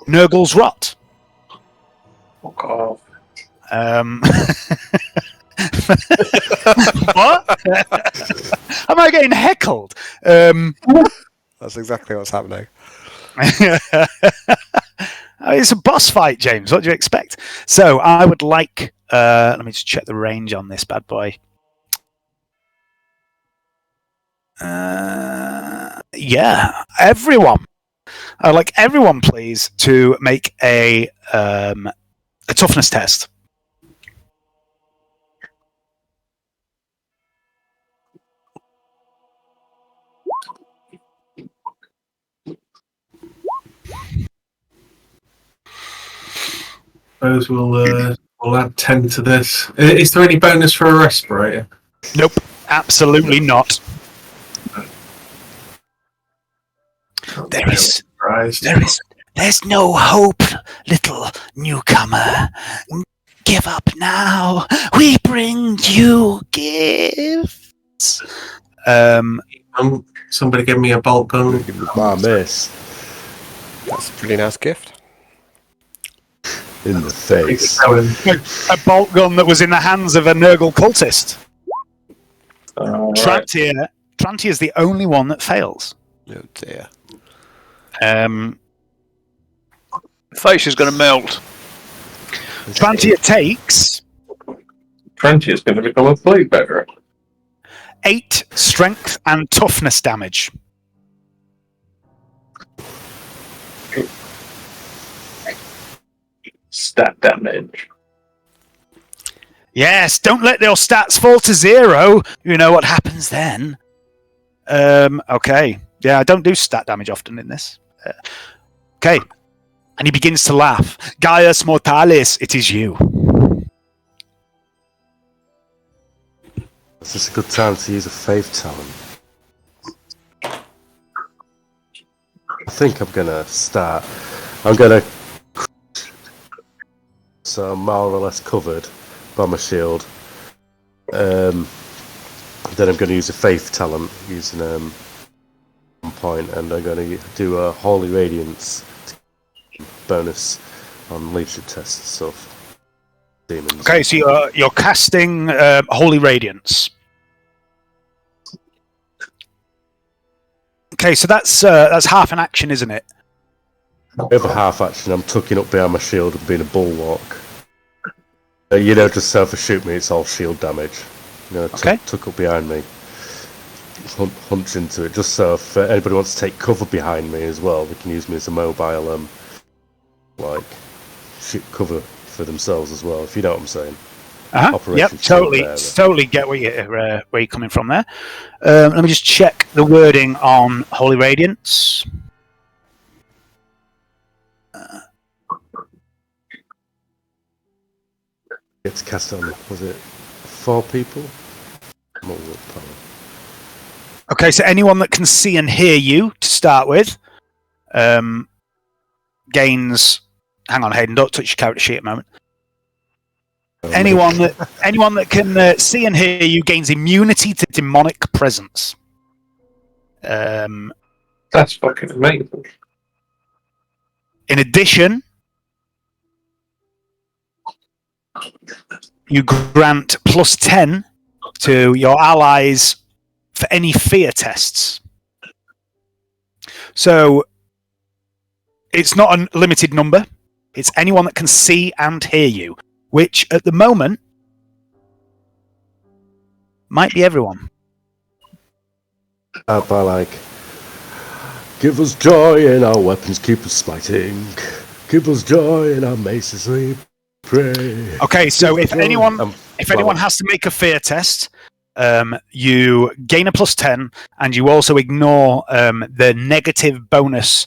Speaker 2: Nurgle's Rot.
Speaker 6: Fuck off.
Speaker 2: What? Am I getting heckled?
Speaker 4: That's exactly what's happening.
Speaker 2: It's a boss fight, James. What do you expect? So I would like... let me just check the range on this bad boy. Yeah, everyone. I'd like everyone, please, to make a toughness test.
Speaker 6: suppose we'll add 10 to this. Is there any bonus for a respirator?
Speaker 2: Nope, absolutely not. There's no hope, little newcomer. Give up now. We bring you gifts.
Speaker 6: Somebody give me a bolt gun.
Speaker 3: Give me my miss.
Speaker 4: That's a pretty nice gift.
Speaker 3: In the face.
Speaker 2: A bolt gun that was in the hands of a Nurgle cultist.
Speaker 6: Right.
Speaker 2: Trantia is the only one that fails.
Speaker 4: Oh dear.
Speaker 5: Face is going to melt.
Speaker 2: Trantia takes
Speaker 6: Trenty is going to become a fleet beggar.
Speaker 2: 8 strength and toughness damage.
Speaker 6: Stat damage.
Speaker 2: Yes, don't let your stats fall to 0. You know what happens then. Okay. Yeah, I don't do stat damage often in this. Okay. And he begins to laugh. Gaius Mortalis, it is you.
Speaker 3: Is this a good time to use a faith talent? I think I'm gonna start. So I'm more or less covered by my shield. Then I'm gonna use a faith talent using 1 point, and I'm gonna do a Holy Radiance bonus on leadership tests and stuff. Demons.
Speaker 2: Okay, so you're casting Holy Radiance. Okay, so that's half an action, isn't it?
Speaker 3: The other half action, I'm tucking up behind my shield and being a bulwark. Just so if they shoot me, it's all shield damage. Tuck up behind me, hunch into it, just so if anybody wants to take cover behind me as well, they can use me as a mobile, shoot cover for themselves as well. If you know what I'm saying.
Speaker 2: Yep, totally get where you're coming from there. Let me just check the wording on Holy Radiance.
Speaker 3: It's cast on, was it 4 people?
Speaker 2: Okay, so anyone that can see and hear you to start with gains. Hang on, Hayden, don't touch your character sheet at the moment. Anyone that can see and hear you gains immunity to demonic presence.
Speaker 6: That's fucking amazing.
Speaker 2: In addition, you grant +10 to your allies for any fear tests. So it's not a limited number. It's anyone that can see and hear you, which at the moment might be everyone.
Speaker 3: Give us joy in our weapons, keep us smiting. Give us joy in our maces, we pray.
Speaker 2: Okay, so if anyone has to make a fear test, you gain a +10, and you also ignore the negative bonus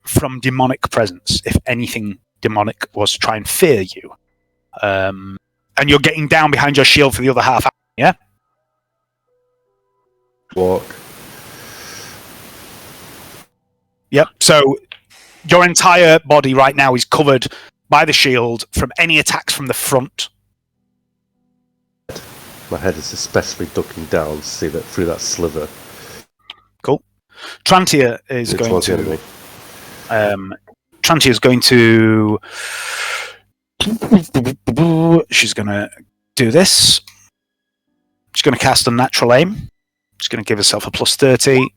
Speaker 2: from demonic presence if anything demonic was to try and fear you. And you're getting down behind your shield for the other half, yeah?
Speaker 3: Walk.
Speaker 2: Yep, so your entire body right now is covered by the shield from any attacks from the front.
Speaker 3: My head is especially ducking down to see that through that sliver.
Speaker 2: Cool. Trantia is going to... Trantia is going to... She's going to do this. She's going to cast Unnatural Aim. She's going to give herself a +30,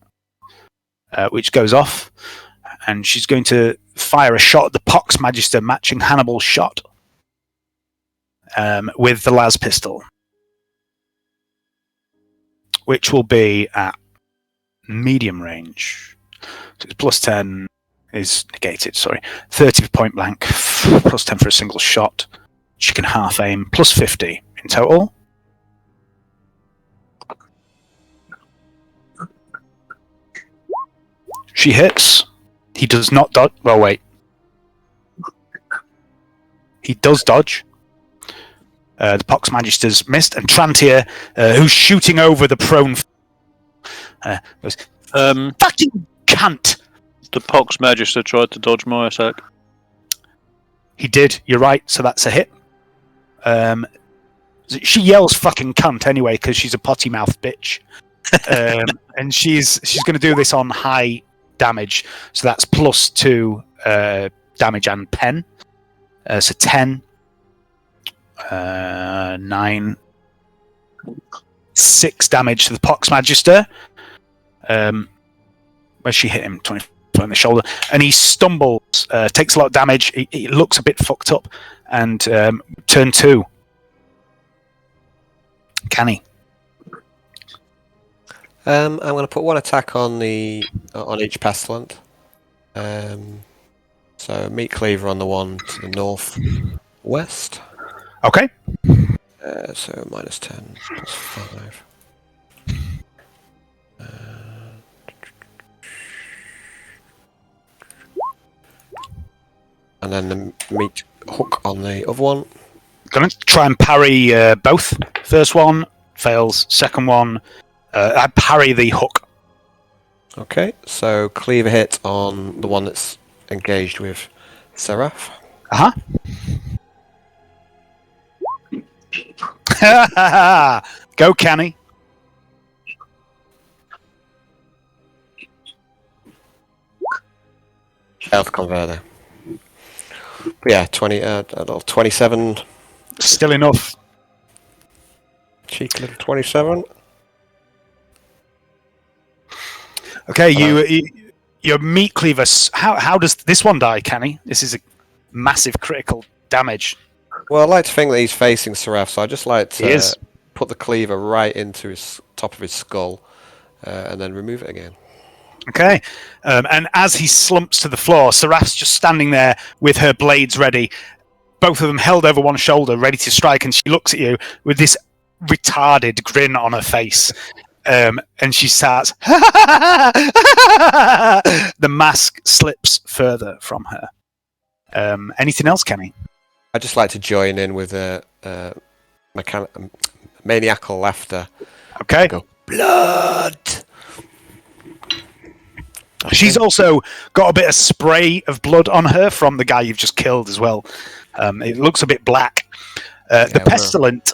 Speaker 2: which goes off. And she's going to fire a shot at the Pox Magister, matching Hannibal's shot with the las pistol, which will be at medium range. So it's +10 is negated, sorry. 30 for point blank, +10 for a single shot. She can half aim, +50 in total. She hits. He does not dodge. Well, wait. He does dodge. The Pox Magister's missed, and Trantier, who's shooting over the prone, goes, fucking cunt!
Speaker 5: The Pox Magister tried to dodge my attack.
Speaker 2: He did, you're right, so that's a hit. She yells fucking cunt anyway, because she's a potty-mouthed bitch. And she's going to do this on high damage, so that's +2 damage and pen. So 10, 9, 6 damage to the Pox Magister. Where she hit him? 24 in the shoulder. And he stumbles, takes a lot of damage. He looks a bit fucked up. And turn 2. Canny.
Speaker 4: I'm going to put 1 attack on each pestilent. So meat cleaver on the one to the northwest.
Speaker 2: Okay.
Speaker 4: So -10 +5. And then the meat hook on the other one.
Speaker 2: Gonna try and parry both. First one fails. Second one, I parry the hook.
Speaker 4: Okay, so cleaver hit on the one that's engaged with Seraph.
Speaker 2: Go, Canny.
Speaker 4: Health converter. But yeah, 27.
Speaker 2: Still enough.
Speaker 4: Cheeky little 27.
Speaker 2: Okay, your meat cleaver. How does this one die, Canny? This is a massive critical damage.
Speaker 4: Well, I like to think that he's facing Seraph, so I just like to
Speaker 2: He is.
Speaker 4: put the cleaver right into his top of his skull, and then remove it again.
Speaker 2: Okay, and as he slumps to the floor, Seraph's just standing there with her blades ready, both of them held over one shoulder, ready to strike, and she looks at you with this retarded grin on her face. And she starts. The mask slips further from her. Anything else, Kenny?
Speaker 4: I just like to join in with a maniacal laughter.
Speaker 2: Okay.
Speaker 4: Go, blood.
Speaker 2: She's also got a bit of spray of blood on her from the guy you've just killed as well. It looks a bit black. The pestilent.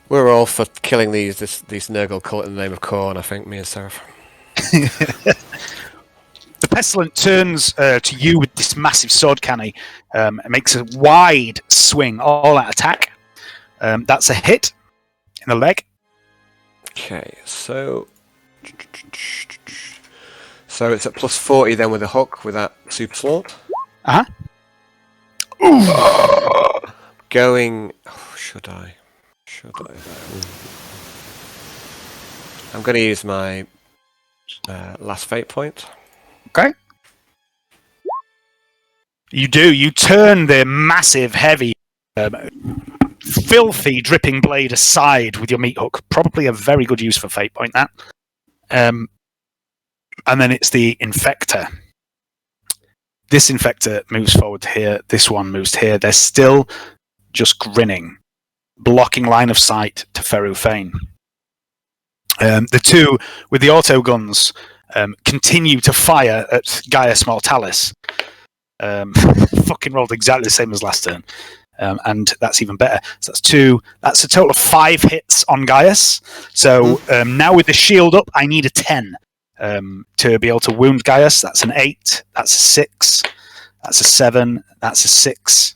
Speaker 4: We're all for killing these Nurgle cult in the name of corn, I think, me and Seraph.
Speaker 2: The pestilent turns to you with this massive sword, Canny. It makes a wide swing, all-out attack. That's a hit in the leg.
Speaker 4: Okay, so it's at +40 then with a hook with that super sword. Going. Oh, should I? I'm going to use my last fate point.
Speaker 2: Okay. You do. You turn the massive, heavy, filthy, dripping blade aside with your meat hook. Probably a very good use for fate point, that. And then it's the Infector. This Infector moves forward here. This one moves here. They're still just grinning, blocking line of sight to Feru Fane. The two with the auto guns continue to fire at Gaius Mortalis. Fucking rolled exactly the same as last turn. And that's even better. So that's 2. That's a total of 5 hits on Gaius. So now with the shield up, I need a 10 to be able to wound Gaius. That's an 8. That's a 6. That's a 7. That's a 6.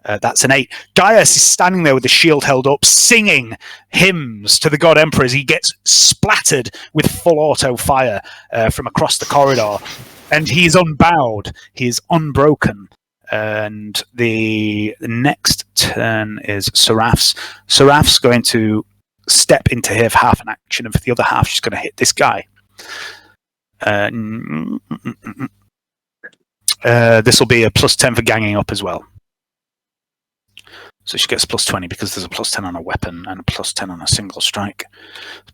Speaker 2: That's an 8. Gaius is standing there with the shield held up, singing hymns to the God Emperor as he gets splattered with full auto fire from across the corridor. And he is unbowed. He is unbroken. And the next turn is Seraph's. Seraph's going to step into here for half an action, and for the other half, she's going to hit this guy. This will be a +10 for ganging up as well. So she gets +20 because there's a +10 on a weapon and a +10 on a single strike.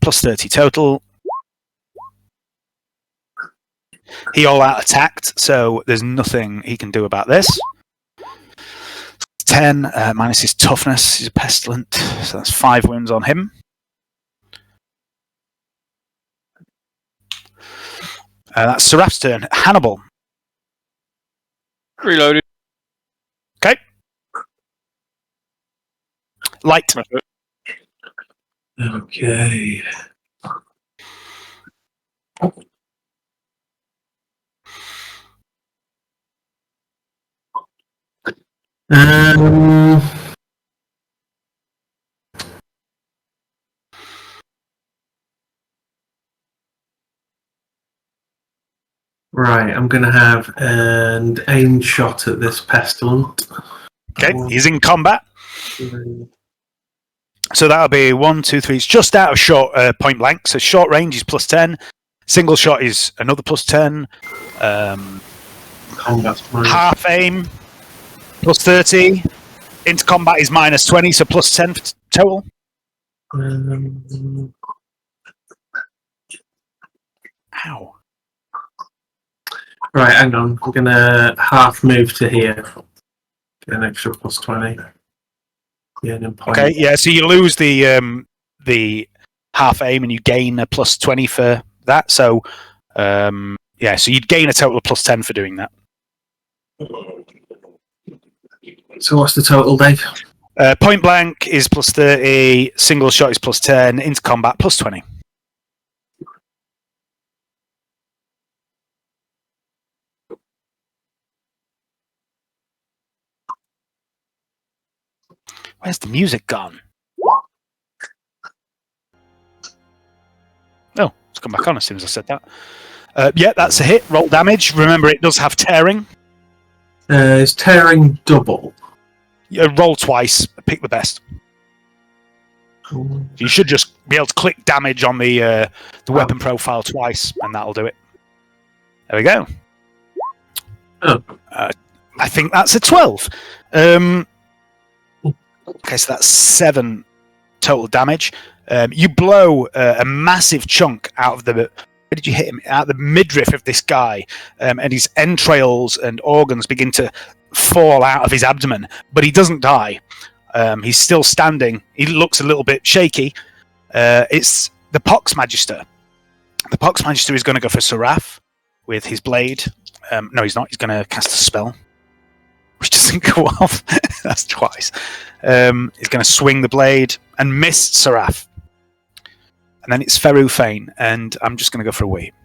Speaker 2: +30 total. He all out attacked, so there's nothing he can do about this. 10 minus his toughness. He's a pestilent, so that's 5 wounds on him. That's Seraph's turn. Hannibal.
Speaker 5: Reloaded.
Speaker 2: Okay. Light.
Speaker 6: Okay. Right, I'm going to have an aim shot at this pestilent.
Speaker 2: Okay, he's in combat. So that'll be 1, 2, 3. It's just out of short point blank. So short range is +10. Single shot is another +10. Half aim +30. Into combat is -20, so +10 for total. Ow.
Speaker 6: Right, hang on. I'm going to half move to here. Get an extra +20. Yeah,
Speaker 2: Okay, yeah, so you lose the half aim and you gain a +20 for that. So, yeah, so you'd gain a total of +10 for doing that.
Speaker 6: So what's the total, Dave?
Speaker 2: Point blank is +30, single shot is +10, into combat +20. Where's the music gone? Oh, it's come back on as soon as I said that. Yeah, that's a hit. Roll damage. Remember, it does have tearing.
Speaker 6: Is tearing double?
Speaker 2: Roll twice. Pick the best. You should just be able to click damage on the weapon profile twice, and that'll do it. There we go.
Speaker 6: Oh.
Speaker 2: I think that's a 12. Okay, so that's 7 total damage. You blow a massive chunk out of the... Where did you hit him? Out of the midriff of this guy, and his entrails and organs begin to fall out of his abdomen, but he doesn't die. He's still standing. He looks a little bit shaky. It's the Pox Magister. The Pox Magister is going to go for Seraph with his blade. No, he's not. He's going to cast a spell, which doesn't go off. That's twice. He's going to swing the blade and miss Seraph. And then it's Feru Fane, and I'm just going to go for a wait.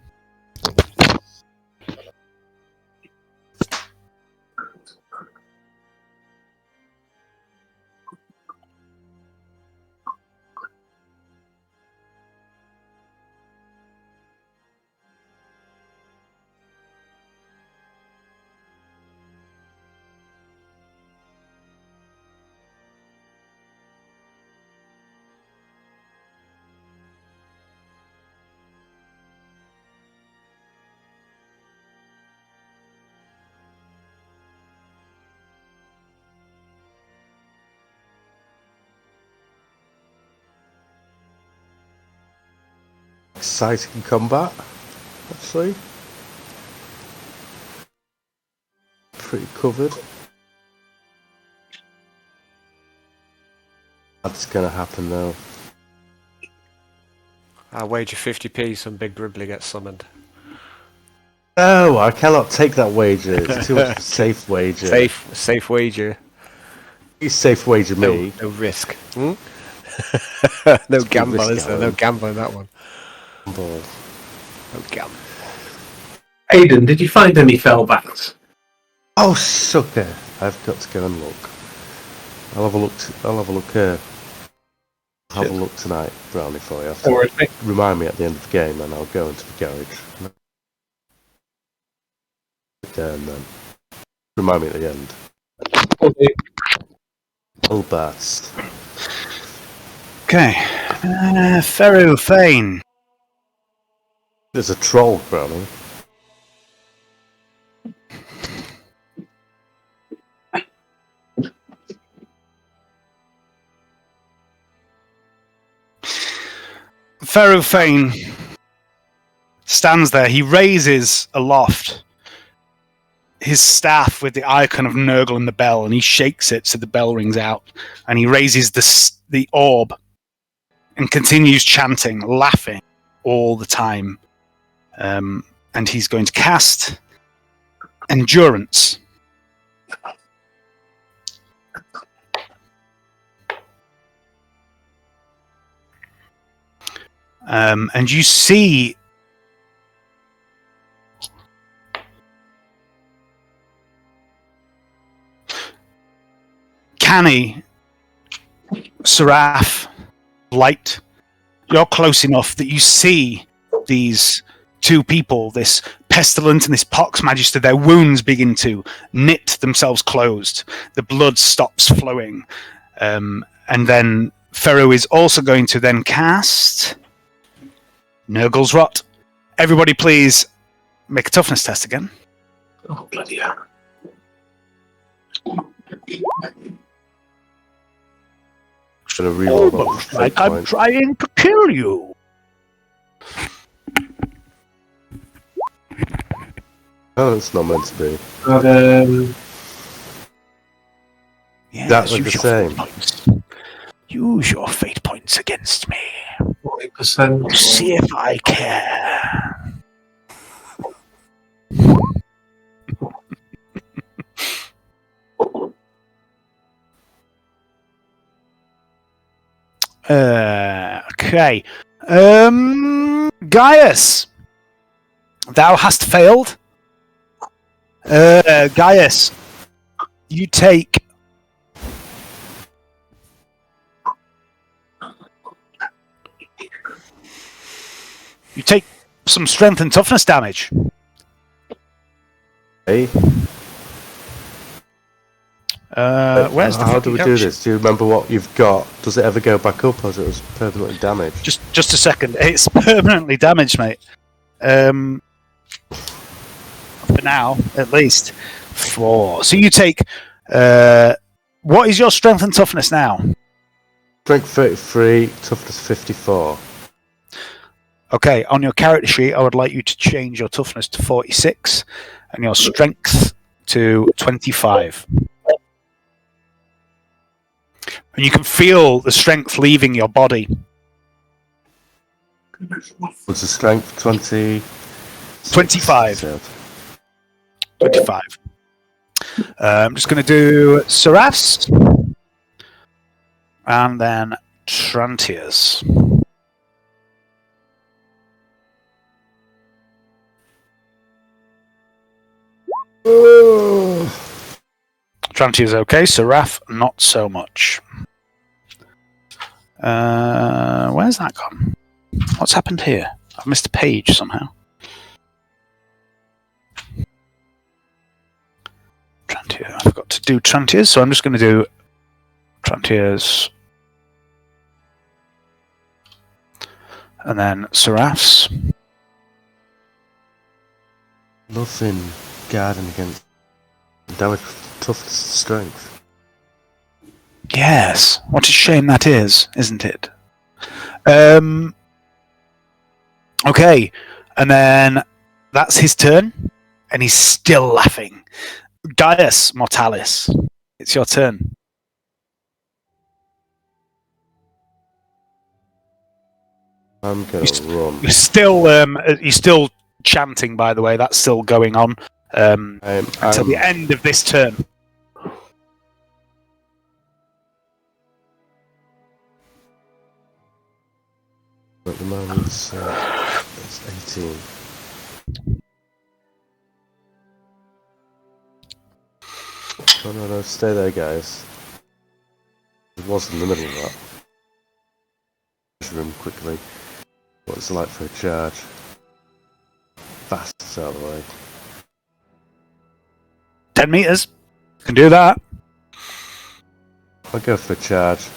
Speaker 3: Exciting combat, actually. Pretty covered. That's gonna happen though.
Speaker 4: I wager 50p some big Gribbly gets summoned.
Speaker 3: No, I cannot take that wager. It's too much of a safe wager.
Speaker 4: Safe wager.
Speaker 3: You safe wager me.
Speaker 4: No risk. Hmm? No gamble, is there? No gamble in that one. No gamble.
Speaker 6: Aidan, did you find any fellbacks?
Speaker 3: Oh, sucker! I've got to go and look. I'll have a look. I'll have a look. Have a look tonight, Brownie, for you. Remind me at the end of the game, and I'll go into the garage. And then remind me at the end.
Speaker 6: Okay.
Speaker 3: Oh, bats.
Speaker 2: Okay. Feru Fane.
Speaker 3: There's a troll, Brownie.
Speaker 2: Feru Fane stands there. He raises aloft his staff with the icon of Nurgle and the bell, and he shakes it so the bell rings out, and he raises the orb and continues chanting, laughing all the time. And he's going to cast Endurance. And you see Canny, Seraph, Light, you're close enough that you see these two people, this Pestilent and this Pox Magister, their wounds begin to knit themselves closed. The blood stops flowing. And then Pharaoh is also going to then cast Nurgle's Rot. Everybody please make a toughness test again.
Speaker 6: Oh, bloody hell.
Speaker 3: Gonna reroll
Speaker 2: Almost
Speaker 3: that
Speaker 2: like
Speaker 3: fate
Speaker 2: I'm
Speaker 3: point.
Speaker 2: trying to kill you.
Speaker 3: Oh, it's not meant to be.
Speaker 6: But,
Speaker 2: Yes,
Speaker 3: That was
Speaker 2: use
Speaker 3: the
Speaker 2: your
Speaker 3: same.
Speaker 2: fate points. Use your fate points against me.
Speaker 6: 40%.
Speaker 2: See if I care. Okay. Gaius, thou hast failed. Gaius, you take some strength and toughness damage.
Speaker 3: Hey,
Speaker 2: Where's the
Speaker 3: how do we do this? Do you remember what you've got? Does it ever go back up, or is it permanently damaged?
Speaker 2: Just a second. It's permanently damaged, mate. For now, at least. 4. So you take. What is your strength and toughness now?
Speaker 3: Strength 33, toughness 54.
Speaker 2: Okay, on your character sheet, I would like you to change your toughness to 46 and your strength to 25. And you can feel the strength leaving your body.
Speaker 3: What's the strength? 20.
Speaker 2: 25.
Speaker 3: So,
Speaker 2: 25. I'm just going to do Seraphs and then Trantiers. Trantiers okay, Seraph not so much. Where's that gone? What's happened here? I've missed a page somehow. Trantier. I forgot to do Trantiers, so I'm just going to do Trantiers. And then Seraphs.
Speaker 3: nothing guarding against damage, toughness, strength.
Speaker 2: Yes. What a shame that is, isn't it? Okay. And then that's his turn. And he's still laughing. Gaius Mortalis, it's your turn.
Speaker 3: I'm gonna run.
Speaker 2: You're still chanting, by the way. That's still going on until the end of this turn.
Speaker 3: At the moment, it's 18. Oh no, stay there, guys. It was in the middle of that. Room quickly. What's it like for a charge? Fast out of the way.
Speaker 2: 10 meters. Can do that.
Speaker 3: I'll go for a charge.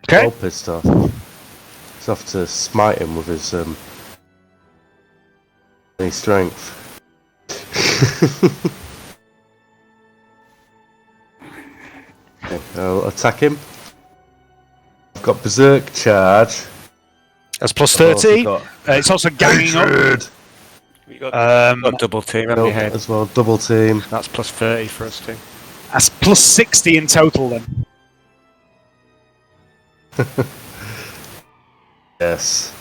Speaker 2: Okay.
Speaker 3: All pissed off. He's off to smite him with his any strength. Okay, I'll attack him. I've got Berserk charge.
Speaker 2: That's plus
Speaker 3: I've also
Speaker 2: 30.
Speaker 3: got
Speaker 2: It's also ganging up.
Speaker 3: Hatred.
Speaker 4: You got,
Speaker 2: Um,
Speaker 4: double team, haven't you,
Speaker 3: Nope,
Speaker 4: Hayden?
Speaker 3: as well, double team.
Speaker 4: That's plus 30 for us too.
Speaker 2: that's plus 60 in total then.
Speaker 3: Yes.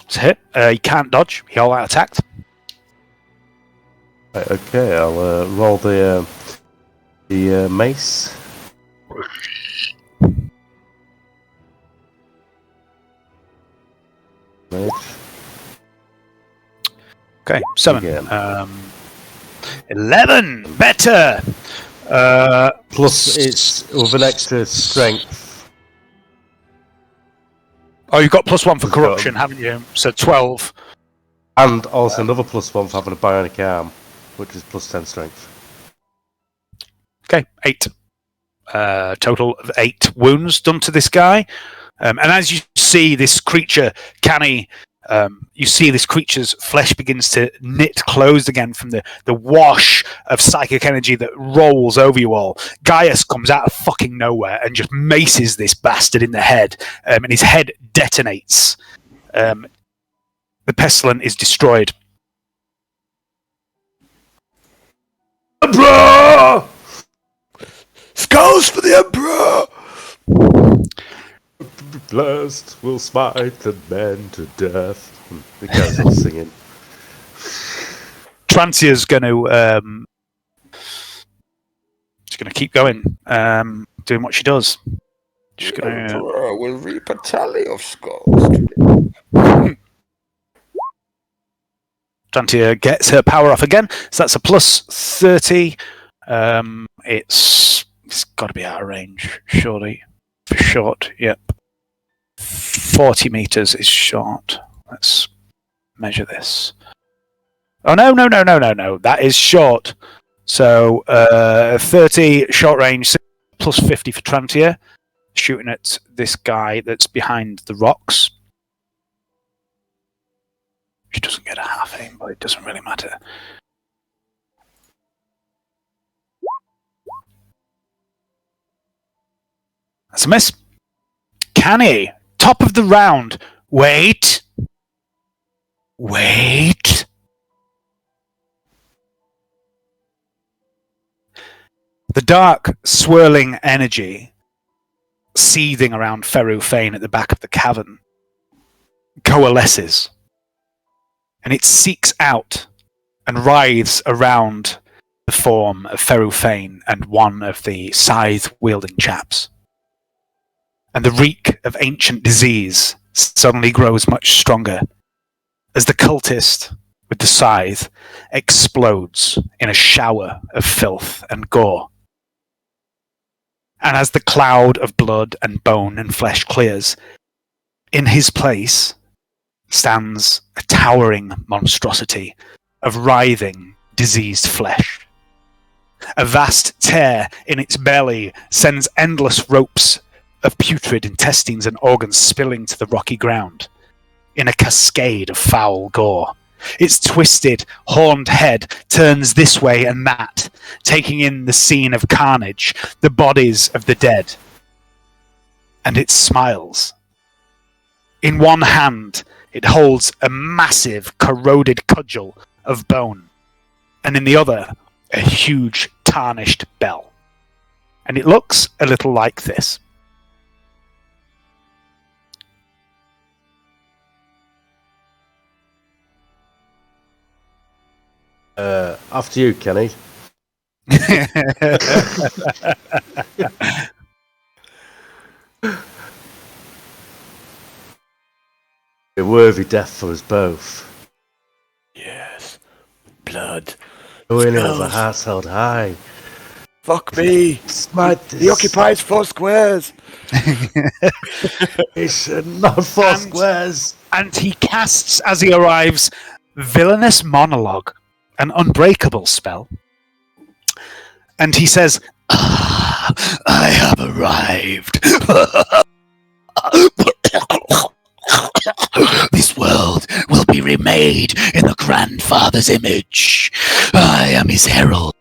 Speaker 2: It's a hit. He can't dodge. He all out attacked.
Speaker 3: Right, okay, I'll roll the mace. Mage.
Speaker 2: Okay, 7.
Speaker 3: Again.
Speaker 2: 11! Better!
Speaker 3: Plus, it's with an extra strength.
Speaker 2: Oh, you've got +1 for
Speaker 3: It's
Speaker 2: corruption,
Speaker 3: got-
Speaker 2: haven't you? So 12.
Speaker 3: And also another +1 for having a bionic arm, which is plus 10 strength.
Speaker 2: Okay, 8. Total of 8 wounds done to this guy. And as you see this creature, Canny, you see this creature's flesh begins to knit closed again from the wash of psychic energy that rolls over you all. Gaius comes out of fucking nowhere and just maces this bastard in the head, and his head detonates. The pestilent is destroyed.
Speaker 3: Emperor! Skulls for the Emperor! Blessed will smite the men to death. The guys are singing.
Speaker 2: Trantia's going to keep going, doing what she does. She's going to.
Speaker 4: Emperor will reap a tally of skulls.
Speaker 2: Trantia gets her power off again, so that's a plus 30. It's got to be out of range, surely. For short, yep. 40 meters is short. Let's measure this. Oh, no. That is short. So 30 short range, plus 50 for Trantia, shooting at this guy that's behind the rocks. She doesn't get a half aim, but it doesn't really matter. That's a miss. Canny, top of the round. Wait. The dark, swirling energy seething around Ferru Fane at the back of the cavern coalesces, and it seeks out and writhes around the form of Ferru Fane and one of the scythe-wielding chaps. And the reek of ancient disease suddenly grows much stronger as the cultist with the scythe explodes in a shower of filth and gore. And as the cloud of blood and bone and flesh clears, in his place stands a towering monstrosity of writhing, diseased flesh. A vast tear in its belly sends endless ropes of putrid intestines and organs spilling to the rocky ground in a cascade of foul gore. Its twisted, horned head turns this way and that, taking in the scene of carnage, the bodies of the dead. And it smiles. In one hand, it holds a massive, corroded cudgel of bone, and in the other, a huge, tarnished bell. And it looks a little like this.
Speaker 3: After you, Kenny. A worthy death for us both.
Speaker 4: Yes. Blood.
Speaker 3: Going in
Speaker 4: Skulls.
Speaker 3: the hearts held high.
Speaker 4: Fuck me.
Speaker 3: Smite this.
Speaker 4: He occupies 4 squares.
Speaker 3: It's not 4
Speaker 2: And-
Speaker 3: squares.
Speaker 2: And he casts, as he arrives, Villainous Monologue, an unbreakable spell. And he says, I have arrived. This world will be remade in the grandfather's image. I am his herald,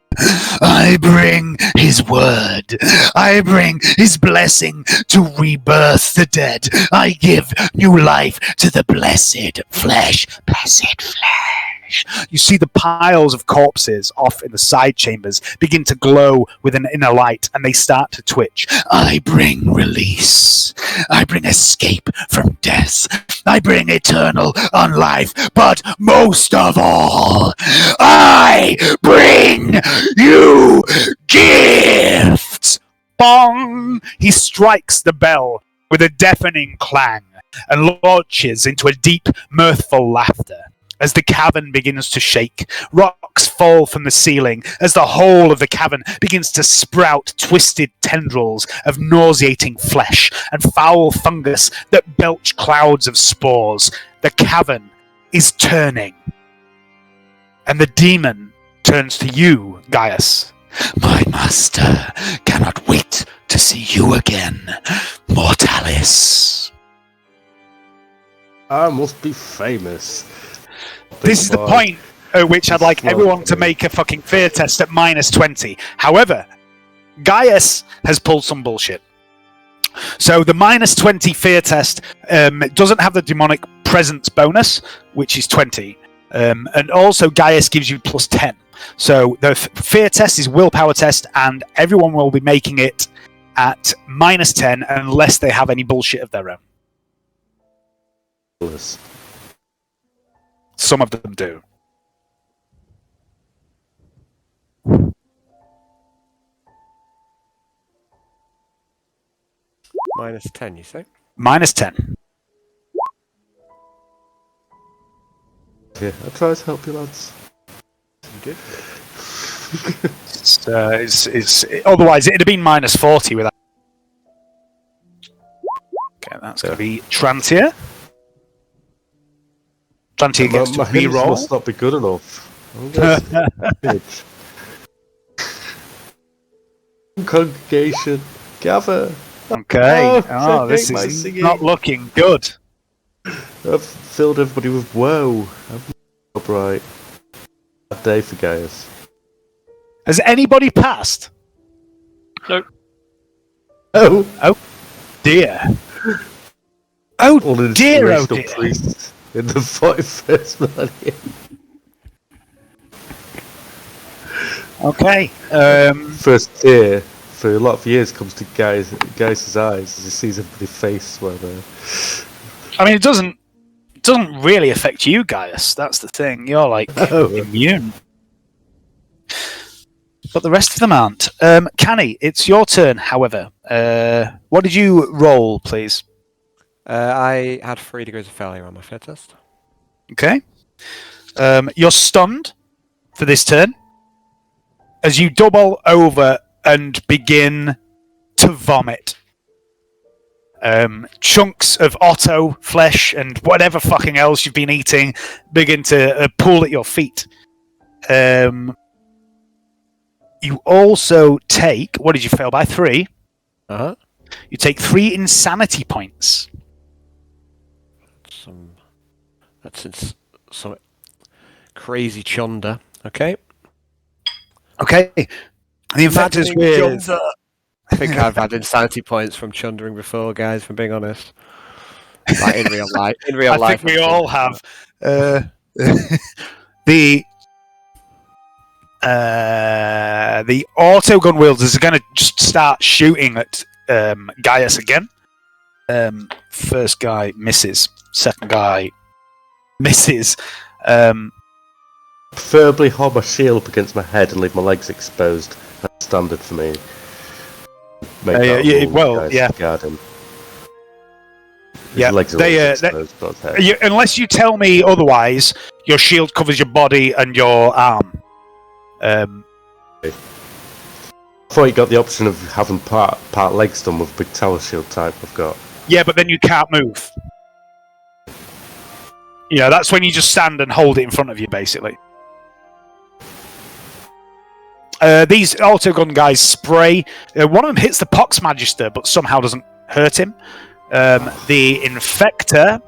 Speaker 2: I bring his word. I bring his blessing to rebirth the dead. I give new life to the blessed flesh. Blessed flesh. You see the piles of corpses off in the side chambers begin to glow with an inner light, and they start to twitch. I bring release. I bring escape from death. I bring eternal unlife. But most of all, I bring you gifts. Bong! He strikes the bell with a deafening clang and launches into a deep, mirthful laughter. As the cavern begins to shake, rocks fall from the ceiling as the whole of the cavern begins to sprout twisted tendrils of nauseating flesh and foul fungus that belch clouds of spores. The cavern is turning. And the demon turns to you, Gaius. My master cannot wait to see you again, Mortalis.
Speaker 3: I must be famous.
Speaker 2: This is the point at which I'd like everyone to make a fucking fear test at -20. However, Gaius has pulled some bullshit. So the -20 fear test doesn't have the demonic presence bonus, which is 20. And also Gaius gives you +10. So the fear test is willpower test, and everyone will be making it at -10 unless they have any bullshit of their own. Some of them do.
Speaker 4: -10, you say?
Speaker 2: -10.
Speaker 3: Yeah, I tried to help you, lads.
Speaker 4: You did?
Speaker 2: Otherwise, it'd have been -40 without. Okay, that's going to be Trantia. Trantia gets to
Speaker 3: my hints
Speaker 2: reroll.
Speaker 3: must not be good enough. Bitch. Congregation, gather.
Speaker 2: Okay.
Speaker 3: Oh,
Speaker 2: This
Speaker 3: my
Speaker 2: is
Speaker 3: singing.
Speaker 2: not looking good.
Speaker 3: I've filled everybody with woe. I'm upright. Bad day for Gaius.
Speaker 2: Has anybody passed?
Speaker 5: Nope.
Speaker 3: Oh,
Speaker 2: Dear. Oh
Speaker 3: all
Speaker 2: dear, oh
Speaker 3: inspirational
Speaker 2: dear.
Speaker 3: priests in the 41st millennium.
Speaker 2: Okay.
Speaker 3: First tear for a lot of years comes to Gaius' eyes as he sees everybody's face while they're...
Speaker 2: I mean, it doesn't really affect you, Gaius. That's the thing. You're like immune. But the rest of them aren't. Canny, it's your turn, however. What did you roll, please?
Speaker 4: I had 3 degrees of failure on my fear test.
Speaker 2: Okay. You're stunned for this turn as you double over and begin to vomit. Chunks of Otto flesh and whatever fucking else you've been eating begin to pool at your feet. You also take... What did you fail by? 3?
Speaker 4: Uh-huh.
Speaker 2: You take 3 insanity points.
Speaker 4: That's some crazy chunder. Okay.
Speaker 2: Okay. The infector's with...
Speaker 4: Chunder. I think I've had insanity points from chundering before, guys, if I'm being honest. Like in real life.
Speaker 2: I think we all have. The auto gun wielders are going to just start shooting at Gaius again. First guy misses. Second guy misses.
Speaker 3: Preferably hold my shield up against my head and leave my legs exposed. That's standard for me. Make that rule, guys, guard him. His legs are always exposed, not his head.
Speaker 2: Unless you tell me otherwise, your shield covers your body and your arm.
Speaker 3: I thought you got the option of having part legs done with big tower shield type I've got.
Speaker 2: Yeah, but then you can't move. Yeah, that's when you just stand and hold it in front of you, basically. These autogun guys spray. One of them hits the Pox Magister, but somehow doesn't hurt him. The Infector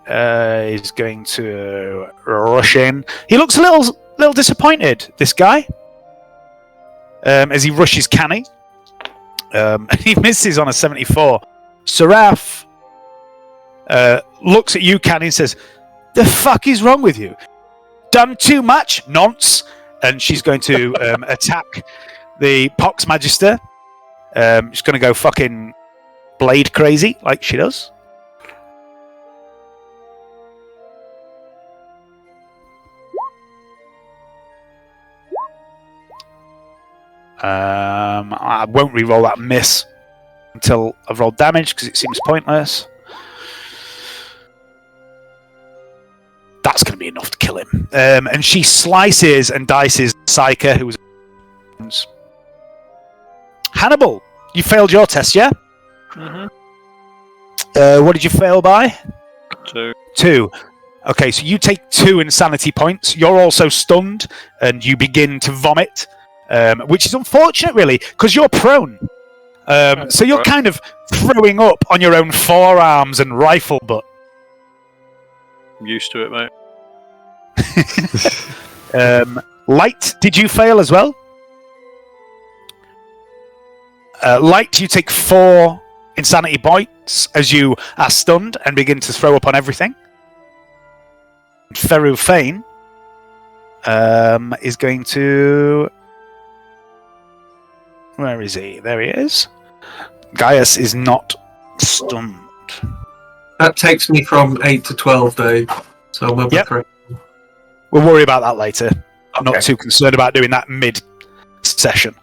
Speaker 2: is going to rush in. He looks a little little disappointed, this guy, as he rushes Canny. And he misses on a 74. Seraph looks at you, Canny, and says, "The fuck is wrong with you? Done too much? Nonce." And she's going to attack the Pox Magister. She's going to go fucking blade crazy, like she does. I won't re-roll that miss until I've rolled damage because it seems pointless. That's going to be enough to kill him. And she slices and dices Psyker, who was... Hannibal, you failed your test, yeah?
Speaker 5: Mm-hmm.
Speaker 2: What did you fail by?
Speaker 5: 2.
Speaker 2: 2. Okay, so you take 2 insanity points. You're also stunned, and you begin to vomit, which is unfortunate, really, because you're prone. So you're kind of throwing up on your own forearms and rifle butt.
Speaker 5: I'm used to it, mate.
Speaker 2: Light, did you fail as well? Light, you take 4 insanity points as you are stunned and begin to throw up on everything. Feru Fane is going to... Where is he? There he is. Gaius is not stunned.
Speaker 6: That takes me from 8 to 12, though. So I'm
Speaker 2: Yep.
Speaker 6: correct.
Speaker 2: We'll worry about that later. I'm
Speaker 6: Okay.
Speaker 2: not too concerned about doing that mid-session.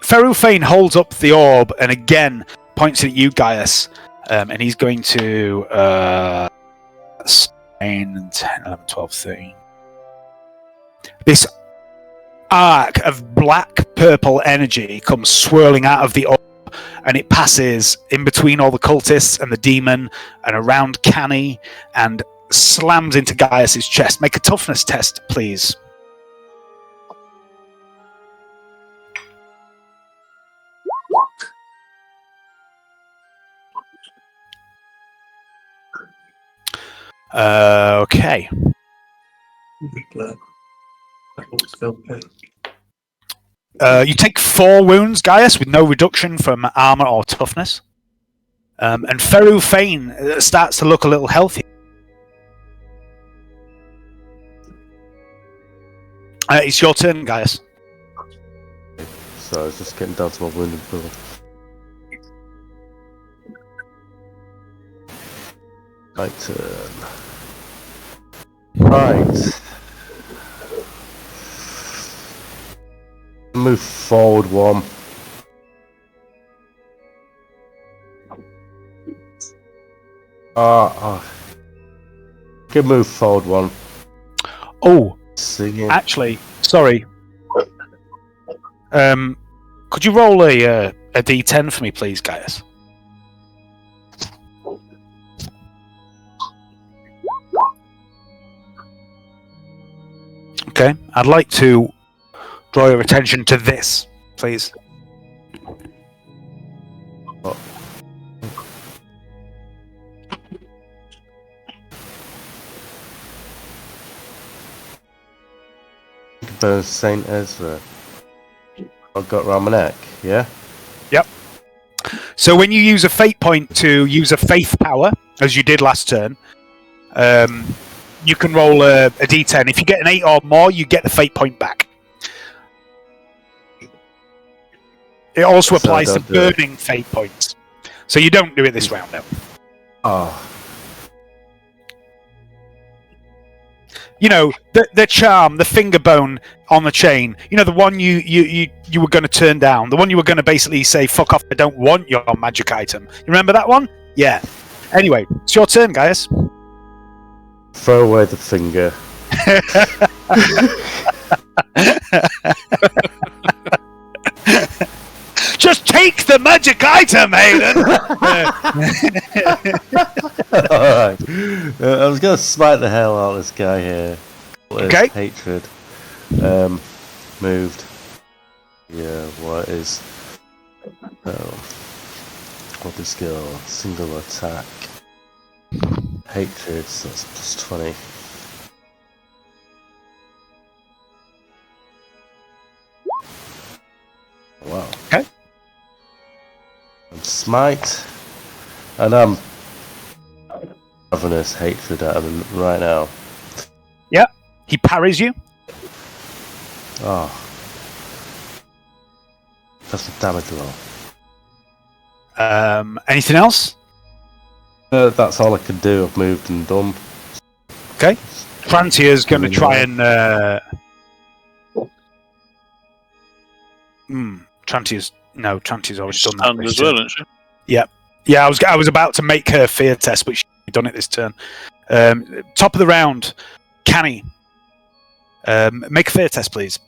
Speaker 2: Feru Fane holds up the orb and again points at you, Gaius, and he's going to 9, 10, 11, 12, 13. This arc of black-purple energy comes swirling out of the orb, and it passes in between all the cultists and the demon and around Canny and slams into Gaius's chest. Make a toughness test, please. Okay. You take 4 wounds, Gaius, with no reduction from armor or toughness. And Feru Fane starts to look a little healthy. It's your turn, Gaius.
Speaker 3: So I was just getting down to my wounded brother. My turn. Right. Move forward 1. Can move forward 1.
Speaker 2: Oh,
Speaker 3: Singing.
Speaker 2: actually, sorry. Could you roll a d10 for me, please, Gaius? Okay, I'd like to draw your attention to this, please.
Speaker 3: Oh. Burn Saint Ezra. I've got round my neck, yeah?
Speaker 2: Yep. So when you use a fate point to use a faith power, as you did last turn, you can roll a d10. If you get an 8 or more, you get the fate point back. It also applies to burning fate points. So you don't do it this round, no.
Speaker 3: Oh.
Speaker 2: You know, the charm, the finger bone on the chain. You know, the one you were going to turn down. The one you were going to basically say, fuck off, I don't want your magic item. You remember that one? Yeah. Anyway, it's your turn, Gaius.
Speaker 3: Throw away the finger.
Speaker 2: Just take the magic item, Hayden!
Speaker 3: Alright. I was going to smite the hell out of this guy here.
Speaker 2: Okay.
Speaker 3: Hatred. Moved. Yeah, what is... what is skill? Single attack. Hatred, so that's plus 20. Wow.
Speaker 2: Okay.
Speaker 3: And smite. And I'm ravenous hatred out of him right now.
Speaker 2: He parries you.
Speaker 3: Oh. That's the damage roll.
Speaker 2: Anything else?
Speaker 3: That's all I could do. I've moved and done.
Speaker 2: Okay. Trantia's going to try and. Trantia's already done that.
Speaker 5: Stunned as well, isn't she?
Speaker 2: Yeah, I was about to make her fear test, but she's done it this turn. Top of the round, Canny. Make a fear test, please.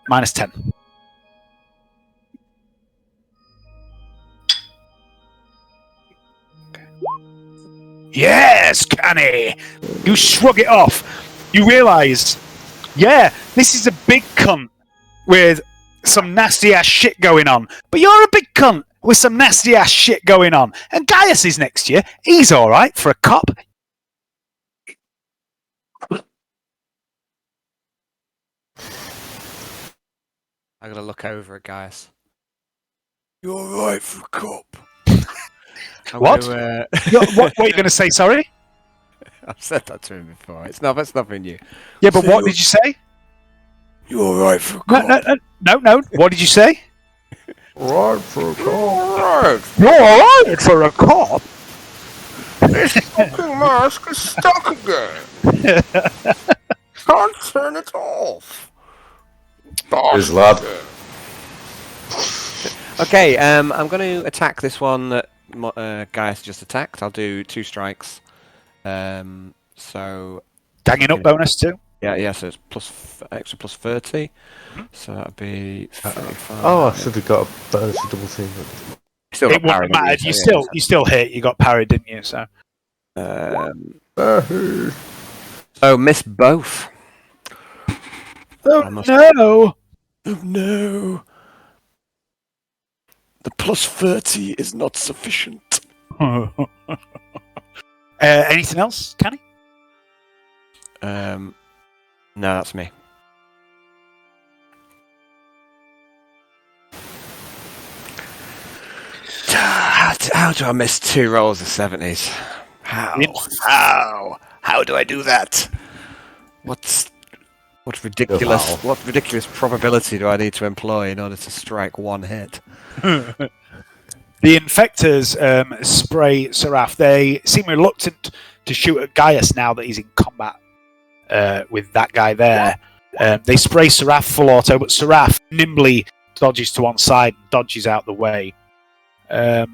Speaker 2: -10. Yes, Canny! You shrug it off. You realise, this is a big cunt with some nasty ass shit going on. But you're a big cunt with some nasty ass shit going on. And Gaius is next to you. He's alright for a cop.
Speaker 4: I'm gonna look over at Gaius.
Speaker 1: You're right for a cop.
Speaker 2: What?
Speaker 4: Gonna,
Speaker 2: What are you going to say, sorry?
Speaker 4: I've said that to him before. That's nothing new.
Speaker 2: Yeah, but what did you say?
Speaker 1: You're right for a cop.
Speaker 2: No. What did you say?
Speaker 3: Right for a call.
Speaker 4: Right.
Speaker 2: You're alright for a cop.
Speaker 4: This fucking mask is stuck again. Can't turn it off.
Speaker 3: Cheers, lad.
Speaker 4: Okay, I'm going to attack this one that Gaius just attacked. I'll do 2 strikes. So
Speaker 2: Ganging up bonus too.
Speaker 4: yeah. So it's extra plus 30. So that'd be 35.
Speaker 3: Oh, I should have got a bonus for double team.
Speaker 4: Still
Speaker 2: It
Speaker 4: got
Speaker 2: wouldn't
Speaker 4: parried,
Speaker 2: have mattered.
Speaker 4: didn't you?
Speaker 2: You still hit. You got parried, didn't you? So.
Speaker 4: So miss both.
Speaker 2: Oh no!
Speaker 1: Oh no. The plus 30 is not sufficient.
Speaker 2: Anything else, Canny?
Speaker 4: No, that's me. How do I miss 2 rolls of 70s? How do I do that? What ridiculous probability do I need to employ in order to strike 1 hit?
Speaker 2: The Infectors spray Seraph. They seem reluctant to shoot at Gaius now that he's in combat with that guy there. They spray Seraph full auto, but Seraph nimbly dodges to one side and dodges out the way. The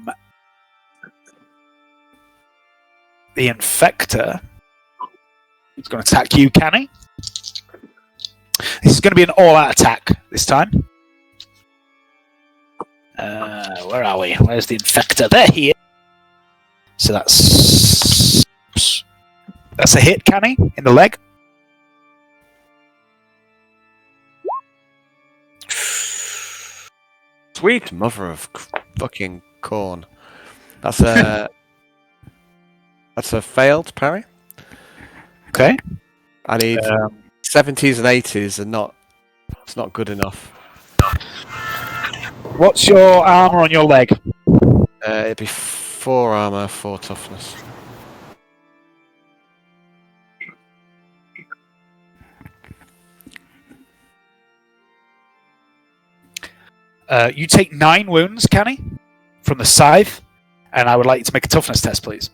Speaker 2: Infector is going to attack you, Canny. This is going to be an all-out attack this time. Where are we? Where's the Infector? They're here. So that's a hit, Canny, in the leg.
Speaker 4: Sweet mother of fucking corn. That's a failed parry.
Speaker 2: Okay.
Speaker 4: I need 70s and 80s and not. It's not good enough.
Speaker 2: What's your armor on your leg?
Speaker 4: It'd be 4 armor, 4 toughness.
Speaker 2: You take 9 wounds, Canny, from the scythe, and I would like you to make a toughness test, please.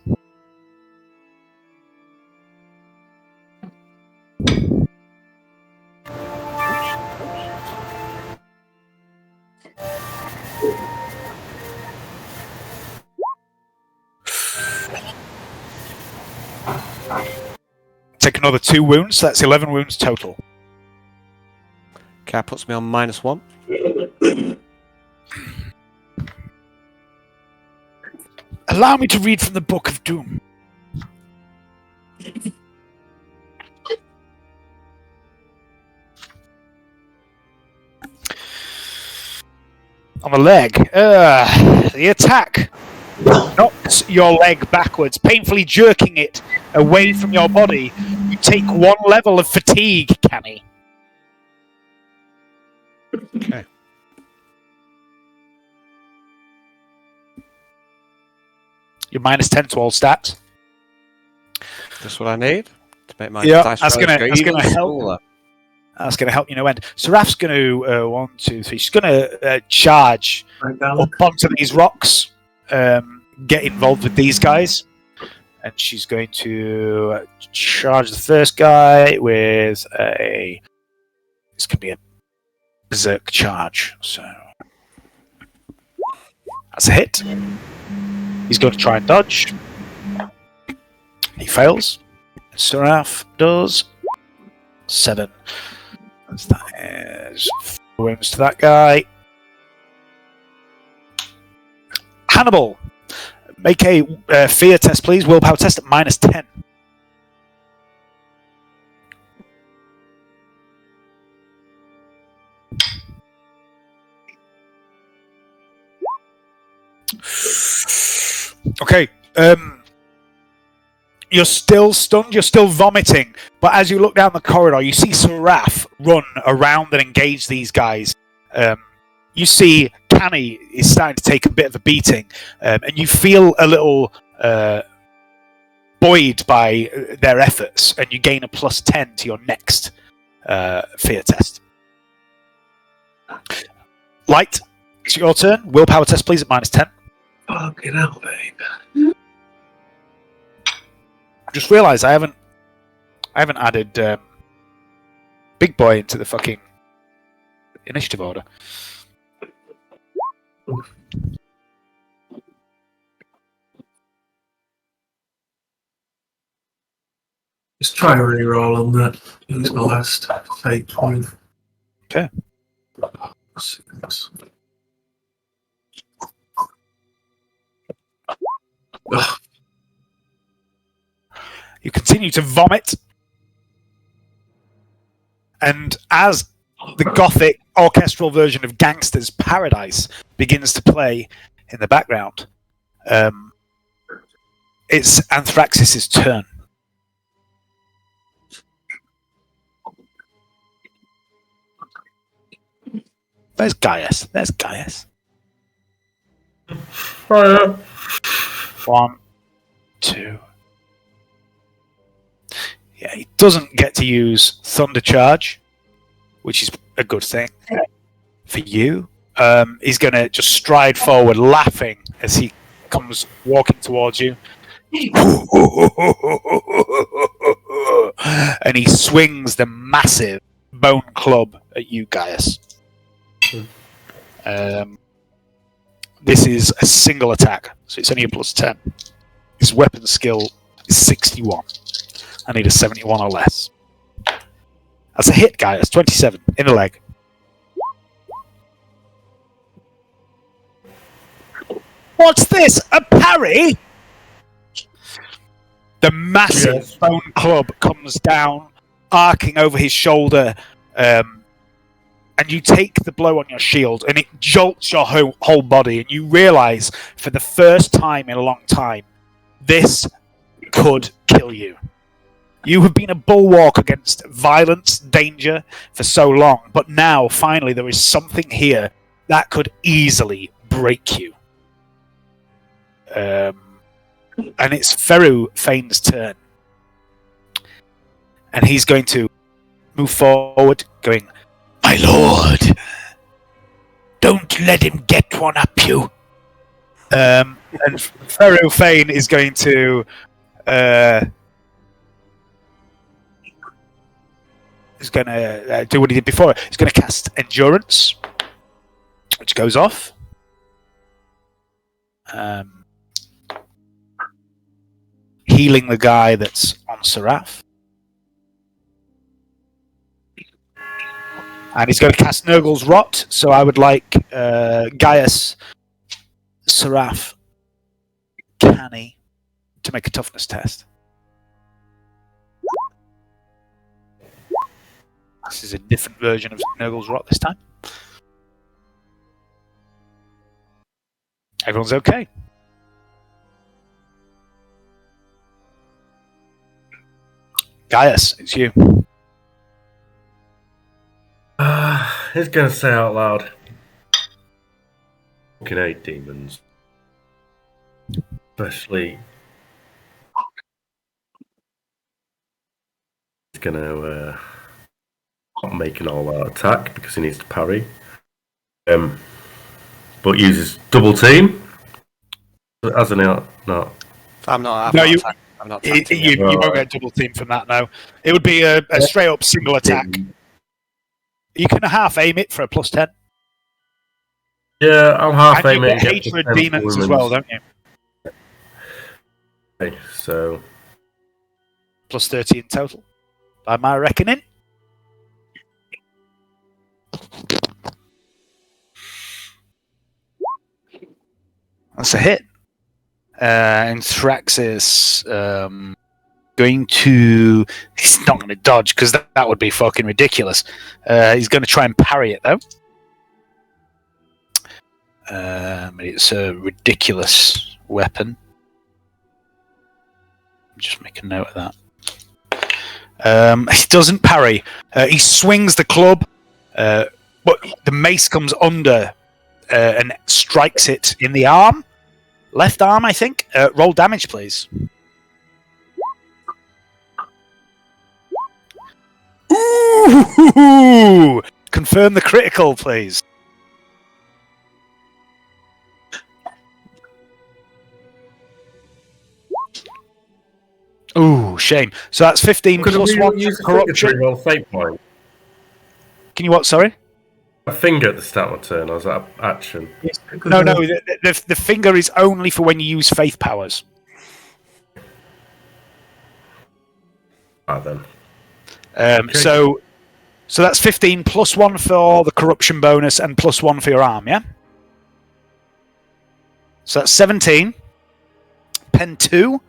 Speaker 2: Take another 2 wounds, so that's 11 wounds total.
Speaker 4: Okay, that puts me on -1.
Speaker 2: Allow me to read from the Book of Doom. On the leg. The attack knocks your leg backwards, painfully jerking it away from your body. You take 1 level of fatigue, Cammy.
Speaker 4: Okay.
Speaker 2: You're -10 to all stats.
Speaker 4: That's what I need to make my
Speaker 2: Yeah,
Speaker 4: dice
Speaker 2: that's
Speaker 4: rolls
Speaker 2: gonna-
Speaker 4: go
Speaker 2: that's
Speaker 4: even
Speaker 2: gonna help.
Speaker 4: smaller.
Speaker 2: That's going to help you no end. Seraph's going to 1, 2, 3. She's going to charge
Speaker 6: Right down.
Speaker 2: up onto these rocks, get involved with these guys, and she's going to charge the first guy with a. It's going to be a berserk charge. So that's a hit. He's going to try and dodge. He fails. Seraph does 7. That is 4 wounds to that guy. Hannibal, make a fear test, please. Willpower test at -10. Okay. You're still stunned, you're still vomiting, but as you look down the corridor, you see Seraph run around and engage these guys. You see Canny is starting to take a bit of a beating, and you feel a little buoyed by their efforts, and you gain a +10 to your next fear test. Light, it's your turn. Willpower test, please, at -10.
Speaker 6: Fucking hell, babe.
Speaker 2: Just realised I haven't added Big Boy into the fucking initiative order.
Speaker 6: Just try a reroll on that. Use my last fate point.
Speaker 2: Okay.
Speaker 6: 6. Ugh.
Speaker 2: You continue to vomit, and as the gothic orchestral version of Gangster's Paradise begins to play in the background, it's Aynthraxes' turn. There's Gaius. There's Gaius.
Speaker 6: Fire.
Speaker 2: 1, 2. Yeah, he doesn't get to use Thunder Charge, which is a good thing for you. He's going to just stride forward, laughing as he comes walking towards you. And he swings the massive bone club at you, Gaius. This is a single attack, so it's only a +10. His weapon skill is 61. I need a 71 or less. That's a hit, Gaius. 27 in the leg. What's this? A parry? The massive bone club comes down, arcing over his shoulder, and you take the blow on your shield, and it jolts your whole body, and you realise, for the first time in a long time, this could kill you. You have been a bulwark against violence, danger, for so long, but now, finally, there is something here that could easily break you. And it's Feru Fane's turn. And he's going to move forward, going, "My lord, don't let him get one up you." And Feru Fane is going to do what he did before. He's going to cast Endurance, which goes off. Healing the guy that's on Seraph. And he's going to cast Nurgle's Rot, so I would like Gaius, Seraph, Canny to make a toughness test. This is a different version of Nurgle's Rot this time. Everyone's okay. Gaius, it's you.
Speaker 3: He's going to say out loud. Fucking hate demons. Especially. He's going to not make an all-out attack because he needs to parry. But uses double team. Hasn't he not?
Speaker 4: I'm not.
Speaker 2: No, you-
Speaker 4: I'm not.
Speaker 2: You won't get double team from that now. It would be a straight up single attack. You can half aim it for a +10.
Speaker 3: Yeah, I'll half
Speaker 2: And
Speaker 3: aim
Speaker 2: you
Speaker 3: it.
Speaker 2: get hatred demons as well, don't you?
Speaker 3: Okay, so
Speaker 2: +30 in total, by my reckoning. That's a hit. Aynthraxes going to... He's not going to dodge, because that would be fucking ridiculous. He's going to try and parry it, though. It's a ridiculous weapon. Just make a note of that. He doesn't parry. He swings the club, but the mace comes under and strikes it in the arm. Left arm, I think. Roll damage, please. Ooh! Confirm the critical, please. Ooh, shame. So that's 15 plus 1
Speaker 3: use a
Speaker 2: corruption.
Speaker 3: finger to roll fate point?
Speaker 2: Can you what, sorry?
Speaker 3: A finger at the start of my turn, or is that action?
Speaker 2: No, the finger is only for when you use faith powers.
Speaker 3: Then.
Speaker 2: Okay. So that's 15 plus 1 for the corruption bonus and plus 1 for your arm, yeah? So that's 17. Pen 2.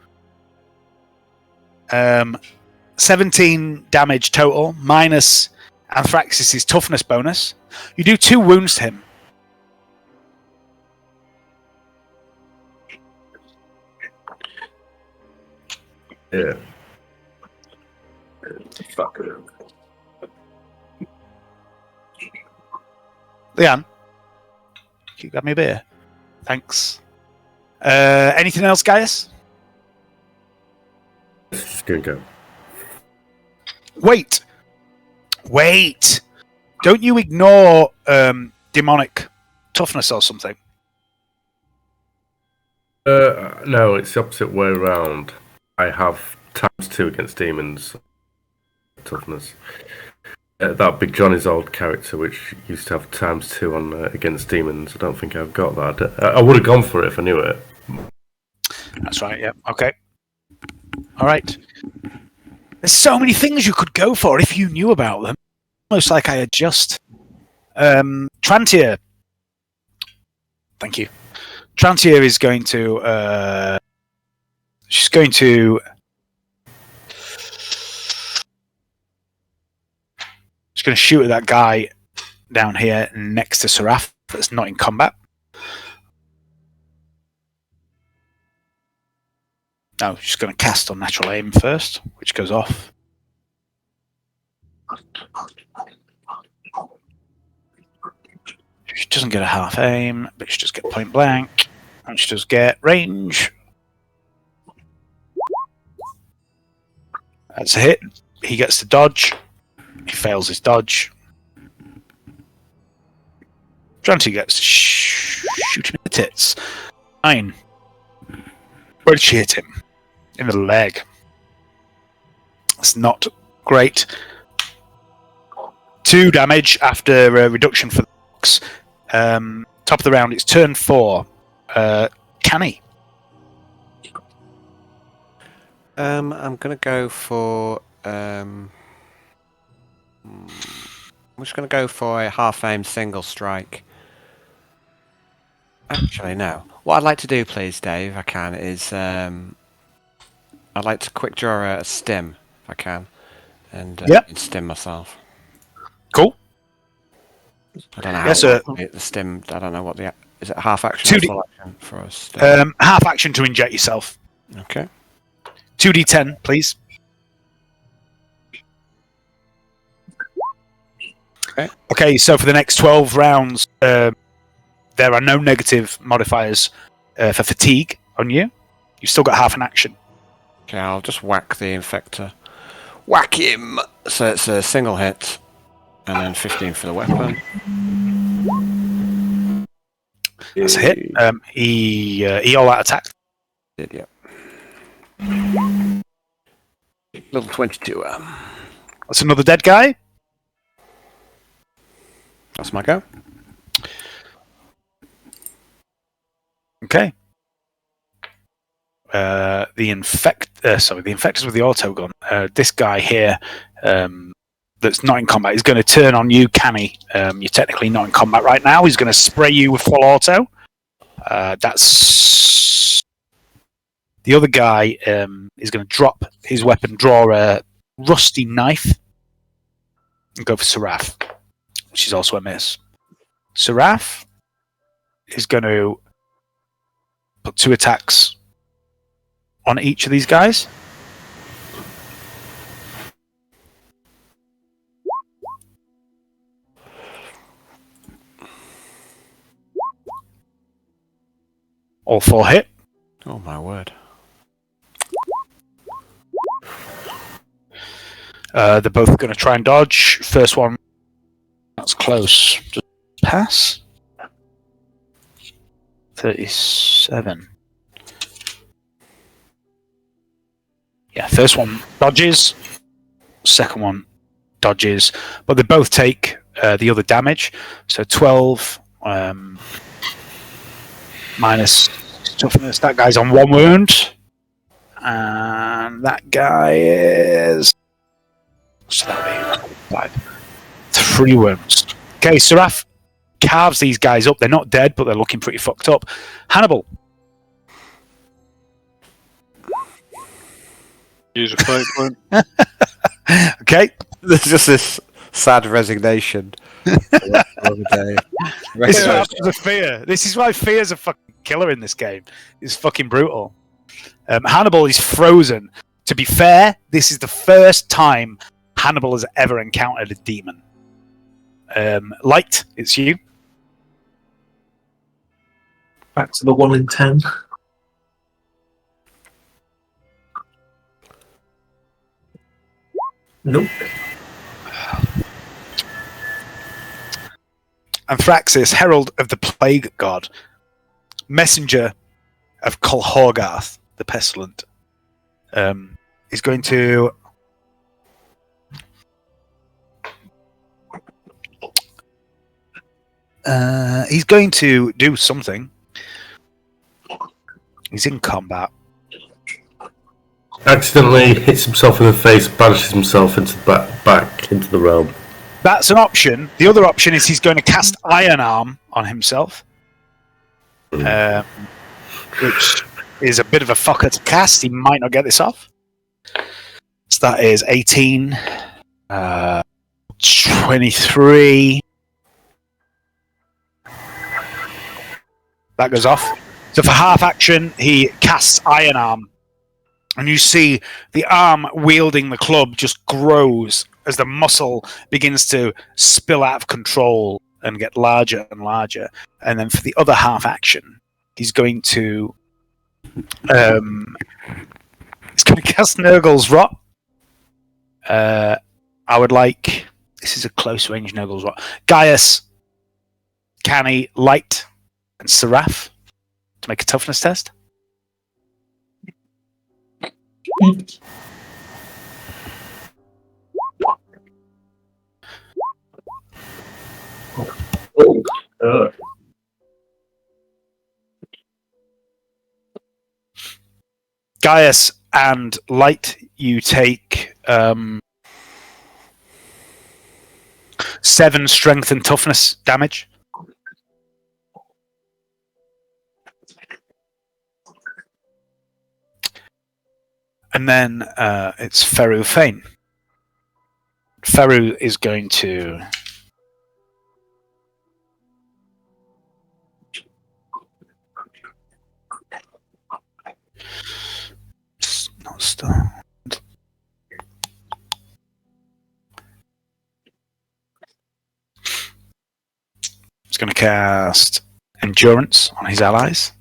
Speaker 2: 17 damage total, minus Aynthraxes' toughness bonus. You do 2 wounds to him.
Speaker 3: Yeah.
Speaker 6: Fuck it.
Speaker 2: Leanne, can you grab me a beer? Thanks. Anything else, Gaius?
Speaker 3: Just gonna go.
Speaker 2: Wait! Don't you ignore demonic toughness or something?
Speaker 3: No, it's the opposite way around. I have ×2 against demons. Toughness. That Big Johnny's old character, which used to have ×2 on against demons. I don't think I've got that. I would have gone for it if I knew it.
Speaker 2: That's right, yeah. Okay. Alright. There's so many things you could go for if you knew about them. Almost like I adjust. Trantier. Thank you. Trantier is going to... she's going to... She's going to shoot at that guy down here next to Seraph that's not in combat. No, she's going to cast on natural aim first, which goes off. She doesn't get a half aim, but she does get point blank, and she does get range. That's a hit. He gets to dodge. He fails his dodge. Dranty gets to shoot him in the tits. 9. Where did she hit him? In the leg. That's not great. 2 damage after reduction for the box. Top of the round, it's turn 4. Canny.
Speaker 4: I'm going to go for... I'm just going to go for a half-aim single strike. Actually, no. What I'd like to do, please, Dave, if I can, is I'd like to quick draw a stim, if I can, and stim myself.
Speaker 2: Cool.
Speaker 4: I don't know how
Speaker 2: Yes, sir.
Speaker 4: the stim. I don't know what the is it half action or
Speaker 2: 2D
Speaker 4: full action for a stim?
Speaker 2: Half action to inject yourself.
Speaker 4: Okay.
Speaker 2: 2d10, please. Okay, so for the next 12 rounds, there are no negative modifiers for fatigue on you. You've still got half an action.
Speaker 4: Okay, I'll just whack the infector. Whack him! So it's a single hit, and then 15 for the weapon.
Speaker 2: That's a hit. He all out attack.
Speaker 4: Did, yeah. Little 22.
Speaker 2: That's another dead guy.
Speaker 4: That's my go.
Speaker 2: Okay. The infectors with the autogun. This guy here, that's not in combat, is going to turn on you, Canny. You're technically not in combat right now. He's going to spray you with full auto. That's the other guy. Is going to drop his weapon, draw a rusty knife, and go for Seraph, which is also a miss. Seraph is going to put 2 attacks on each of these guys. All 4 hit.
Speaker 4: Oh my word.
Speaker 2: They're both going to try and dodge. First one, that's close. Just pass. 37. Yeah, first one dodges. Second one dodges. But they both take the other damage. So 12 minus toughness. That guy's on 1 wound. And that guy is... So that'll be 5. 3 wounds. Okay, Seraph carves these guys up. They're not dead, but they're looking pretty fucked up. Hannibal.
Speaker 5: Use a fate point.
Speaker 2: Okay.
Speaker 4: There's just this sad resignation.
Speaker 2: This is what happens with fear. This is why fear's a fucking killer in this game. It's fucking brutal. Hannibal is frozen. To be fair, this is the first time Hannibal has ever encountered a demon. Light, it's you.
Speaker 6: Back to the 1 in 10. Nope.
Speaker 2: Aynthraxes, herald of the plague god, messenger of Kolhorgarth, the pestilent, is going to he's going to do something. He's in combat.
Speaker 3: Accidentally hits himself in the face, banishes himself into the back into the realm.
Speaker 2: That's an option. The other option is he's going to cast Iron Arm on himself, which is a bit of a fucker to cast. He might not get this off. So that is 18, 23. That goes off. So for half action, he casts Iron Arm. And you see the arm wielding the club just grows as the muscle begins to spill out of control and get larger and larger. And then for the other half action, he's going to cast Nurgle's Rot. I would like... This is a close range Nurgle's Rot. Gaius, Canny, Light, and Seraph to make a toughness test. Gaius and Light, you take 7 strength and toughness damage. And then it's Feru Fane. Feru is going to... Not start. going to cast Endurance on his allies.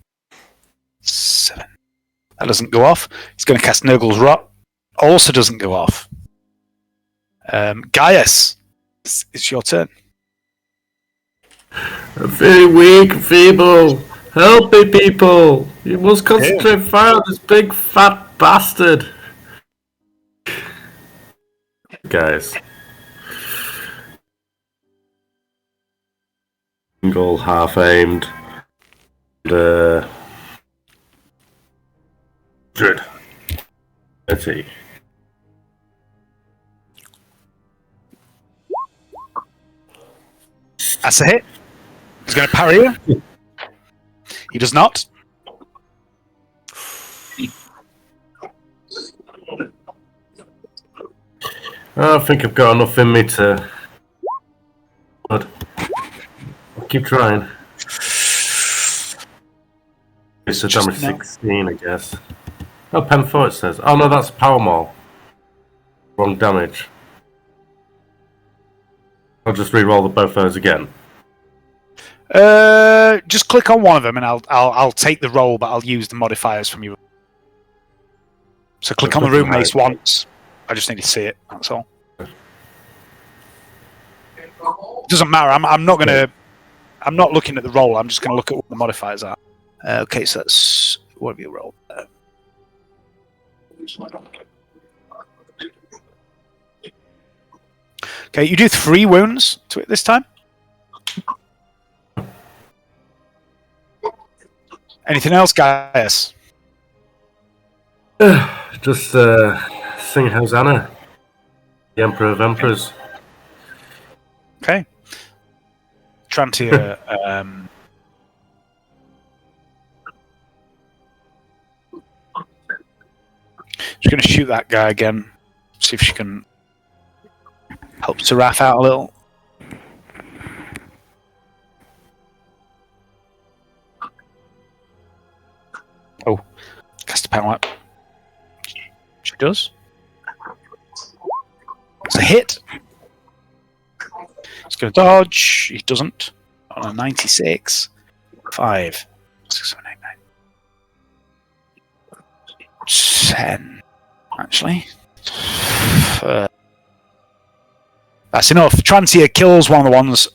Speaker 2: 7. That doesn't go off. He's going to cast Nurgle's Rot. Also doesn't go off. Gaius, it's your turn.
Speaker 6: I'm very weak and feeble. Help me, people! You must concentrate fire on this big fat bastard. Guys. Single, half aimed. And, 30.
Speaker 2: That's a hit. He's going to parry you. He does not.
Speaker 6: I think I've got enough in me to... But I'll keep trying. It's a damage 16, I guess. Oh, pen 4 it says. Oh no, that's power maul. Wrong damage. I'll just re-roll both those again.
Speaker 2: Just click on one of them, and I'll take the roll, but I'll use the modifiers from you. So click on the rune mace once. I just need to see it. That's all. It doesn't matter. I'm not gonna. I'm not looking at the roll. I'm just gonna look at what the modifiers are. Okay, so that's what have you rolled? Okay, you do 3 wounds to it this time. Anything else, guys?
Speaker 6: Just sing Hosanna. The Emperor of Emperors.
Speaker 2: Okay. Trantia. She's going to shoot that guy again. See if she can help Seraph out a little. Oh, cast a power up. She does. It's a hit. He's going to dodge. He doesn't. On a 96. 5, 6, 7, 8, 9. 10. Actually. That's enough. Trantia kills one of the ones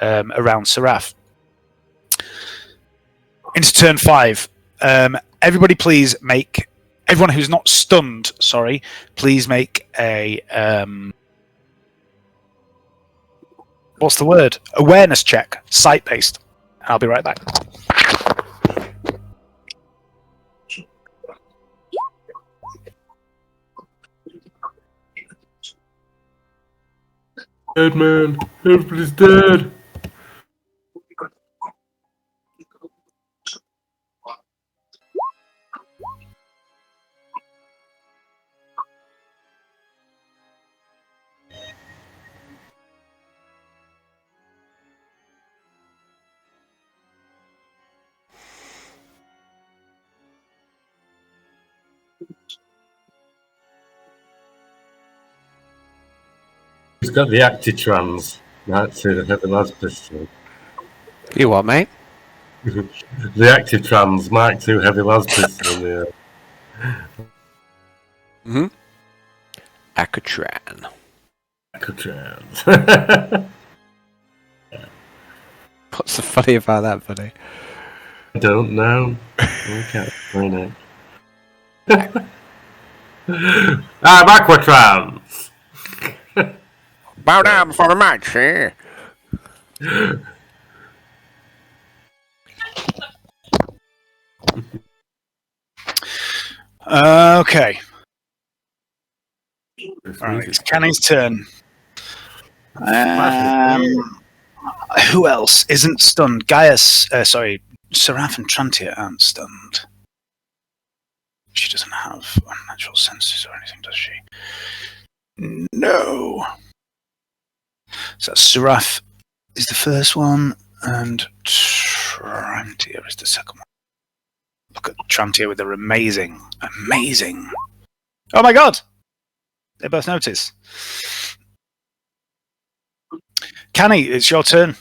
Speaker 2: around Seraph. Into turn 5. Everybody please make... Everyone who's not stunned, sorry, please make a... what's the word? Awareness check. Sight-based. I'll be right back.
Speaker 6: Dead man. Everybody's dead. He's got the Actitrans. That's the heavy las pistol.
Speaker 4: You what, mate?
Speaker 6: The Actitrans Mark II heavy las pistol.
Speaker 4: Mm-hmm. Acatran.
Speaker 6: Actitrans.
Speaker 4: What's so funny about that, buddy?
Speaker 6: I don't know. I can't explain it. I'm Aquatrans!
Speaker 4: Bow down before the match, eh?
Speaker 2: Okay. Alright, it's Canning's turn. Who else isn't stunned? Gaius, sorry, Seraph and Trantia aren't stunned. She doesn't have unnatural senses or anything, does she? No. So Seraph is the first one, and Trantia is the second one. Look at Trantia with their amazing. Oh my god! They both notice. Canny, it's your turn.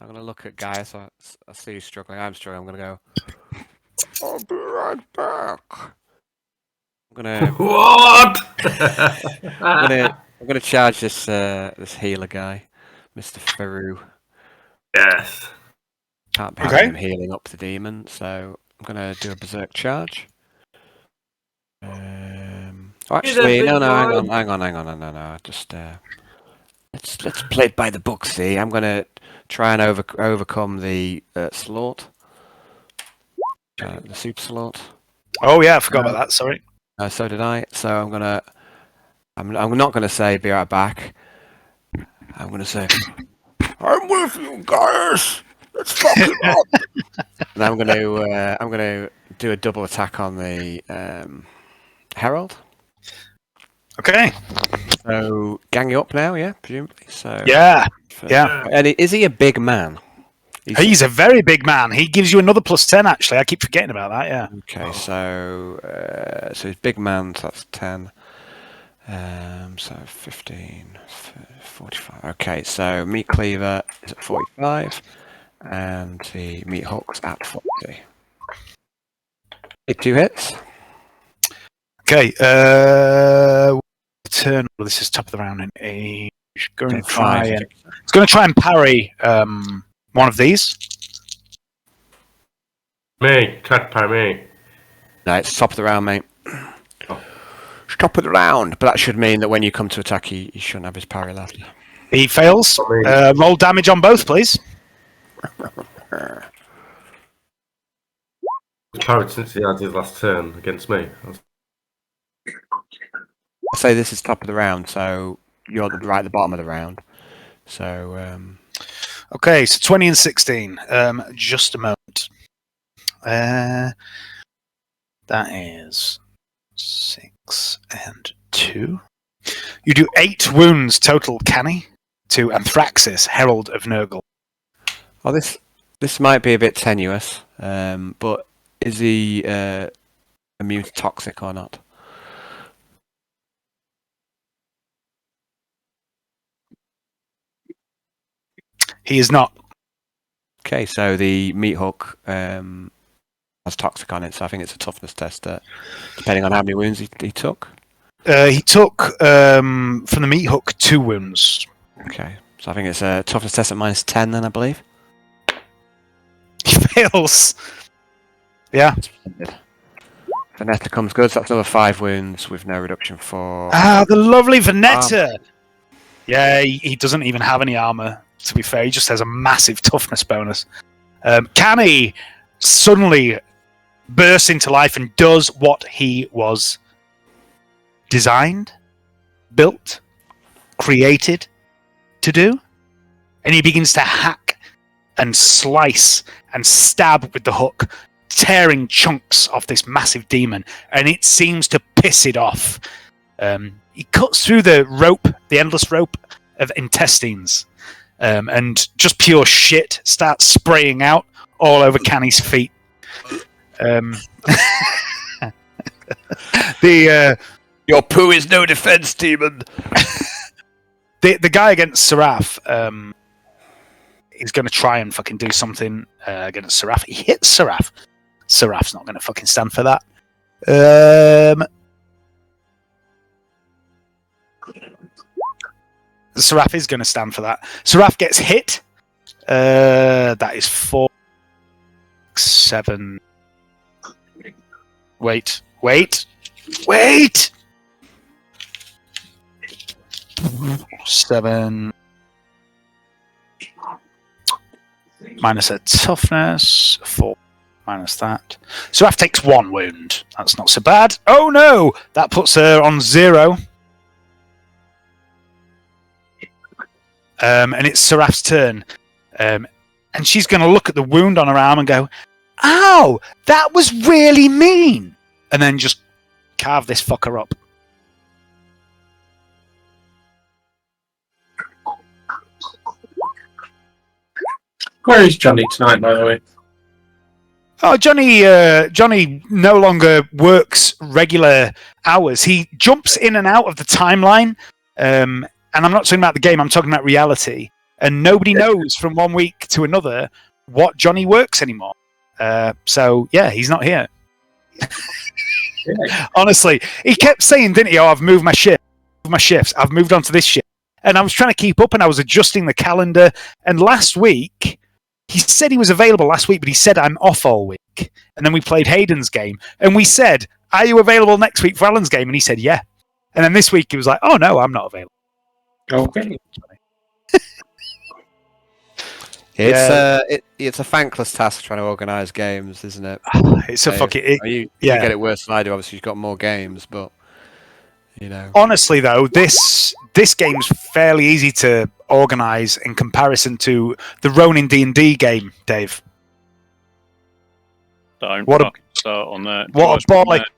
Speaker 4: I'm gonna look at Gaia. So I see you struggling. I'm struggling. I'm gonna go. I'll be right back. I'm gonna.
Speaker 6: What?
Speaker 4: I'm gonna charge this this healer guy, Mr. Faru.
Speaker 6: Yes.
Speaker 4: Can't have
Speaker 2: Okay.
Speaker 4: him healing up the demon, so I'm gonna do a berserk charge. Actually, no, hang on, no. Just let's play it by the book. See, I'm gonna try and overcome the slaught, the super slaught.
Speaker 2: Oh yeah, I forgot about that. Sorry.
Speaker 4: So did I. So I'm not gonna say be right back. I'm gonna say I'm with you guys. Let's fuck it up. And I'm gonna do a double attack on the Herald.
Speaker 2: Okay.
Speaker 4: So gang you up now, yeah, presumably. So
Speaker 2: Yeah. Yeah.
Speaker 4: And is he a big man?
Speaker 2: He's a very big man. He gives you another +10. Actually, I keep forgetting about that. Yeah.
Speaker 4: Okay, so he's big man. So that's 10. So 15, 45. Okay, so meat cleaver is at 45, and the meat hook's at 40. 2 hits.
Speaker 2: Okay. Turn. Well, this is top of the round in age. It's going to try and parry one of these.
Speaker 6: Me, cut by me.
Speaker 4: No, it's top of the round, mate. It's top of the round, but that should mean that when you come to attack, he shouldn't have his parry left.
Speaker 2: He fails. Roll damage on both, please.
Speaker 6: He's parried since he had his last turn against me.
Speaker 4: I say this is top of the round, so you're right at the bottom of the round. So
Speaker 2: Okay, so 20 and 16. Just a moment. That is 6 and 2. You do 8 wounds total, Canny, to Aynthraxes, Herald of Nurgle.
Speaker 4: well, this might be a bit tenuous, but is he immune to toxic or not?
Speaker 2: He is not.
Speaker 4: Okay, so the meat hook has toxic on it, so I think it's a toughness test, depending on how many wounds he took.
Speaker 2: He took, from the meat hook, 2 wounds.
Speaker 4: Okay, so I think it's a toughness test at -10 then, I believe.
Speaker 2: He fails. Yeah.
Speaker 4: Vanetta comes good, so that's another 5 wounds with no reduction for...
Speaker 2: Ah, the lovely Vanetta! Yeah, he doesn't even have any armor, to be fair. He just has a massive toughness bonus. Canny suddenly bursts into life and does what he was designed, built, created to do. And he begins to hack and slice and stab with the hook, tearing chunks off this massive demon, and it seems to piss it off. He cuts through the rope, the endless rope of intestines, and just pure shit starts spraying out all over Canny's feet.
Speaker 1: Your poo is no defense, demon.
Speaker 2: The guy against Seraph is going to try and fucking do something against Seraph. He hits Seraph. Seraph's not going to fucking stand for that. Seraph is going to stand for that. Seraph gets hit. That is 4, 7. Wait. -7. Minus a toughness. 4 minus that. Seraph takes 1 wound. That's not so bad. Oh no! That puts her on 0. And it's Seraph's turn. And she's going to look at the wound on her arm and go, "Ow! That was really mean!" And then just carve this fucker up.
Speaker 6: Where is Johnny tonight, by the way?
Speaker 2: Oh, Johnny no longer works regular hours. He jumps in and out of the timeline. And I'm not talking about the game, I'm talking about reality. and nobody knows from one week to another what Johnny works anymore. So yeah, he's not here.
Speaker 6: Yeah.
Speaker 2: Honestly, he kept saying, didn't he? Oh, I've moved my shifts. I've moved on to this shift, and I was trying to keep up, and I was adjusting the calendar. And last week, he said he was available last week, but he said I'm off all week. And then we played Hayden's game, and we said, "Are you available next week for Alan's game?" And he said, "Yeah." And then this week he was like, "Oh no, I'm not available."
Speaker 6: Okay.
Speaker 4: It's a thankless task trying to organise games, isn't it?
Speaker 2: It's a fucking.
Speaker 4: You
Speaker 2: yeah.
Speaker 4: get it worse than I do. Obviously, you've got more games, but you know.
Speaker 2: Honestly, though, this game's fairly easy to organise in comparison to the Ronin D&D game, Dave.
Speaker 5: Don't
Speaker 2: What a-
Speaker 5: fucking start on that.
Speaker 2: What
Speaker 5: Drives
Speaker 2: a ball!
Speaker 5: me
Speaker 2: Like,
Speaker 5: mad.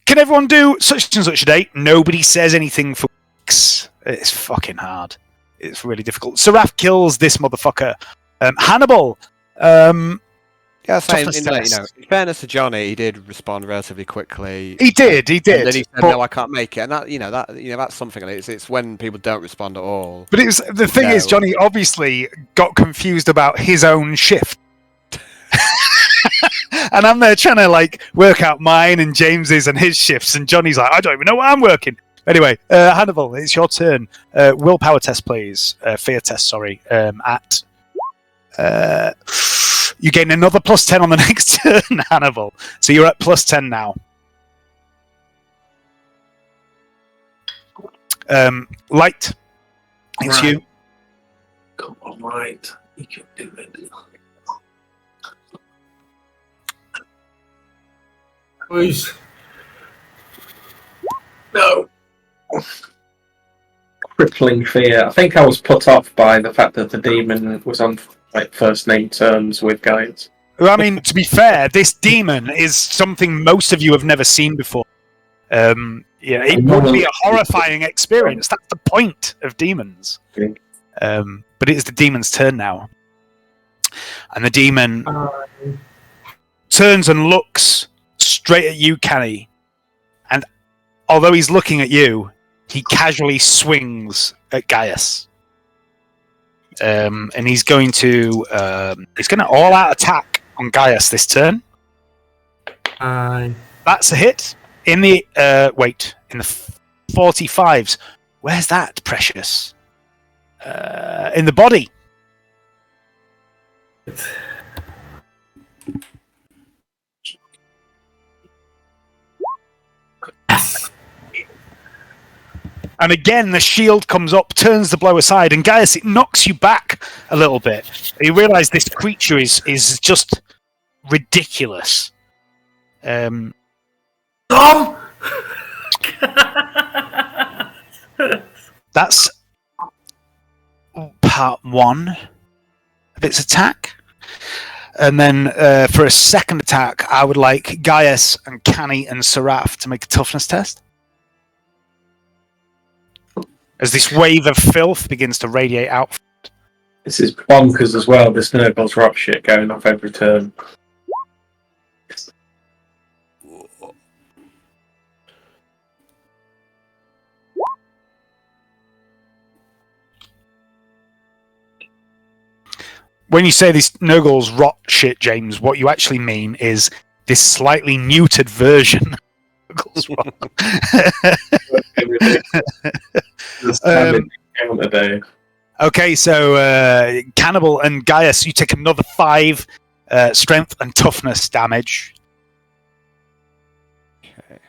Speaker 2: can everyone do such and such a date? Nobody says anything for weeks. It's fucking hard. It's really difficult. Seraph kills this motherfucker. Hannibal.
Speaker 4: Yeah, saying,
Speaker 2: Toughness
Speaker 4: in
Speaker 2: test.
Speaker 4: in fairness to Johnny, he did respond relatively quickly.
Speaker 2: He did.
Speaker 4: And then he said,
Speaker 2: But-
Speaker 4: "No, I can't make it." And that's something. It's when people don't respond at all.
Speaker 2: But it was the thing is,
Speaker 4: No.
Speaker 2: Johnny obviously got confused about his own shift, and I'm there trying to like work out mine and James's and his shifts, and Johnny's like, I don't even know what I'm working. Anyway, Hannibal, it's your turn. Willpower test, please. Fear test, sorry. You gain another +10 on the next turn, Hannibal. So you're at +10 now. Light, it's
Speaker 6: Right.
Speaker 2: you.
Speaker 6: Come on, right. You can do it. Please. No. Crippling fear. I think I was put off by the fact that the demon was on first name terms with guys.
Speaker 2: Well, I mean, to be fair, this demon is something most of you have never seen before. It would be a horrifying experience. That's the point of demons. But it is the demon's turn now. And the demon turns and looks straight at you, Canny. And although he's looking at you, he casually swings at Gaius. And he's going to all-out attack on Gaius this turn. That's a hit. In the 45s. Where's that, Precious? In the body. And again, the shield comes up, turns the blow aside, and Gaius, it knocks you back a little bit. You realise this creature is just ridiculous.
Speaker 6: Tom!
Speaker 2: That's part one of its attack. And then for a second attack, I would like Gaius and Canny and Seraph to make a toughness test. As this wave of filth begins to radiate out.
Speaker 6: This is bonkers as well, this Nurgle's rock shit going off every turn.
Speaker 2: When you say this Nurgle's rot shit, James, what you actually mean is this slightly neutered version of Nurgle's rot. Okay, so Cannibal and Gaius, you take another 5 strength and toughness damage.
Speaker 4: Okay.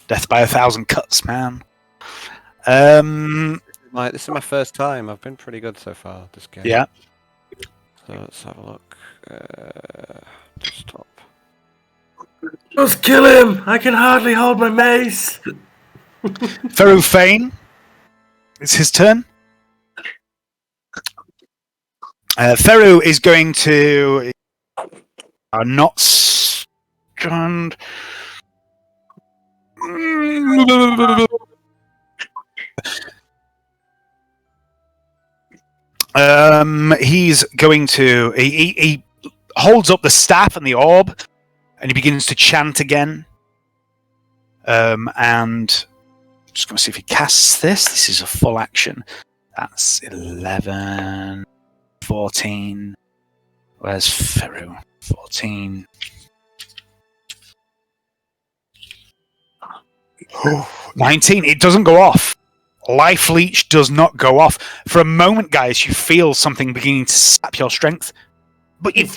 Speaker 2: Death by 1,000 cuts, man.
Speaker 4: This is my first time. I've been pretty good so far this game.
Speaker 2: Yeah.
Speaker 4: So let's have a look. Stop.
Speaker 6: Just kill him! I can hardly hold my mace!
Speaker 2: Feru Fane. It's his turn. Feru is going to not stunned. He's going to he holds up the staff and the orb, and he begins to chant again. And I'm just going to see if he casts this. This is a full action. That's 11, 14. Where's Feru? 14. 19. It doesn't go off. Life Leech does not go off. For a moment, guys, you feel something beginning to sap your strength. But you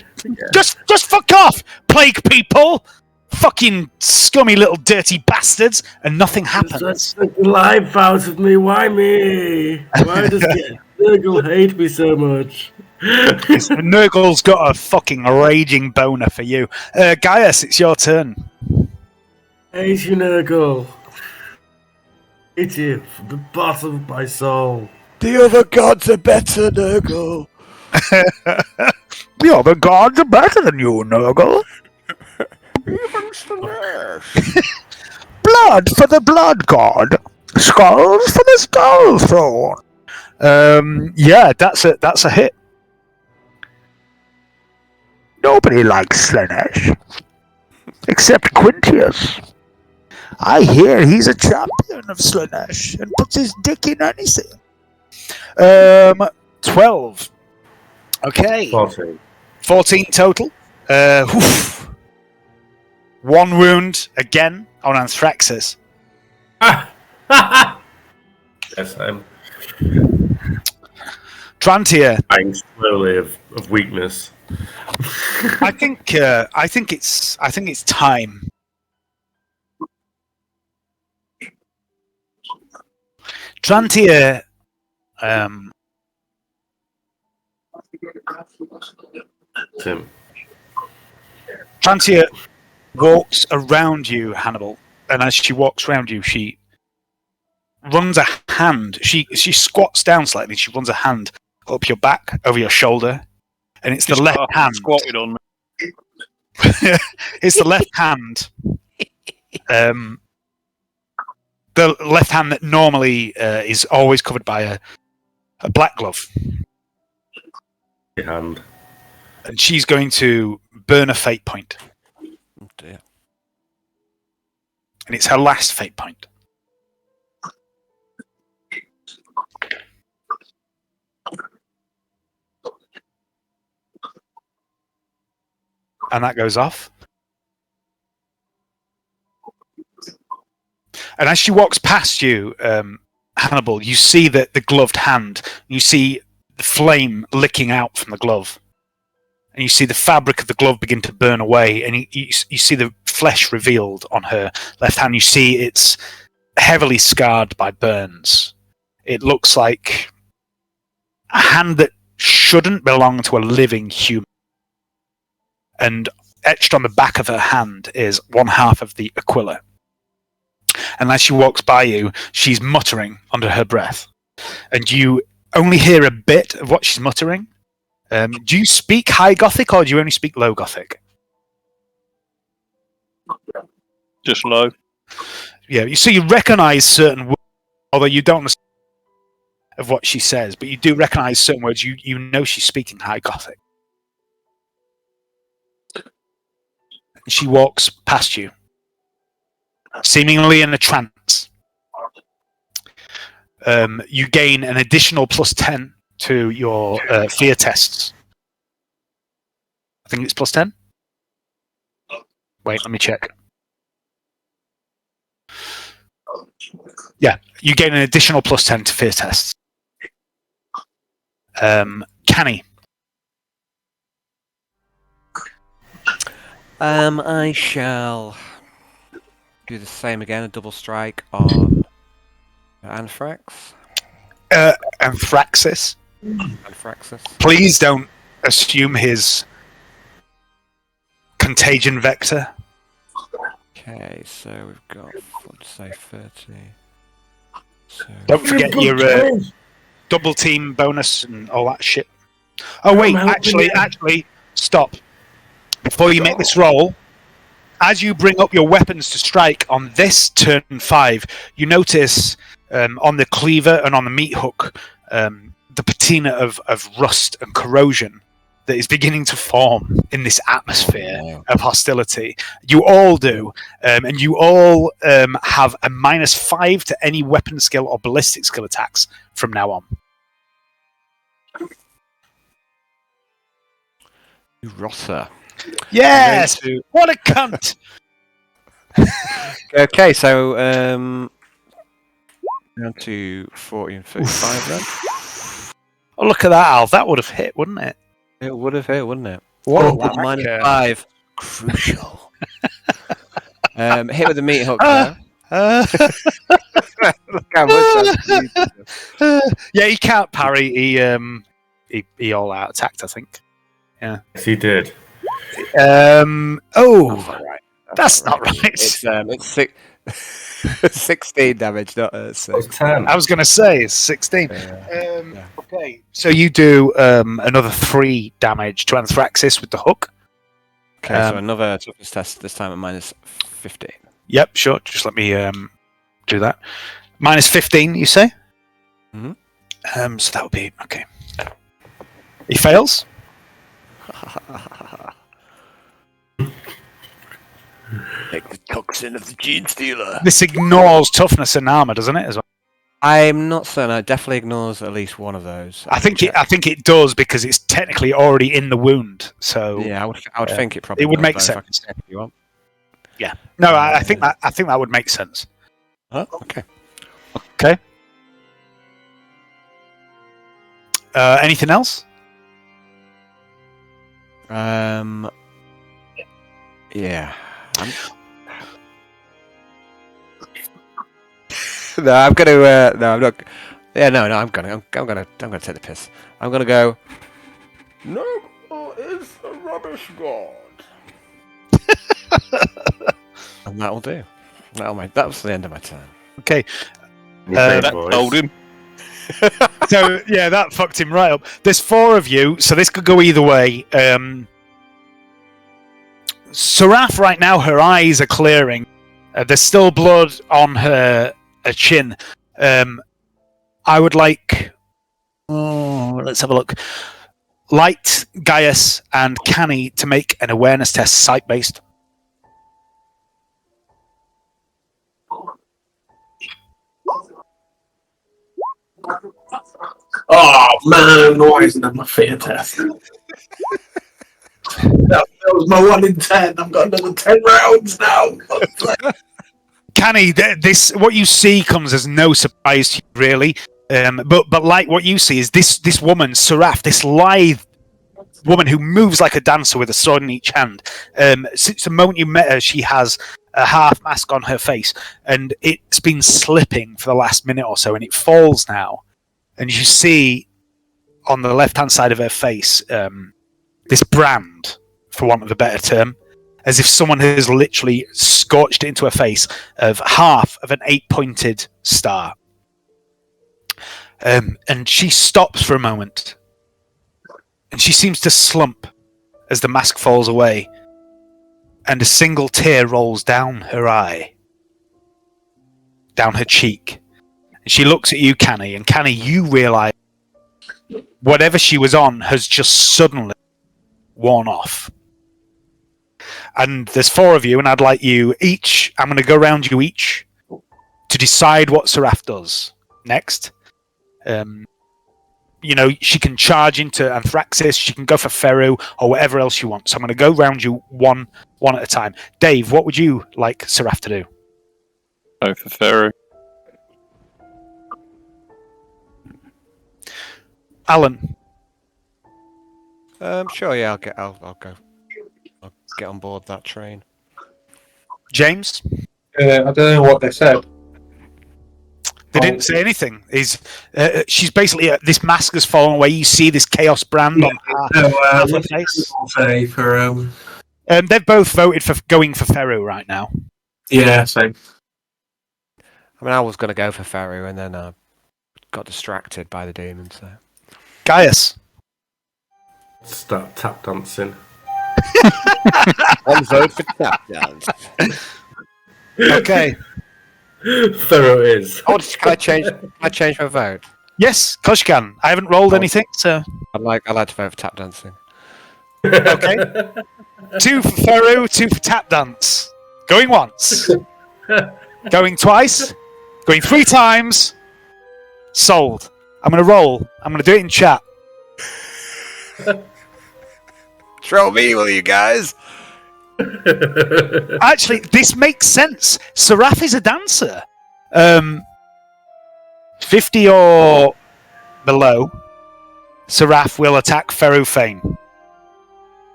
Speaker 2: just fuck off, plague people! Fucking scummy little dirty bastards, and nothing happens.
Speaker 6: Take the life out of me. Why me? Why does Nurgle hate me so much?
Speaker 2: Nurgle's got a fucking raging boner for you. Gaius, it's your turn.
Speaker 6: Hate you, Nurgle. Hate you from the bottom of my soul.
Speaker 1: The other gods are better, Nurgle.
Speaker 2: The other gods are better than you, Nurgle.
Speaker 1: Even Slanesh.
Speaker 2: Blood for the blood god. Skulls for the skull throne. Yeah, that's a hit. Nobody likes Slanesh. Except Quintius. I hear he's a champion of Slanesh and puts his dick in anything. 12. Okay. 14 total. One wound again on Aynthraxes.
Speaker 6: Yes, I'm
Speaker 2: Trantia.
Speaker 6: dying slowly of weakness.
Speaker 2: I think it's time. Trantia
Speaker 6: Tim.
Speaker 2: Trantia walks around you, Hannibal, and as she walks around you, she runs a hand. She squats down slightly. She runs a hand up your back, over your shoulder, and it's the left hand.
Speaker 5: Squatted on me.
Speaker 2: It's the left hand. The left hand that normally is always covered by a black glove.
Speaker 6: Your hand.
Speaker 2: And she's going to burn a fate point.
Speaker 4: Oh dear.
Speaker 2: And it's her last fate point. And that goes off. And as she walks past you, Hannibal, you see the gloved hand. You see the flame licking out from the glove. And you see the fabric of the glove begin to burn away. And you see the flesh revealed on her left hand. You see it's heavily scarred by burns. It looks like a hand that shouldn't belong to a living human. And etched on the back of her hand is one half of the Aquila. And as she walks by you, she's muttering under her breath. And you only hear a bit of what she's muttering. Do you speak High Gothic or do you only speak Low Gothic?
Speaker 5: Just low.
Speaker 2: Yeah, so you recognise certain words, although you don't understand of what she says, but you do recognise certain words. You know she's speaking High Gothic. She walks past you, seemingly in a trance. You gain an additional +10 to your fear tests. I think it's +10. Wait, let me check. Yeah, you gain an additional +10 to fear tests. Canny.
Speaker 4: I shall do the same again, a double strike on Aynthrax.
Speaker 2: Aynthraxes.
Speaker 4: Aynthraxes.
Speaker 2: Please don't assume his contagion vector.
Speaker 4: Okay, so we've got, let's say 30. So
Speaker 2: Don't forget your double team bonus and all that shit. Oh wait, actually, stop. Before you make this roll, as you bring up your weapons to strike on this turn 5, you notice on the cleaver and on the meat hook the patina of rust and corrosion that is beginning to form in this atmosphere of hostility. You all do, and you all have a -5 to any weapon skill or ballistic skill attacks from now on.
Speaker 4: Rossa.
Speaker 2: Yes! What a cunt!
Speaker 4: Okay, so down to 40 and 35 then.
Speaker 2: Oh, look at that, Al. That would have hit, wouldn't it?
Speaker 4: It would have hit, wouldn't it?
Speaker 2: What
Speaker 4: That -5. Crucial. Hit with the meat hook there. Look how much that's
Speaker 2: yeah, he can't parry. He all out attacked, I think. Yeah.
Speaker 6: Yes, he did.
Speaker 2: That's not right.
Speaker 4: It's 16 damage, not 6.
Speaker 6: 10.
Speaker 2: I was going to say it's 16. Okay, so you do another 3 damage to Aynthraxes with the hook.
Speaker 4: Okay, so another toughness test, this time at -15.
Speaker 2: Yep, sure. Just let me do that. -15, you say?
Speaker 4: Mm-hmm.
Speaker 2: So that would be okay. He fails.
Speaker 4: Take the toxin of the Gene Stealer.
Speaker 2: This ignores toughness and armor, doesn't it? As well.
Speaker 4: I'm not certain. It definitely ignores at least one of those.
Speaker 2: I think it does because it's technically already in the wound. So
Speaker 4: yeah, I would think it probably.
Speaker 2: It would
Speaker 4: does,
Speaker 2: make
Speaker 4: though, if I
Speaker 2: sense.
Speaker 4: can check if you want.
Speaker 2: Yeah. No, I think that would make sense.
Speaker 4: Oh, okay.
Speaker 2: Okay. Anything else?
Speaker 4: Yeah. No, I'm gonna. No, I'm not. Yeah, no, I'm gonna take the piss. I'm gonna go.
Speaker 1: No, it's a rubbish god.
Speaker 4: And that'll do. That was the end of my turn.
Speaker 2: Okay.
Speaker 5: That told him.
Speaker 2: So yeah, that fucked him right up. There's 4 of you, so this could go either way. Seraph right now, her eyes are clearing. There's still blood on her chin. I would like. Oh, let's have a look. Light, Gaius, and Canny to make an awareness test, sight-based.
Speaker 6: Oh man, why isn't that my fear test? that was my 1 in 10. I've got another 10 rounds now.
Speaker 2: Canny, this what you see comes as no surprise to you, really. But like what you see is this woman, Seraph, this lithe woman who moves like a dancer with a sword in each hand. Since the moment you met her, she has a half mask on her face, and it's been slipping for the last minute or so, and it falls now. And you see on the left-hand side of her face this brand, for want of a better term, as if someone has literally scorched it into her face, of half of an 8-pointed star. And she stops for a moment, and she seems to slump as the mask falls away, and a single tear rolls down her eye, down her cheek. And she looks at you, Canny, and Canny, you realise whatever she was on has just suddenly worn off. And there's 4 of you, and I'd like you each, I'm going to go around you each to decide what Seraph does next. She can charge into Aynthraxes, she can go for Feru, or whatever else you want. So I'm going to go round you one at a time. Dave, what would you like Seraph to do?
Speaker 5: Go for Feru.
Speaker 2: Alan.
Speaker 4: Sure, yeah, I'll go. I'll get on board that train.
Speaker 2: James?
Speaker 6: I don't know what they said.
Speaker 2: They didn't say anything. She's basically this mask has fallen away. You see this chaos brand on her face. They've both voted for going for Feru right now.
Speaker 6: Yeah, same.
Speaker 4: I mean, I was going to go for Feru, and then I got distracted by the demon. So,
Speaker 2: Gaius.
Speaker 3: Start tap dancing.
Speaker 4: one vote for tap dance.
Speaker 2: Okay.
Speaker 3: Thorough is.
Speaker 4: Oh, can I change my vote?
Speaker 2: Yes, of course you can. I haven't rolled anything, so.
Speaker 4: I'd like to vote for tap dancing.
Speaker 2: Okay. 2 for Feru, 2 for tap dance. Going once. Going twice. Going 3 times. Sold. I'm going to roll. I'm going to do it in chat.
Speaker 4: Troll me, will you guys?
Speaker 2: Actually, this makes sense. Seraph is a dancer. 50 or below, Seraph will attack Ferufane.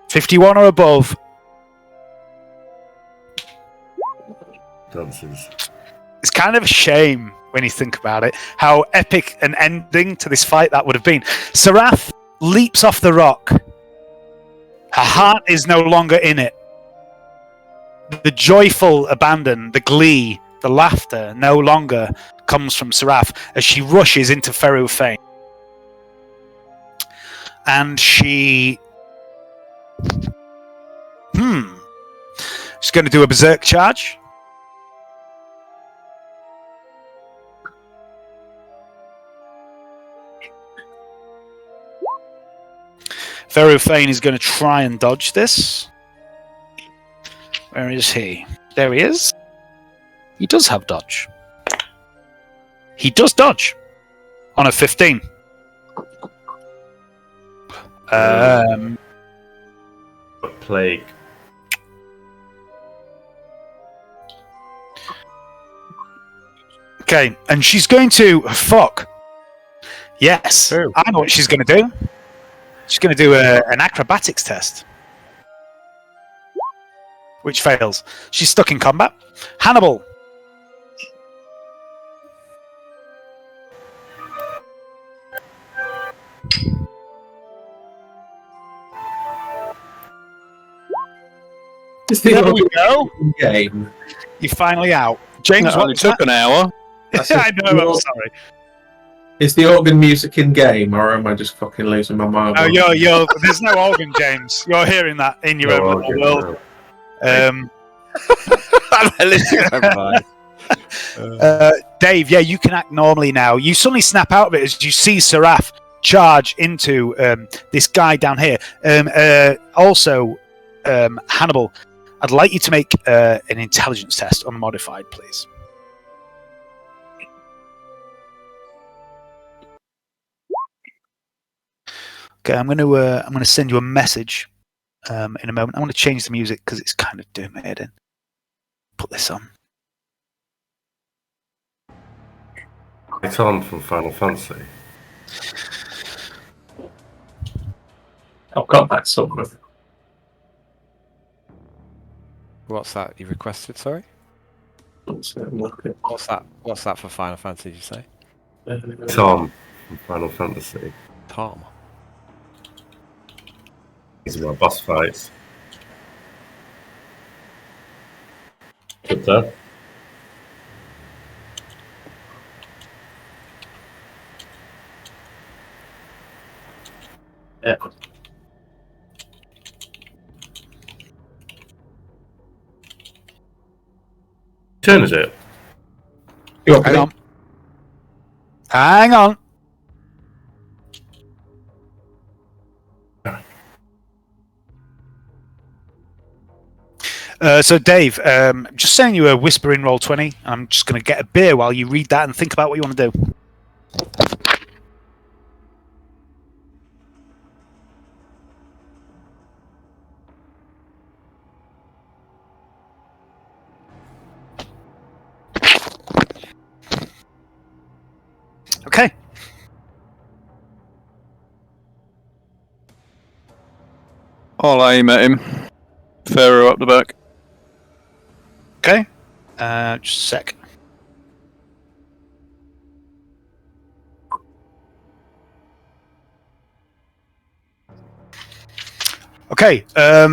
Speaker 2: 51 or above,
Speaker 3: Dances.
Speaker 2: it's kind of a shame when you think about it, how epic an ending to this fight that would have been. Seraph leaps off the rock. Her heart is no longer in it. The joyful abandon, the glee, the laughter no longer comes from Seraph as she rushes into Ferufane. And she's going to do a berserk charge. Ferufane is going to try and dodge this. Where is he? There he is. He does have dodge. He does dodge on a 15.
Speaker 3: Plague.
Speaker 2: Okay, and she's going to... Fuck. Yes,
Speaker 4: True.
Speaker 2: I know what she's going to do. She's going to do an acrobatics test. Which fails. She's stuck in combat. Hannibal. There we go.
Speaker 6: Game.
Speaker 2: You're finally out. James,
Speaker 5: It only
Speaker 2: what
Speaker 5: took an hour.
Speaker 2: I know, I'm sorry.
Speaker 6: Is the organ music in game, or am I just fucking losing my mind?
Speaker 2: No, you're, there's no organ, James. You're hearing that in your own little world. Dave, yeah, you can act normally now. You suddenly snap out of it as you see Seraph charge into this guy down here. Also, Hannibal, I'd like you to make an intelligence test unmodified, please. Okay, I'm going to send you a message in a moment. I'm going to change the music because it's kind of doom-heading. Put this on.
Speaker 3: It's on from Final Fantasy.
Speaker 6: I've got that somewhere.
Speaker 4: What's that you requested? Sorry.
Speaker 6: Let's have a look at-
Speaker 4: What's that? What's that for Final Fantasy? Did you say
Speaker 3: Tom from Final Fantasy.
Speaker 4: Tom?
Speaker 3: These are my boss fights. Good there.
Speaker 6: Yeah.
Speaker 3: Turn is it?
Speaker 2: Hang on. Hang on. So, Dave, just sending you a whisper in Roll20. I'm just going to get a beer while you read that and think about what you want to do. Okay.
Speaker 5: I'll aim at him. Pharaoh up the back.
Speaker 2: Okay. Just a sec. Okay.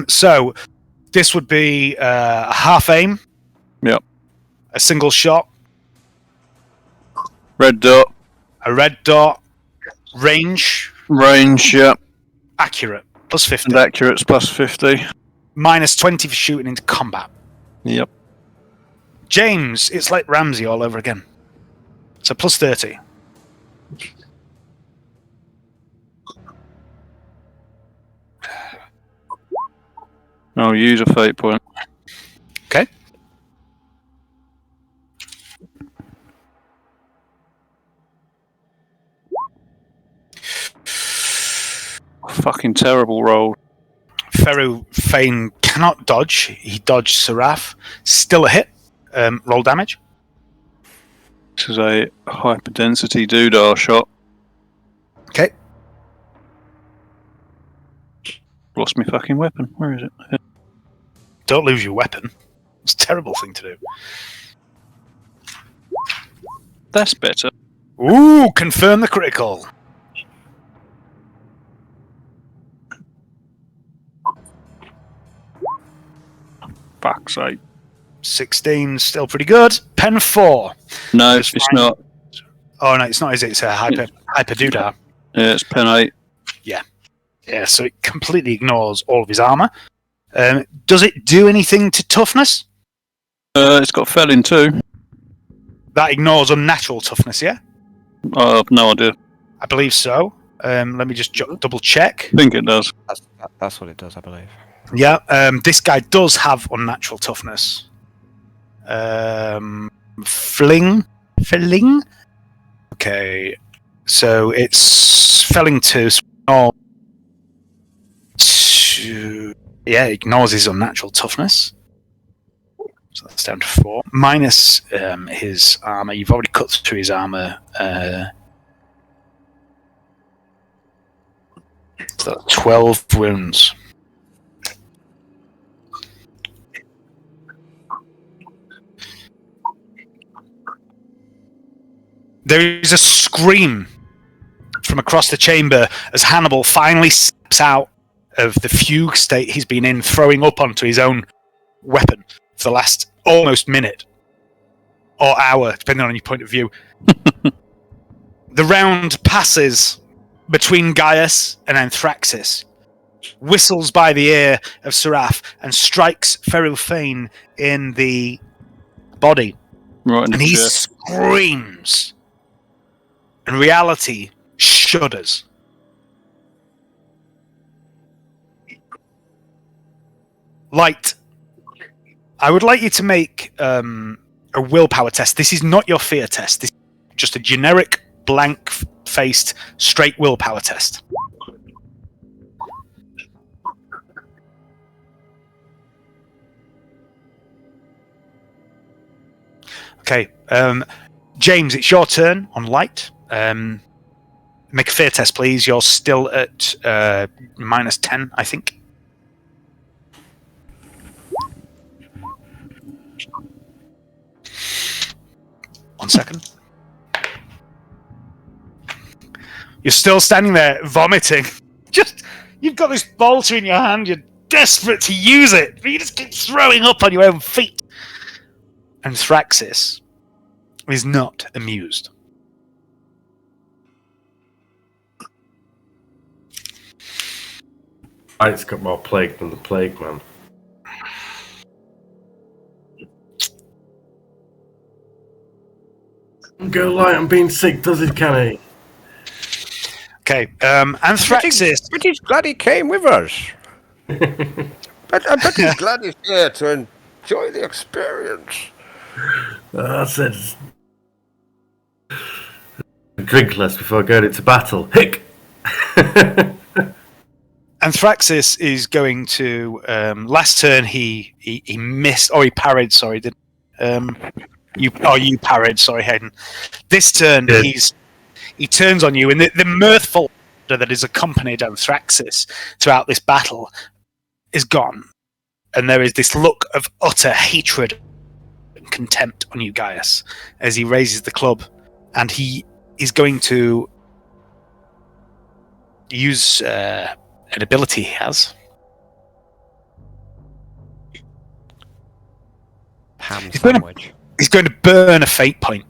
Speaker 2: So this would be a half aim.
Speaker 5: Yep.
Speaker 2: A single shot.
Speaker 5: Red dot.
Speaker 2: A red dot. Range.
Speaker 5: Range, yep.
Speaker 2: Accurate. Plus 50.
Speaker 5: And accurate's plus 50.
Speaker 2: Minus 20 for shooting into combat.
Speaker 5: Yep.
Speaker 2: James, it's like Ramsey all over again. So plus 30.
Speaker 5: I'll use a fate point.
Speaker 2: Okay.
Speaker 5: Fucking terrible roll.
Speaker 2: Feru Fane cannot dodge. He dodged Seraph. Still a hit. Roll damage.
Speaker 5: This is a hyperdensity doodah shot.
Speaker 2: Okay.
Speaker 5: Lost my fucking weapon. Where is it?
Speaker 2: Don't lose your weapon. It's a terrible thing to do.
Speaker 5: That's better.
Speaker 2: Ooh, confirm the critical.
Speaker 5: Fuck's sake.
Speaker 2: 16, still pretty good. Pen 4.
Speaker 5: No, it's not.
Speaker 2: Oh, no, it's not, is it? It's a hyper doodah.
Speaker 5: Yeah, it's pen 8.
Speaker 2: Yeah, so it completely ignores all of his armor. Does it do anything to toughness?
Speaker 5: It's got felling too.
Speaker 2: That ignores unnatural toughness, yeah?
Speaker 5: I have no idea.
Speaker 2: I believe so. Let me just double check.
Speaker 5: I think it does.
Speaker 4: That's what it does, I believe.
Speaker 2: Yeah, this guy does have unnatural toughness. Fling? Okay, so it's felling 2. Yeah, it ignores his unnatural toughness. So that's down to 4. Minus his armor. You've already cut through his armor. So 12 wounds. There is a scream from across the chamber as Hannibal finally snaps out of the fugue state he's been in, throwing up onto his own weapon for the last almost minute or hour, depending on your point of view. The round passes between Gaius and Aynthraxes, whistles by the ear of Seraph, and strikes Feru Fane in the body.
Speaker 5: Right in the
Speaker 2: And he
Speaker 5: chest.
Speaker 2: screams. And reality shudders. Light, I would like you to make a willpower test. This is not your fear test. This is just a generic, blank-faced, straight willpower test. Okay, James, it's your turn on light. Make a fear test, please. You're still at minus 10, I think. One second. You're still standing there vomiting. You've got this bolter in your hand. You're desperate to use it, but you just keep throwing up on your own feet. And Thraxis is not amused.
Speaker 3: It's got more plague than the plague man. Go light and being sick, does it, can he?
Speaker 2: Okay, Aynthraxes.
Speaker 4: But he's glad he came with us. But I bet he's glad he's here to enjoy the experience.
Speaker 3: I said, drink less before going into battle. Hick!
Speaker 2: Aynthraxes is going to last turn he missed, or he parried. Sorry, didn't you parried? Sorry, Hayden. This turn he turns on you, and the mirthful that has accompanied Aynthraxes throughout this battle is gone, and there is this look of utter hatred and contempt on you, Gaius, as he raises the club, and he is going to use an ability he has.
Speaker 4: Ham
Speaker 2: He's
Speaker 4: sandwich.
Speaker 2: He's going to burn a fate point.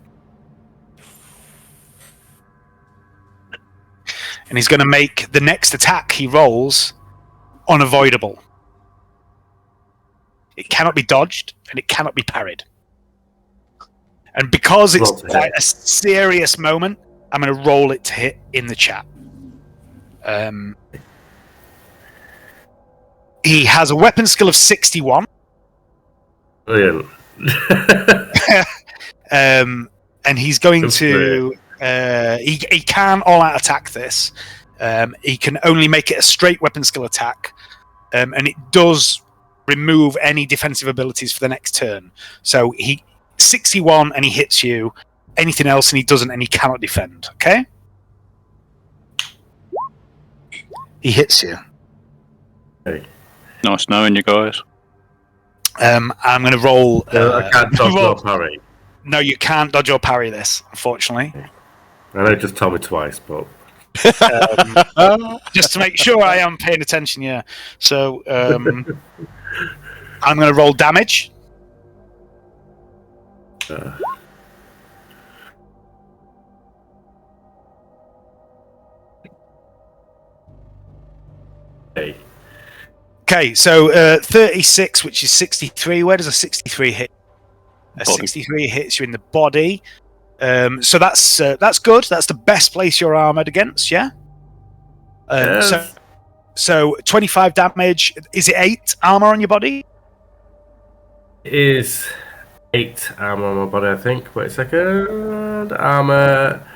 Speaker 2: And he's going to make the next attack he rolls unavoidable. It cannot be dodged, and it cannot be parried. And because it's quite a serious moment, I'm going to roll it to hit in the chat. He has a weapon skill of 61.
Speaker 3: Brilliant.
Speaker 2: And he's going to... he can all-out attack this. He can only make it a straight weapon skill attack. and it does remove any defensive abilities for the next turn. So he 61 and he hits you. Anything else and he doesn't, and he cannot defend. Okay. He hits you.
Speaker 3: Hey.
Speaker 5: Nice knowing you guys.
Speaker 2: I'm going to roll.
Speaker 3: I can't dodge
Speaker 2: roll.
Speaker 3: or parry.
Speaker 2: No, you can't dodge or parry this, unfortunately.
Speaker 3: I know it just told me twice, but
Speaker 2: Just to make sure I am paying attention, yeah. So I'm going to roll damage.
Speaker 3: hey.
Speaker 2: Okay, so 36, which is 63. Where does a 63 hit? A
Speaker 5: Body.
Speaker 2: 63 hits you in the body. So that's good. That's the best place you're armored against, yeah?
Speaker 3: Yes.
Speaker 2: So 25 damage. Is it 8 armor on your body?
Speaker 3: It is 8 armor on my body, I think. Wait a second. Armor.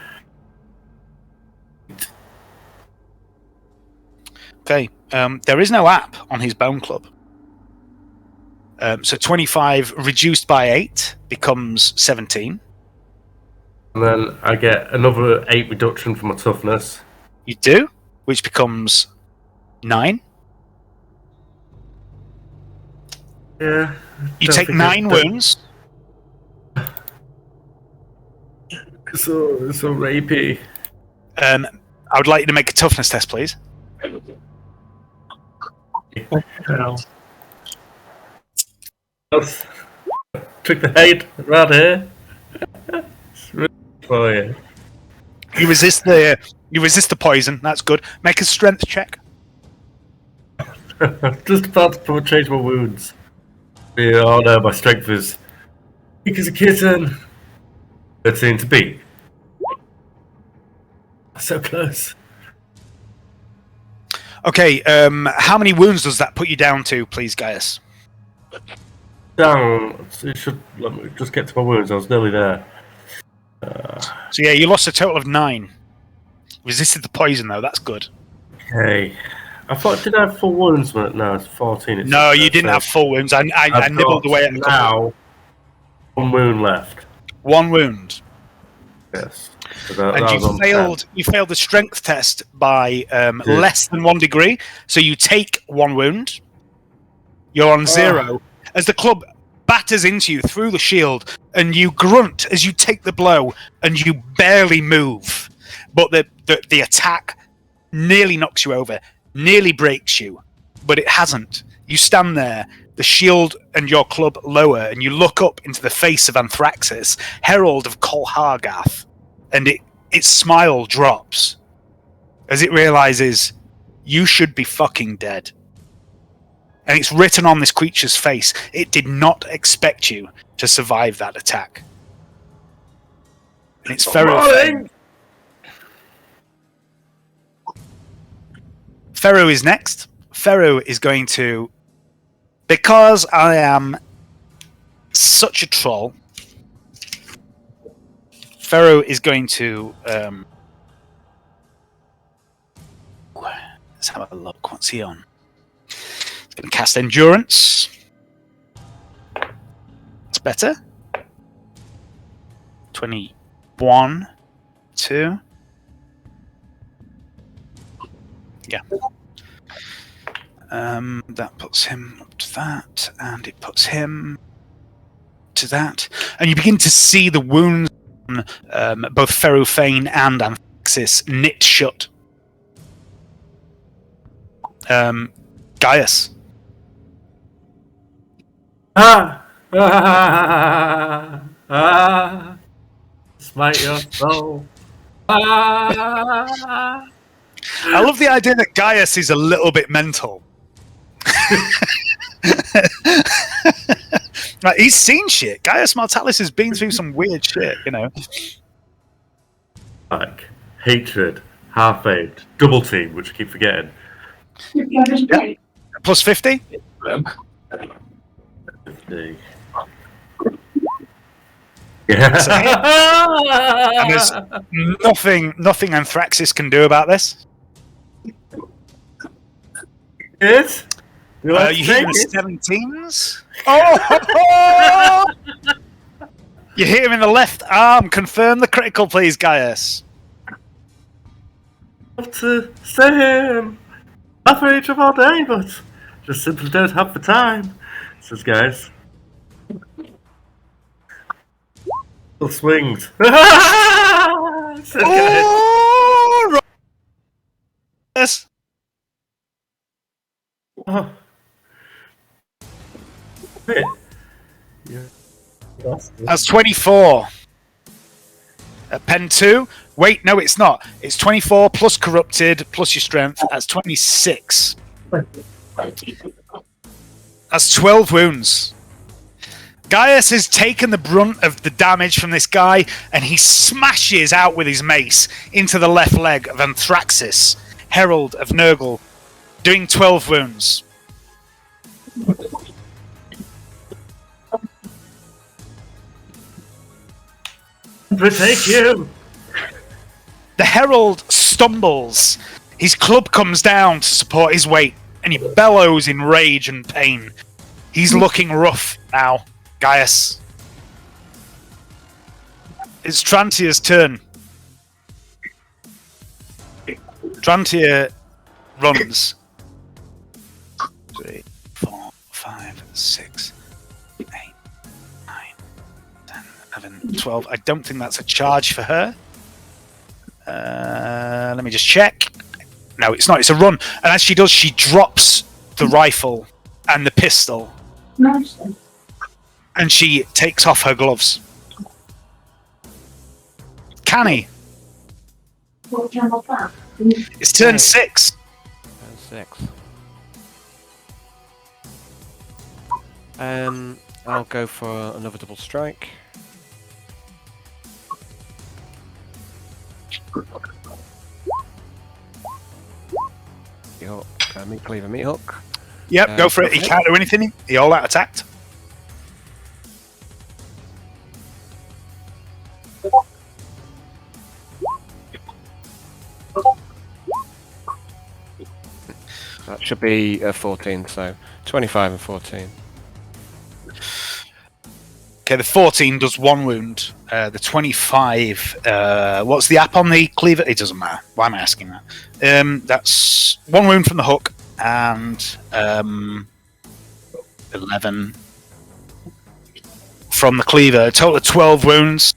Speaker 2: Okay. There is no app on his bone club. So 25 reduced by 8 becomes 17.
Speaker 3: And then I get another 8 reduction for my toughness.
Speaker 2: You do, which becomes 9.
Speaker 3: Yeah.
Speaker 2: You
Speaker 3: don't
Speaker 2: take
Speaker 3: think
Speaker 2: 9
Speaker 3: it's-
Speaker 2: wounds.
Speaker 3: So rapey.
Speaker 2: I would like you to make a toughness test, please.
Speaker 3: Trick the head right here. It's really for you.
Speaker 2: You resist the poison. That's good. Make a strength check.
Speaker 3: Just about to change my wounds. Yeah, oh no, my strength is weak as a kitten. 13 to beat. So close.
Speaker 2: Okay. How many wounds does that put you down to, please, Gaius?
Speaker 3: Down. It should let me just get to my wounds. I was nearly there.
Speaker 2: So yeah, you lost a total of 9. Resisted the poison though. That's good.
Speaker 3: Okay. I thought did I have full wounds? But no, it's 14. It's
Speaker 2: No, you didn't have full wounds. I
Speaker 3: I've
Speaker 2: nibbled
Speaker 3: got
Speaker 2: away at a couple.
Speaker 3: now. 1 wound left.
Speaker 2: 1 wound.
Speaker 3: Yes. So that
Speaker 2: And
Speaker 3: was
Speaker 2: you
Speaker 3: on
Speaker 2: failed.
Speaker 3: 10.
Speaker 2: You failed the strength test by less than 1 degree. So you take 1 wound. You're on 0 as the club batters into you through the shield, and you grunt as you take the blow, and you barely move. But the attack nearly knocks you over, nearly breaks you, but it hasn't. You stand there, the shield and your club lower, and you look up into the face of Aynthraxes, herald of Kol Hargath, and its smile drops as it realizes you should be fucking dead. And it's written on this creature's face. It did not expect you to survive that attack. And it's Pharaoh. Pharaoh is next. Pharaoh is going to... Because I am such a troll, Pharaoh is going to... let's have a look. What's he on? He's going to cast Endurance. It's better. 21, 2. Yeah. That puts him up to that, and it puts him to that. And you begin to see the wounds on both Pharaoh Fane and Aynthraxes knit shut. Gaius.
Speaker 3: Smite your soul.
Speaker 2: I love the idea that Gaius is a little bit mental. Like, he's seen shit. Gaius Mortalis has been through some weird shit, you know.
Speaker 3: Like hatred, half-aimed, double team, which I keep forgetting.
Speaker 2: Yeah. Plus 50?
Speaker 3: Yeah.
Speaker 2: And there's nothing Aynthraxes can do about this.
Speaker 3: Yes.
Speaker 9: You want to
Speaker 2: You hear
Speaker 9: take
Speaker 2: the
Speaker 9: it?
Speaker 2: 17s? Oh! You hit him in the left arm. Confirm the critical, please, Gaius.
Speaker 9: Love to stay here and laugh at each other all day, but just simply don't have the time, says Gaius. Still swings. says Gaius.
Speaker 2: Oh! Right. Yes.
Speaker 9: Oh. Wait. Yeah.
Speaker 2: That's 24. Pen 2. Wait, no, it's not. It's 24 plus corrupted plus your strength. That's 26. That's 12 wounds. Gaius has taken the brunt of the damage from this guy, and he smashes out with his mace into the left leg of Aynthraxes, Herald of Nurgle, doing 12 wounds.
Speaker 9: Take you.
Speaker 2: The Herald stumbles. His club comes down to support his weight, and he bellows in rage and pain. He's looking rough now, Gaius. It's Trantia's turn. Trantia runs. 3, 4, 5, 6, 8, 9, 10, 11, 12. I don't think that's a charge for her. Let me just check. No, it's not. It's a run. And as she does, she drops the rifle and the pistol. And she takes off her gloves. Canny. It's turn 6.
Speaker 4: Turn 6. I'll go for another double strike. Meat hook, meat cleaver, meat hook.
Speaker 2: Yep, go for it. He can't do anything. He all out attacked.
Speaker 4: That should be 14, so 25 and 14.
Speaker 2: Okay, the 14 does 1 wound. The 25, what's the app on the cleaver? It doesn't matter. Why am I asking that? That's 1 wound from the hook and 11 from the cleaver. A total of 12 wounds.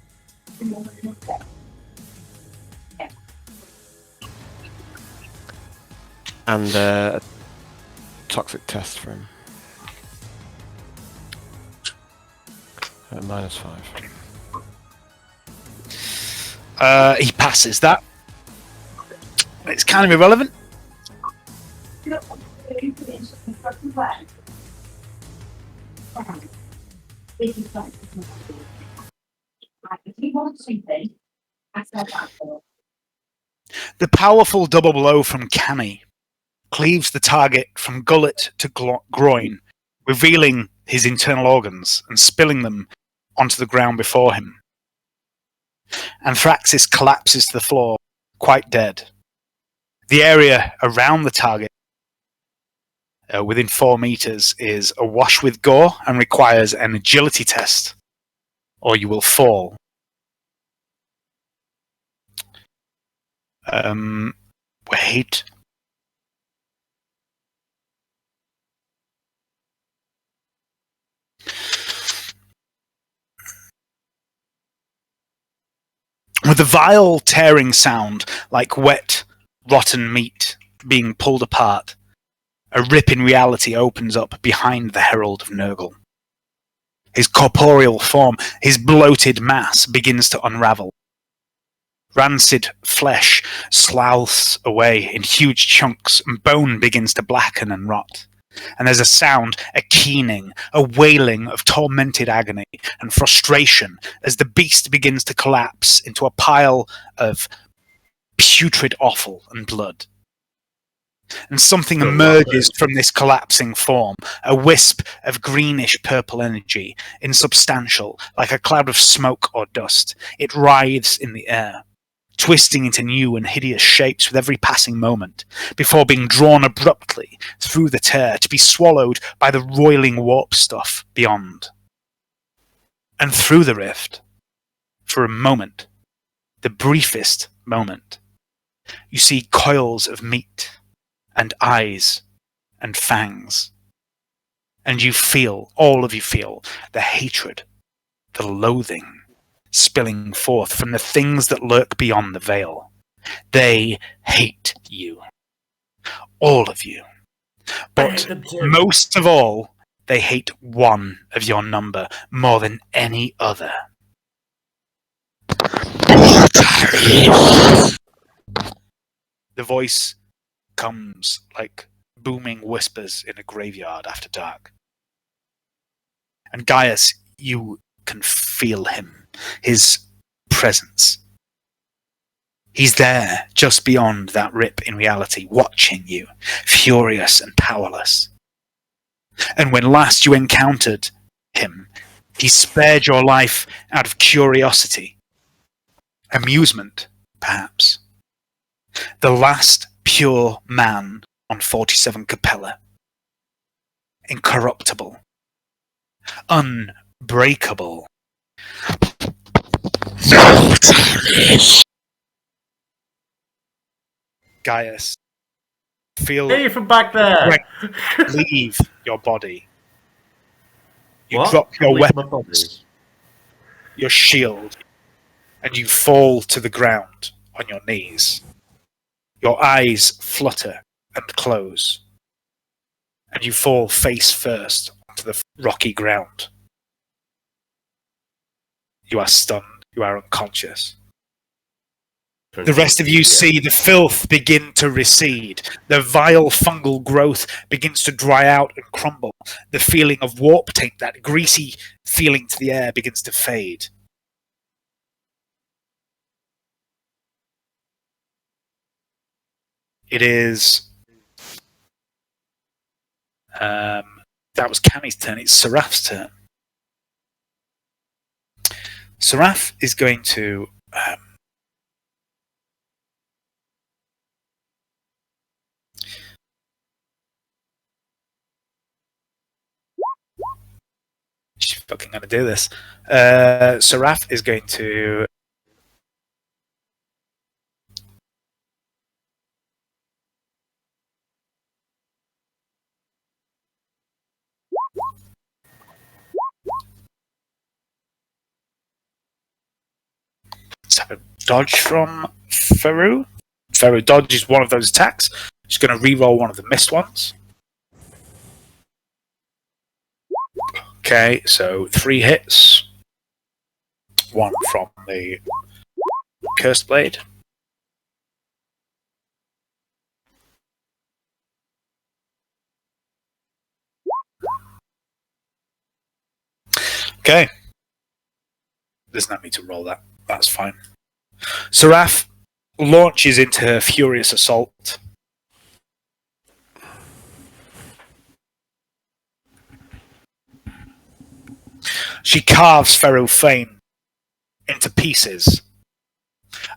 Speaker 4: And a toxic test for him. -5.
Speaker 2: He passes that. It's kind of irrelevant. The powerful double blow from Canny cleaves the target from gullet to groin, revealing his internal organs and spilling them onto the ground before him. Aynthraxes collapses to the floor, quite dead. The area around the target, within 4 meters, is awash with gore and requires an agility test, or you will fall. Wait. With a vile tearing sound, like wet, rotten meat being pulled apart, a rip in reality opens up behind the Herald of Nurgle. His corporeal form, his bloated mass, begins to unravel. Rancid flesh sloughs away in huge chunks, and bone begins to blacken and rot. And there's a sound, a keening, a wailing of tormented agony and frustration as the beast begins to collapse into a pile of putrid offal and blood. And something emerges from this collapsing form, a wisp of greenish purple energy, insubstantial, like a cloud of smoke or dust. It writhes in the air. twisting into new and hideous shapes with every passing moment, before being drawn abruptly through the tear to be swallowed by the roiling warp stuff beyond. And through the rift, for a moment, the briefest moment, you see coils of meat and eyes and fangs. And you feel, all of you feel, the hatred, the loathing spilling forth from the things that lurk beyond the veil. They hate you. All of you. But most of all, they hate one of your number more than any other. The voice comes like booming whispers in a graveyard after dark. And Gaius, you can feel him, his presence. He's there, just beyond that rip in reality, watching you, furious and powerless. And when last you encountered him, he spared your life out of curiosity, amusement, perhaps. The last pure man on 47 Capella. Incorruptible. Unbreakable. Gaius, feel
Speaker 9: Hey, from back there!
Speaker 2: leave your body. You
Speaker 9: What?
Speaker 2: drop your
Speaker 9: Leave my
Speaker 2: weapons, your shield, and you fall to the ground on your knees. Your eyes flutter and close, and you fall face first onto the rocky ground. You are stunned. You are unconscious. The rest of you see the filth begin to recede. The vile fungal growth begins to dry out and crumble. The feeling of warp taint, that greasy feeling to the air, begins to fade. It is... that was Cammy's turn. It's Seraph's turn. Seraph is going to... she's fucking going to do this. Seraph is going to... So, dodge from Feru. Feru dodges one of those attacks. She's going to re-roll one of the missed ones. Okay, so 3 hits. 1 from the Cursed Blade. Okay. Doesn't have me to roll that. That's fine. Seraph launches into her furious assault. She carves Pharaoh Fane into pieces.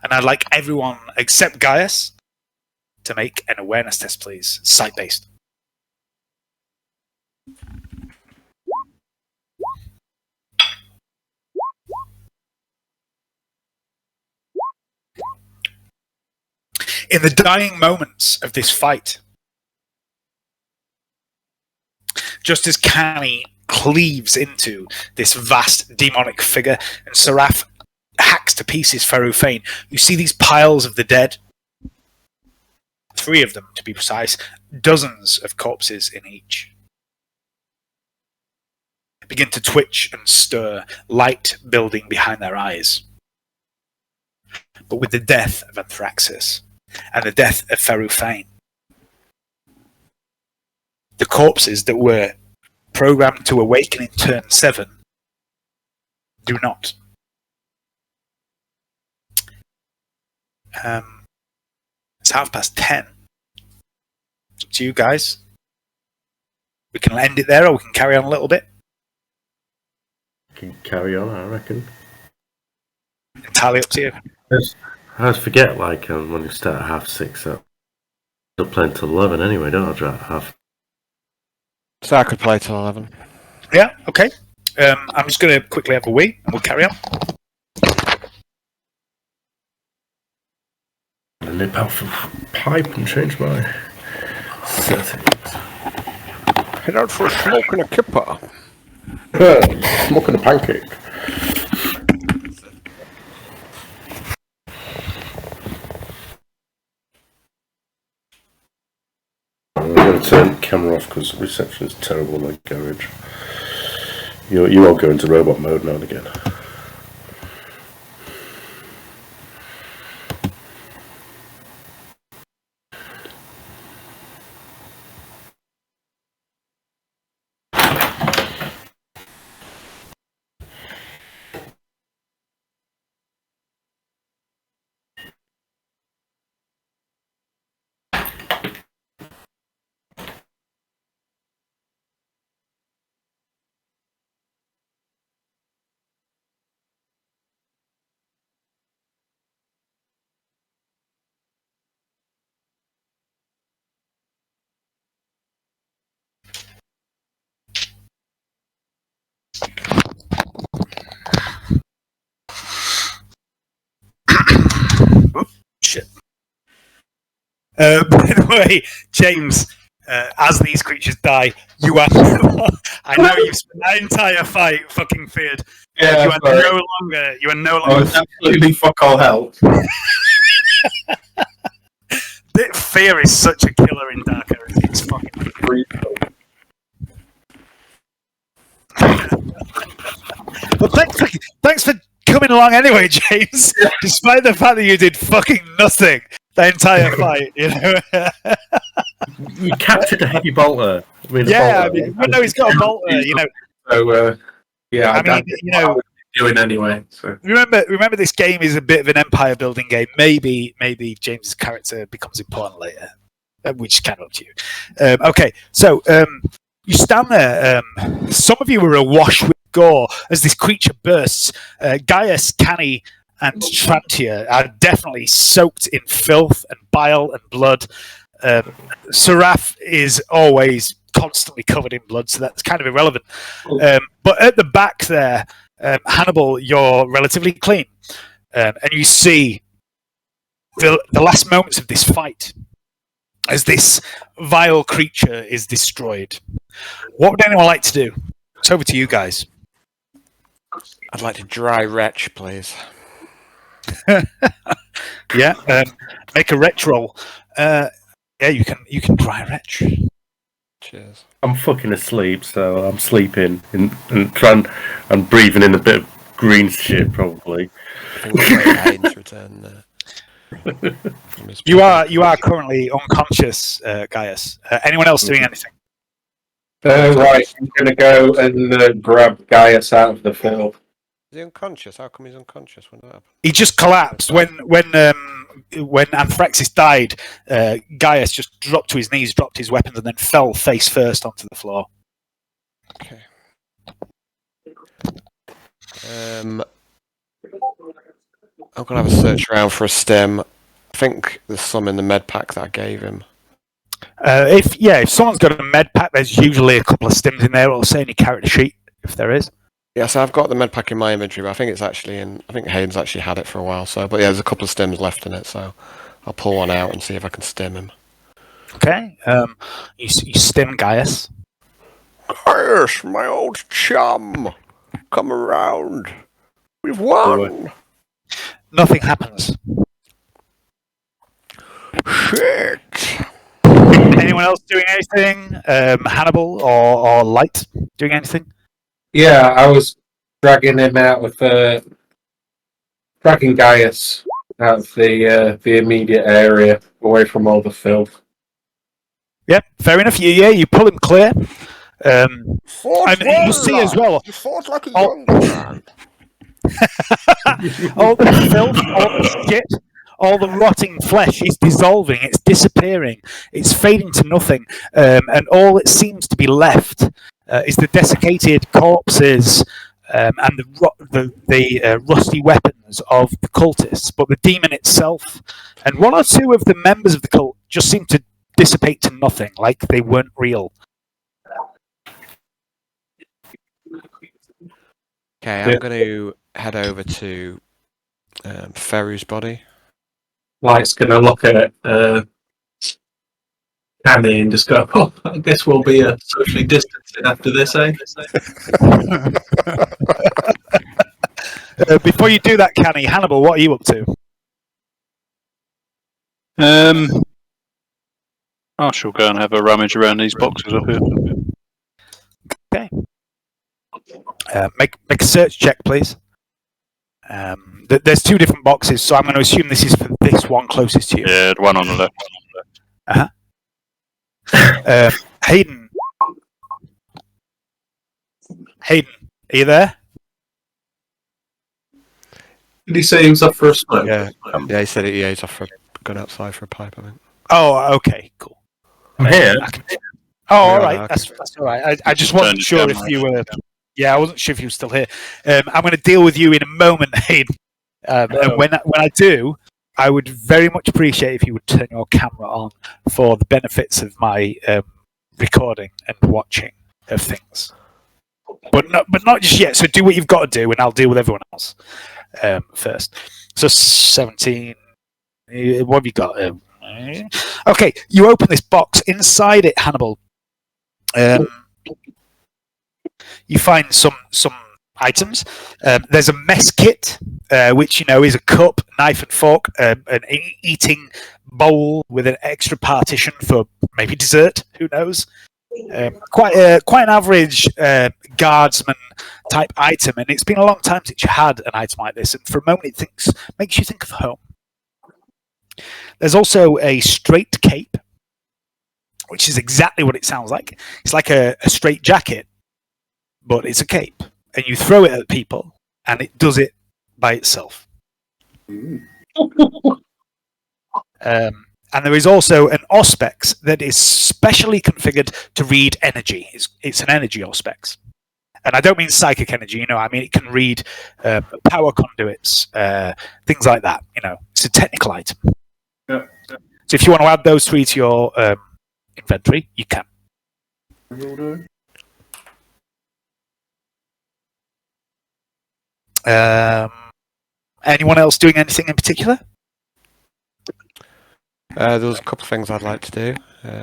Speaker 2: And I'd like everyone except Gaius to make an awareness test, please. Sight-based. In the dying moments of this fight, just as Canny cleaves into this vast demonic figure and Seraph hacks to pieces Pharaoh Fane, you see these piles of the dead, 3 of them to be precise, dozens of corpses in each, begin to twitch and stir, light building behind their eyes. But with the death of Aynthraxes and the death of Pharaoh Fane, the corpses that were programmed to awaken in turn 7 do not. It's 10:30. It's up to you guys. We can end it there or we can carry on a little bit.
Speaker 9: Can carry on, I reckon.
Speaker 2: Entirely up to you.
Speaker 9: I always forget, like, when you start at 6:30, I'm playing till 11 anyway, don't I? Half.
Speaker 4: So I could play till 11.
Speaker 2: Yeah, okay. I'm just going to quickly have a wee, and we'll carry on.
Speaker 9: And nip out for pipe and change my settings.
Speaker 1: Head out for a smoke and a kipper.
Speaker 9: Smoking a pancake. I'm going to turn the camera off because reception is terrible in my garage. You all go into robot mode now and again.
Speaker 2: Shit. By the way, James, as these creatures die, you are. I know you've spent that entire fight fucking feared.
Speaker 6: Yeah,
Speaker 2: you are no longer. You are no
Speaker 6: Oh,
Speaker 2: longer.
Speaker 6: it's absolutely fuck all help.
Speaker 2: Fear is such a killer in Dark Heresy. It's fucking. Well, thanks for coming along anyway, James. Despite the fact that you did fucking nothing the entire fight, you know.
Speaker 9: You captured a heavy bolter.
Speaker 2: No, he's got a bolter, you know.
Speaker 6: So, yeah,
Speaker 2: I mean, you know,
Speaker 6: doing anyway. So
Speaker 2: remember, this game is a bit of an empire building game. Maybe James's character becomes important later, which is kind of up to you. Okay, so you stand there. Some of you are awash with gore as this creature bursts. Gaius, Canny, and Trantia are definitely soaked in filth and bile and blood. Seraph is always constantly covered in blood, so that's kind of irrelevant. But at the back there, Hannibal, you're relatively clean. And you see the last moments of this fight as this vile creature is destroyed. What would anyone like to do? It's over to you guys.
Speaker 4: I'd like to dry retch, please.
Speaker 2: Yeah, make a retch roll. Yeah, you can dry retch.
Speaker 4: Cheers.
Speaker 9: I'm fucking asleep, so I'm sleeping and trying and breathing in a bit of green shit, probably.
Speaker 4: I think we're waiting for Hayden's return there.
Speaker 2: You are currently unconscious, Gaius. Anyone else doing anything?
Speaker 6: right, I'm going to go and grab Gaius out of the field.
Speaker 4: Is he unconscious? How come he's unconscious? When that happened?
Speaker 2: He just collapsed when Aynthraxes died. Gaius just dropped to his knees, dropped his weapons, and then fell face first onto the floor.
Speaker 4: Okay. I'm gonna have a search around for a stem. I think there's some in the med pack that I gave him.
Speaker 2: If someone's got a med pack, there's usually a couple of stims in there. It'll say in your character sheet if there is.
Speaker 4: Yeah, so I've got the med pack in my inventory, but I think it's actually in. I think Hayden's actually had it for a while. So, but yeah, there's a couple of stims left in it, so I'll pull one out and see if I can stim him.
Speaker 2: Okay. You stim Gaius.
Speaker 1: Gaius, my old chum, come around. We've won.
Speaker 2: Nothing happens.
Speaker 1: Shit.
Speaker 2: Anyone else doing anything? Hannibal or Light doing anything?
Speaker 6: Yeah, I was dragging him out of dragging Gaius out of the immediate area, away from all the filth.
Speaker 2: Yep, fair enough. You pull him clear. And
Speaker 1: Fought
Speaker 2: you'll see as well.
Speaker 1: You fought like a young man.
Speaker 2: All the filth, all the shit, all the rotting flesh is dissolving, it's disappearing, it's fading to nothing, and all that seems to be left is the desiccated corpses and the rusty weapons of the cultists, but the demon itself and one or two of the members of the cult just seemed to dissipate to nothing, like they weren't real.
Speaker 4: Okay, I'm going to head over to Feru's body.
Speaker 6: Light's going to look at Annie and just go, oh, I guess we'll be socially distancing after this, eh?
Speaker 2: Before you do that, Canny, Hannibal, what are you up to?
Speaker 5: I shall go and have a rummage around these boxes up here.
Speaker 2: Okay. Make a search check, please. There's two different boxes, so I'm going to assume this is for this one closest to you.
Speaker 5: Yeah, the one on the left.
Speaker 2: Hayden. Hayden, are you there?
Speaker 6: Did he say he was up for a smoke?
Speaker 4: Yeah, he said it. Yeah, he's off for gone outside for a pipe, I think.
Speaker 2: Oh, okay, cool.
Speaker 6: I'm here.
Speaker 2: Oh, all
Speaker 4: Yeah,
Speaker 2: right.
Speaker 4: okay.
Speaker 2: That's all right. I just
Speaker 5: Turn
Speaker 2: wasn't
Speaker 5: the
Speaker 2: sure if
Speaker 5: camera
Speaker 2: you were. Yeah, I wasn't sure if you were still here. I'm going to deal with you in a moment, Hayden. And when I do, I would very much appreciate if you would turn your camera on for the benefits of my recording and watching of things. But not just yet. So do what you've got to do, and I'll deal with everyone else first. So 17. What have you got? Okay, you open this box. Inside it, Hannibal, you find some items. There's a mess kit, which is a cup, knife and fork, an eating bowl with an extra partition for maybe dessert. Who knows? Quite an average guardsman type item, and it's been a long time since you had an item like this. And for a moment, it makes you think of home. There's also a straight cape, which is exactly what it sounds like. It's like a straight jacket, but it's a cape. And you throw it at people, and it does it by itself. And there is also an Auspex that is specially configured to read energy. It's an energy Auspex. And I don't mean psychic energy, I mean it can read power conduits, things like that. It's a technical item.
Speaker 9: Yeah.
Speaker 2: So if you want to add those three to your inventory, you can. Anyone else doing anything in particular?
Speaker 4: There was a couple of things I'd like to do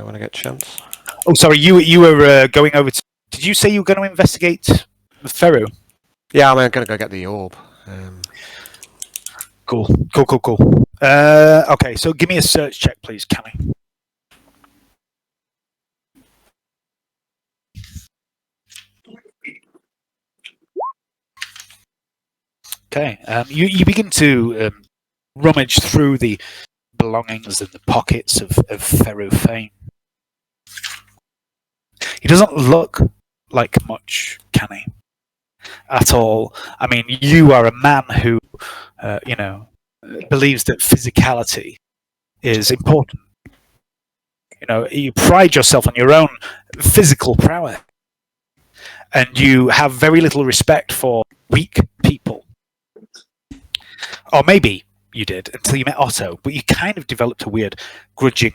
Speaker 4: when I get a chance.
Speaker 2: Oh, sorry, you were going over to... Did you say you were going to investigate the Feru?
Speaker 4: Yeah, I'm going to go get the orb.
Speaker 2: Cool. Okay, so give me a search check, please, Cammy. Okay, you begin to rummage through the belongings and the pockets of Feru Fane. He doesn't look like much, can he? At all. I mean, you are a man who, believes that physicality is important. You pride yourself on your own physical prowess, and you have very little respect for weak people. Or maybe you did until you met Otto, but you kind of developed a weird, grudging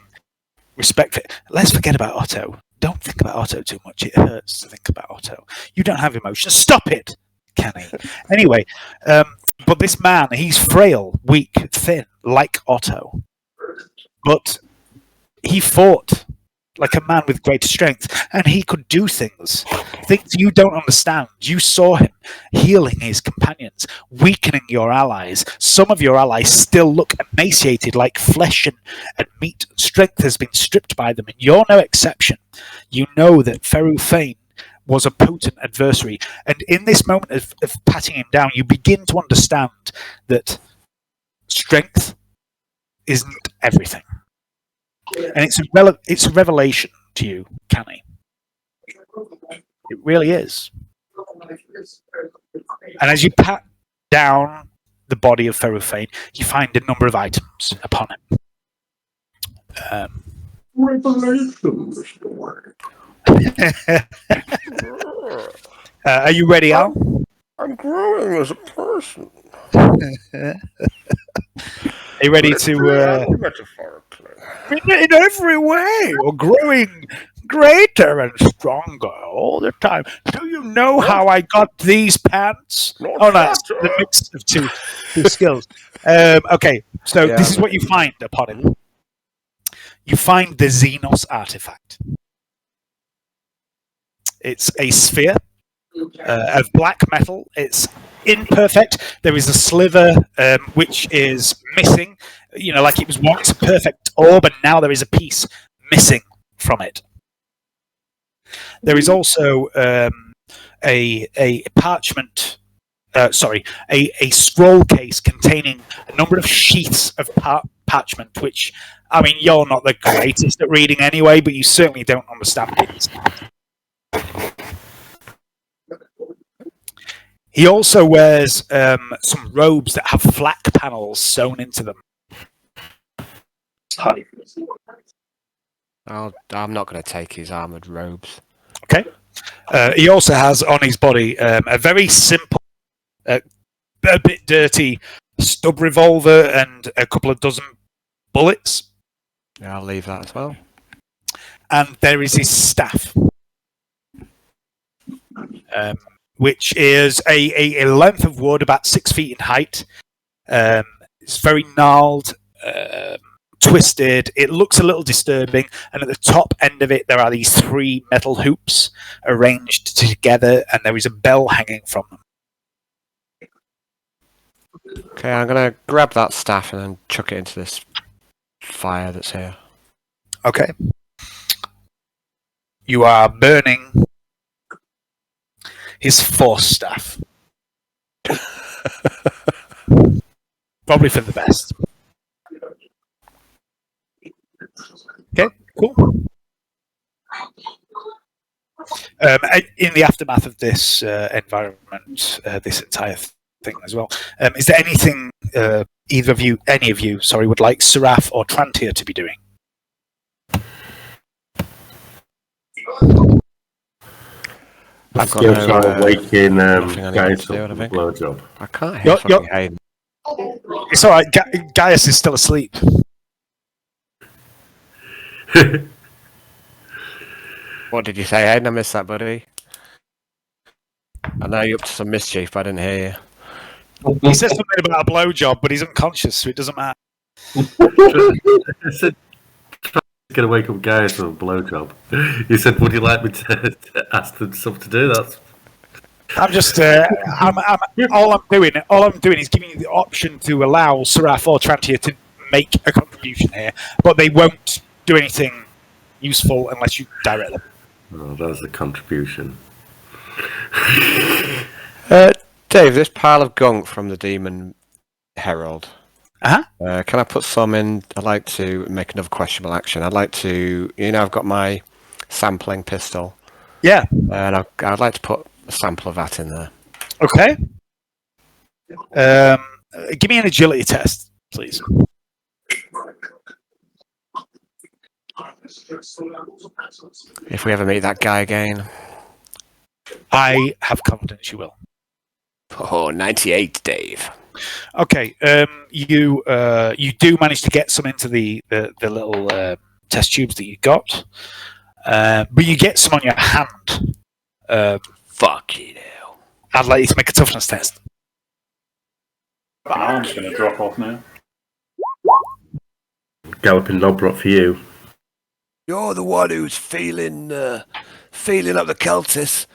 Speaker 2: respect for it. Let's forget about Otto. Don't think about Otto too much. It hurts to think about Otto. You don't have emotions. Stop it, Kenny. Anyway, but this man, he's frail, weak, thin, like Otto. But he fought like a man with great strength, and he could do things you don't understand. You saw him healing his companions, weakening your allies. Some of your allies still look emaciated like flesh and meat. Strength has been stripped by them, and you're no exception. You know that Feru Fane was a potent adversary, and in this moment of patting him down, you begin to understand that strength isn't everything. And it's a revelation to you, Canny. It really is. And as you pat down the body of Feru Fane, you find a number of items upon him. Are you ready, Al?
Speaker 1: I'm growing as a person.
Speaker 2: Are you ready to?
Speaker 1: And metaphorically.
Speaker 2: In every way, you're growing greater and stronger all the time. Do you know how I got these pants?
Speaker 1: Not
Speaker 2: Oh, no, that's
Speaker 1: fatter.
Speaker 2: the mix of two skills. Okay, so
Speaker 4: Yeah,
Speaker 2: this is what you find upon him. You find the Xenos artifact. It's a sphere of black metal. It's imperfect. There is a sliver which is missing. You know, like it was once a perfect orb, and now there is a piece missing from it. There is also a parchment. A scroll case containing a number of sheets of parchment, which, I mean, you're not the greatest at reading anyway, but you certainly don't understand it. He also wears some robes that have flak panels sewn into them.
Speaker 4: I'm not going to take his armoured robes.
Speaker 2: Okay. He also has on his body a very simple, a bit dirty stub revolver and a couple of dozen bullets.
Speaker 4: Yeah, I'll leave that as well.
Speaker 2: And there is his staff, which is a length of wood about 6 feet in height. It's very gnarled, twisted. It looks a little disturbing. And at the top end of it, there are these 3 metal hoops arranged together, and there is a bell hanging from them.
Speaker 4: Okay, I'm going to grab that staff and then chuck it into this fire that's here.
Speaker 2: Okay. You are burning his force staff. Probably for the best. Okay, cool. In the aftermath of this environment, this entire thing as well, is there anything any of you, would like Seraph or Trantia to be doing?
Speaker 9: Let's go try waking
Speaker 4: nothing I need
Speaker 9: guys
Speaker 4: to do,
Speaker 9: up
Speaker 4: I
Speaker 9: with a
Speaker 4: think.
Speaker 9: blowjob.
Speaker 4: I can't hear fucking Hayden.
Speaker 2: It's all right. Gaius is still asleep.
Speaker 4: What did you say, Hayden? I missed that, buddy. I know you're up to some mischief, but I didn't hear you.
Speaker 2: He says something about a blowjob, but he's unconscious, so it doesn't matter.
Speaker 9: I said, going to wake up guys with a blowjob. He said, "Would you like me to ask them something to do?" That's.
Speaker 2: I'm just. All I'm doing is giving you the option to allow Seraph or Trantia to make a contribution here, but they won't do anything useful unless you direct them.
Speaker 9: Oh, that's a contribution.
Speaker 4: Dave, this pile of gunk from the Demon Herald. Can I put some in? I'd like to make another questionable action. I'd like to, I've got my sampling pistol.
Speaker 2: Yeah.
Speaker 4: And I'd like to put a sample of that in there.
Speaker 2: Okay. Give me an agility test, please.
Speaker 4: If we ever meet that guy again.
Speaker 2: I have confidence you will.
Speaker 4: Oh, 98, Dave.
Speaker 2: Okay. You do manage to get some into the little test tubes that you got, but you get some on your hand.
Speaker 4: Fuck you now.
Speaker 2: I'd like you to make a toughness test.
Speaker 5: My arm's going to drop off now.
Speaker 9: Galloping Nobrot for you.
Speaker 4: You're the one who's feeling up the cultists.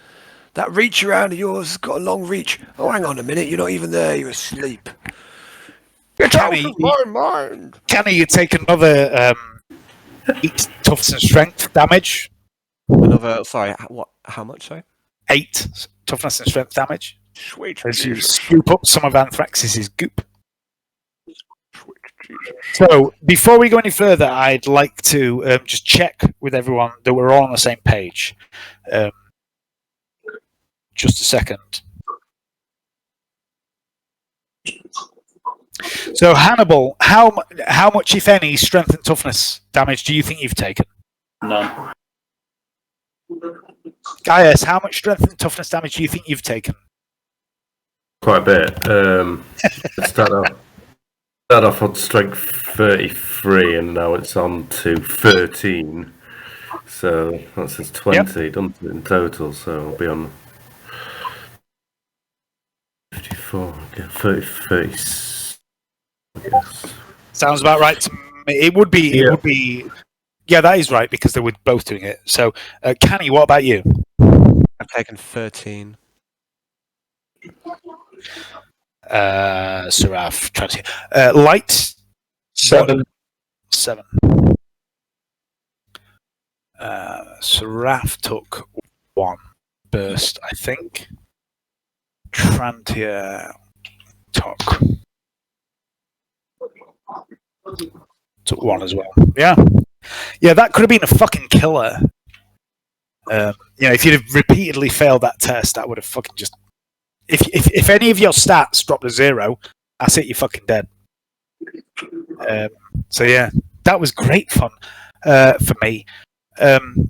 Speaker 4: That reach around of yours has got a long reach. Oh, hang on a minute. You're not even there. You're asleep.
Speaker 1: Get out of my mind.
Speaker 2: Can you take another 8 toughness and strength damage?
Speaker 4: Another, sorry, what? How much, sorry?
Speaker 2: 8 toughness and strength damage.
Speaker 1: Sweet
Speaker 2: As you
Speaker 1: Jesus.
Speaker 2: scoop up some of Aynthraxes' goop.
Speaker 1: Sweet Jesus.
Speaker 2: So, before we go any further, I'd like to just check with everyone that we're all on the same page. Just a second. So, Hannibal, how much, if any, strength and toughness damage do you think you've taken?
Speaker 5: None.
Speaker 2: Gaius, how much strength and toughness damage do you think you've taken?
Speaker 9: quite a bit. Start off on strength 33, and now it's on to 13. So that's just 20 done in total. So I'll be on 54, okay, 30, I guess.
Speaker 2: Sounds about right to me. It would be.
Speaker 9: Yeah.
Speaker 2: It would be. Yeah, that is right because they were both doing it. So, Canny, what about you?
Speaker 4: I've taken 13.
Speaker 2: Seraph, trying to light
Speaker 6: 7.
Speaker 2: 7. Seraph took 1 burst, I think. Trantia took 1 as well. Yeah, that could have been a fucking killer. If you'd have repeatedly failed that test, that would have fucking just. If any of your stats dropped to 0, that's it. You're fucking dead. So yeah, that was great fun for me.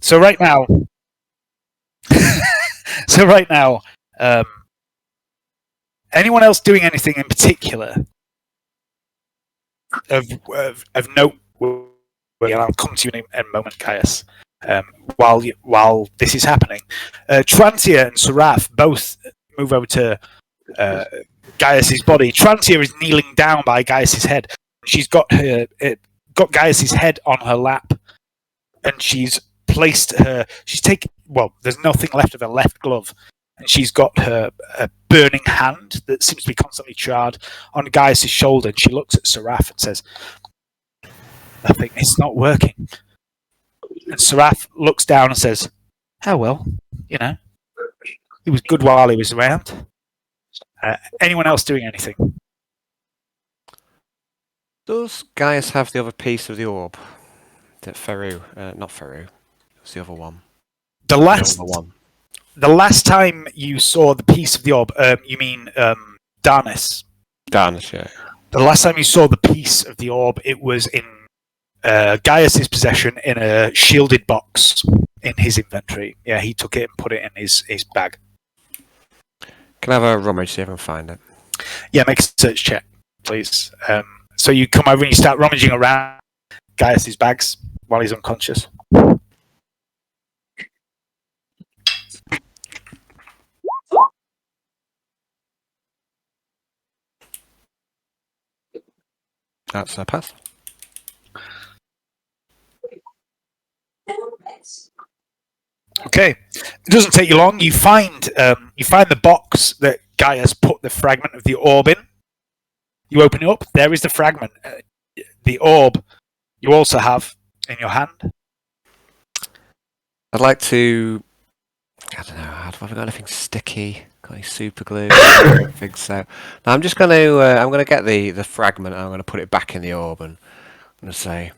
Speaker 2: So right now, anyone else doing anything in particular of note? And I'll come to you in a moment, Caius. While this is happening, Trantia and Seraph both move over to Gaius's body. Trantia is kneeling down by Gaius's head. She's got Gaius's head on her lap, and she's placed her. She's taken. Well, there's nothing left of her left glove, and she's got her burning hand that seems to be constantly charred on Gaius's shoulder. And she looks at Seraph and says, "I think it's not working." And Seraph looks down and says, "Oh well, he was good while he was around." Anyone else doing anything?
Speaker 4: Does Gaius have the other piece of the orb? That Feru, not Feru. What's the other one?
Speaker 2: The last
Speaker 4: The other one.
Speaker 2: The last time you saw the piece of the orb, you mean Darnis?
Speaker 4: Darnis, yeah.
Speaker 2: The last time you saw the piece of the orb, it was in Gaius's possession in a shielded box in his inventory. Yeah, he took it and put it in his bag.
Speaker 4: Can I have a rummage, see if I can find it?
Speaker 2: Yeah, make a search check, please. So you come over and you start rummaging around Gaius's bags while he's unconscious.
Speaker 4: That's a pass.
Speaker 2: Okay, it doesn't take you long. You find the box that Gaius put the fragment of the orb in. You open it up. There is the fragment. The orb you also have in your hand.
Speaker 4: I'd like to. I don't know. Have I got anything sticky? Got any super glue? I don't think so. No, I'm just going to. I'm going to get the fragment. And I'm going to put it back in the orb, and I'm going to say,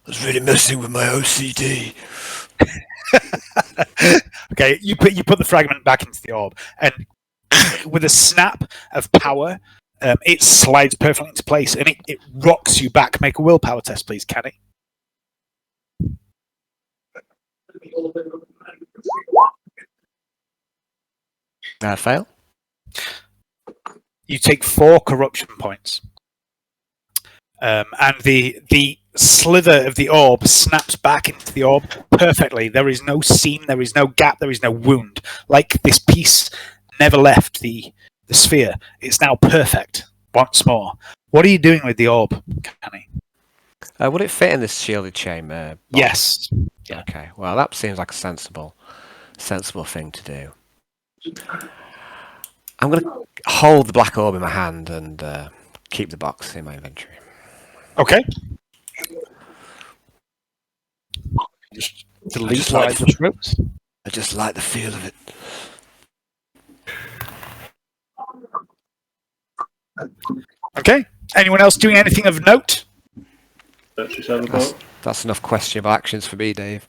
Speaker 4: "That's really messing with my OCD."
Speaker 2: Okay, you put the fragment back into the orb, and with a snap of power, it slides perfectly into place, and it rocks you back. Make a willpower test, please, Kenny.
Speaker 4: Fail.
Speaker 2: You take 4 corruption points, and the slither of the orb snaps back into the orb perfectly. There is no seam, there is no gap, there is no wound. Like this piece never left the sphere. It's now perfect once more. What are you doing with the orb, Kenny?
Speaker 4: Would it fit in this shielded chamber? Box?
Speaker 2: Yes. Yeah.
Speaker 4: Okay. Well, that seems like a sensible thing to do. I'm going to hold the black orb in my hand and keep the box in my inventory.
Speaker 2: Okay. Just delete the ropes.
Speaker 4: I just like the feel of it.
Speaker 2: Okay. Anyone else doing anything of note?
Speaker 4: That's enough questionable actions for me, Dave.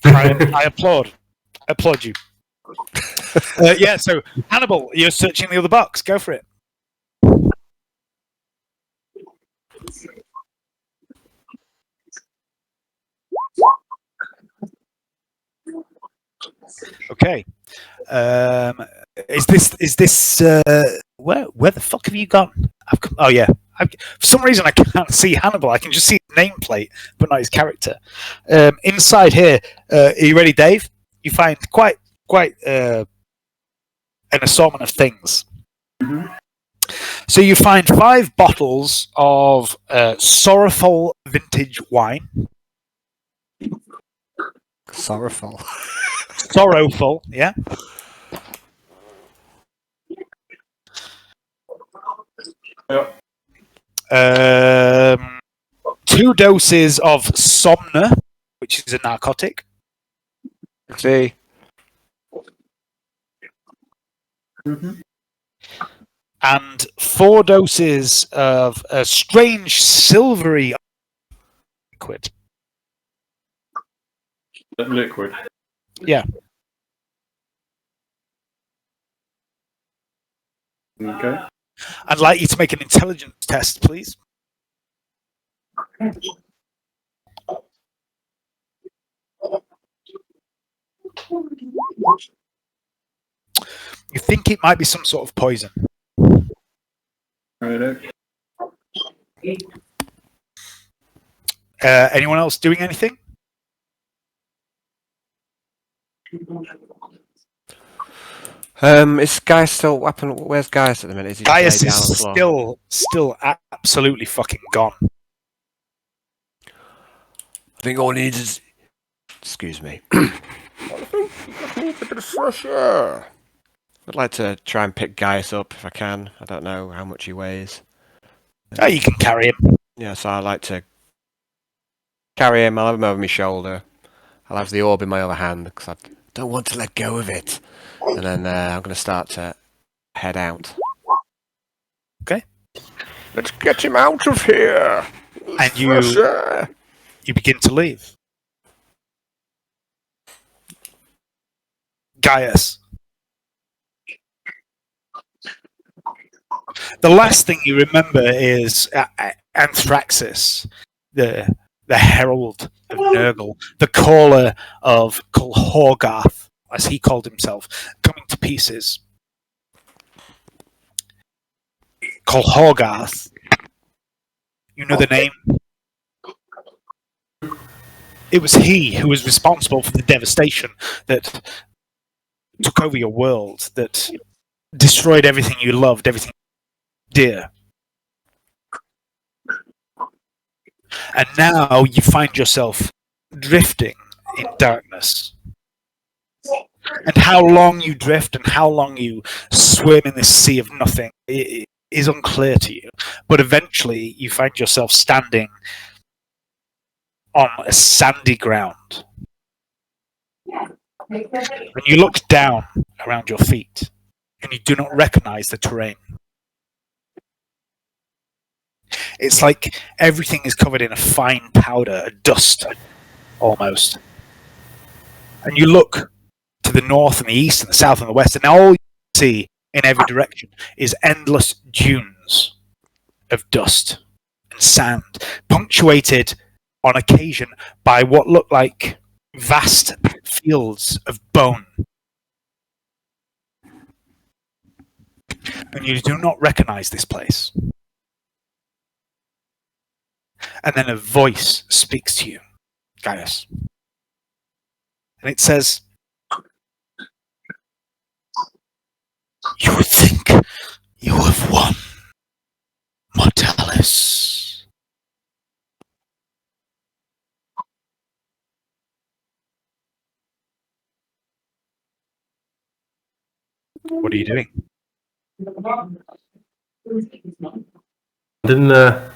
Speaker 2: I applaud. I applaud you. Yeah, so Hannibal, you're searching the other box. Go for it. Okay. Is this where the fuck have you gone? Oh yeah. For some reason I can't see Hannibal. I can just see his nameplate, but not his character. Inside here, are you ready, Dave? You find quite an assortment of things.
Speaker 9: Mm-hmm.
Speaker 2: So you find 5 bottles of sorrowful vintage wine.
Speaker 4: Sorrowful.
Speaker 2: Sorrowful, yeah.
Speaker 9: Yep.
Speaker 2: 2 doses of Somna, which is a narcotic.
Speaker 4: See.
Speaker 9: Mm-hmm.
Speaker 2: And 4 doses of a strange silvery liquid.
Speaker 9: Liquid.
Speaker 2: Yeah.
Speaker 9: Okay.
Speaker 2: I'd like you to make an intelligence test, please. You think it might be some sort of poison.
Speaker 9: Right.
Speaker 2: Anyone else doing anything?
Speaker 4: Is Gaius still weapon? Where's Gaius at the minute? Is he just
Speaker 2: Gaius
Speaker 4: laid down on the
Speaker 2: is
Speaker 4: floor?
Speaker 2: still absolutely fucking gone.
Speaker 4: I think all he needs is. Excuse me.
Speaker 1: I think I need a bit of fresh air.
Speaker 4: I'd like to try and pick Gaius up if I can. I don't know how much he weighs.
Speaker 2: Oh, you can carry him.
Speaker 4: Yeah, so I'd like to carry him. I'll have him over my shoulder. I'll have the orb in my other hand because I don't want to let go of it. And then I'm going to start to head out.
Speaker 2: Okay.
Speaker 1: Let's get him out of here.
Speaker 2: And
Speaker 1: Fresh air.
Speaker 2: you begin to leave. Gaius. The last thing you remember is Aynthraxes, the herald of Nurgle, the caller of Kulhorgarth, as he called himself, coming to pieces. Kulhorgarth. You know the name? It was he who was responsible for the devastation that took over your world, that destroyed everything you loved, everything dear. And now you find yourself drifting in darkness. And how long you drift and how long you swim in this sea of nothing is unclear to you. But eventually you find yourself standing on a sandy ground. And you look down around your feet and you do not recognize the terrain. It's like everything is covered in a fine powder, a dust, almost. And you look to the north and the east and the south and the west, and all you see in every direction is endless dunes of dust and sand, punctuated on occasion by what look like vast fields of bone. And you do not recognize this place. And then a voice speaks to you, Gaius. And it says, "You think you have won, Mortalis." What are you doing?
Speaker 9: Didn't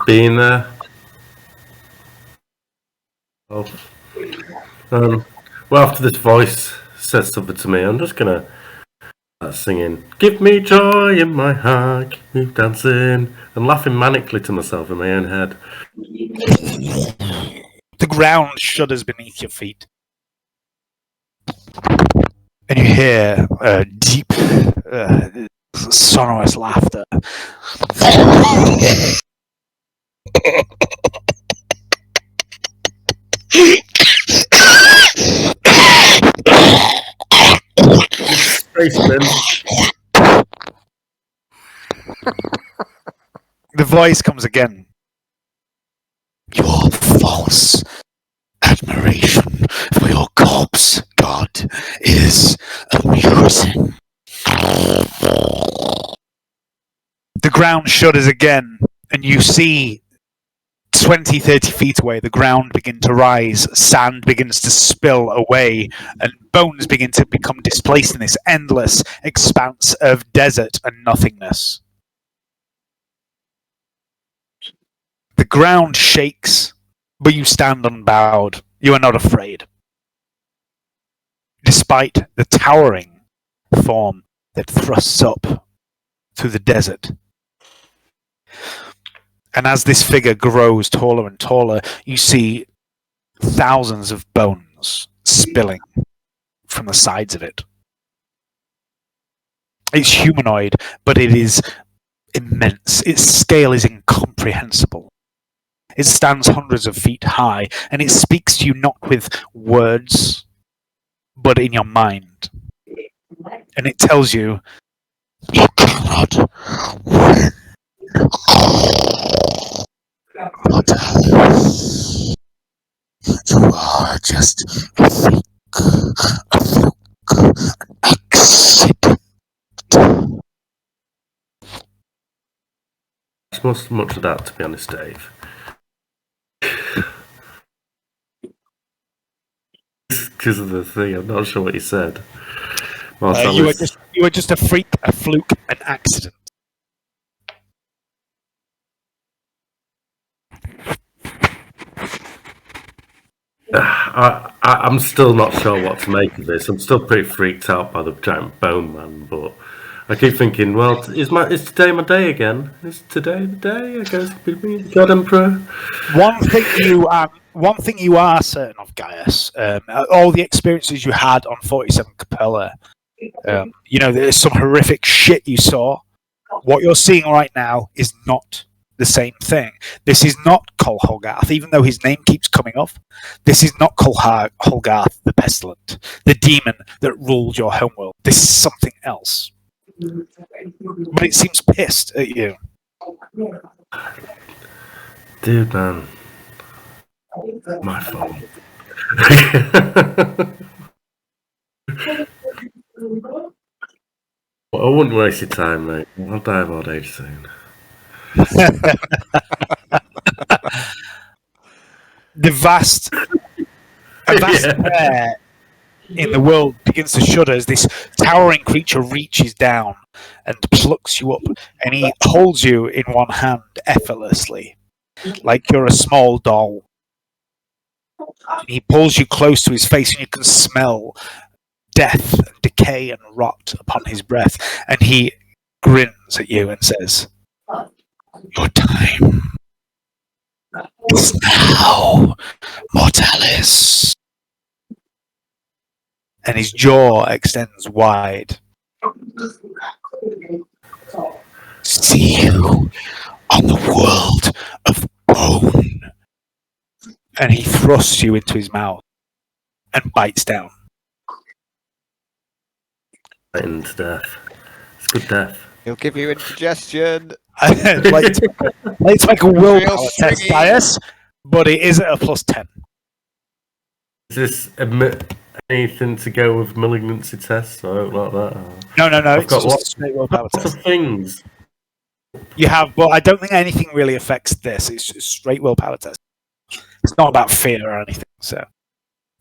Speaker 9: being there. Oh. Well, after this voice says something to me, I'm just gonna start singing "Give me joy in my heart, keep me dancing," and laughing manically to myself in my own head.
Speaker 2: The ground shudders beneath your feet. And you hear deep, sonorous laughter. The voice comes again. Your false admiration for your corpse, God, is amusing. The ground shudders again, and you see 20, 30 feet away, the ground begin to rise, sand begins to spill away, and bones begin to become displaced in this endless expanse of desert and nothingness. The ground shakes, but you stand unbowed. You are not afraid. Despite the towering form that thrusts up through the desert. And as this figure grows taller and taller, you see thousands of bones spilling from the sides of it. It's humanoid, but it is immense. Its scale is incomprehensible. It stands hundreds of feet high, and it speaks to you not with words, but in your mind. And it tells you, you cannot win. You are just a fluke, an accident.
Speaker 9: It's much of that, to be honest, Dave. Because of the thing, I'm not sure what you said.
Speaker 2: You were just a freak, a fluke, an accident.
Speaker 9: I'm still not sure what to make of this. I'm still pretty freaked out by the giant bone man, but I keep thinking, well, is today my day again? Is today the day? I guess be me, God Emperor.
Speaker 2: One thing you are certain of, Gaius, all the experiences you had on 47 Capella, there's some horrific shit you saw. What you're seeing right now is not the same thing. This is not Col Holgarth, even though his name keeps coming up. This is not Col Holgarth the Pestilent, the demon that ruled your homeworld. This is something else. But it seems pissed at you.
Speaker 9: Dude, man. My fault. I wouldn't waste your time, mate. I'll die of old age soon.
Speaker 2: The vast air in the world begins to shudder as this towering creature reaches down and plucks you up, and he holds you in one hand effortlessly, like you're a small doll. He pulls you close to his face, and you can smell death, decay, and rot upon his breath, and he grins at you and says, "Your time is now, Mortalis." And his jaw extends wide. "See you on the world of bone." And he thrusts you into his mouth and bites down.
Speaker 9: Biting to death. It's good death.
Speaker 4: He'll give you indigestion.
Speaker 2: Let's make a willpower test, Gaius, but it is at a +10.
Speaker 9: Is this anything to go with malignancy tests? I don't like that.
Speaker 2: No.
Speaker 9: I've
Speaker 2: It's
Speaker 9: got
Speaker 2: just a straight willpower
Speaker 9: lots
Speaker 2: test.
Speaker 9: of things.
Speaker 2: You have, but I don't think anything really affects this. It's just a straight willpower test. It's not about fear or anything. So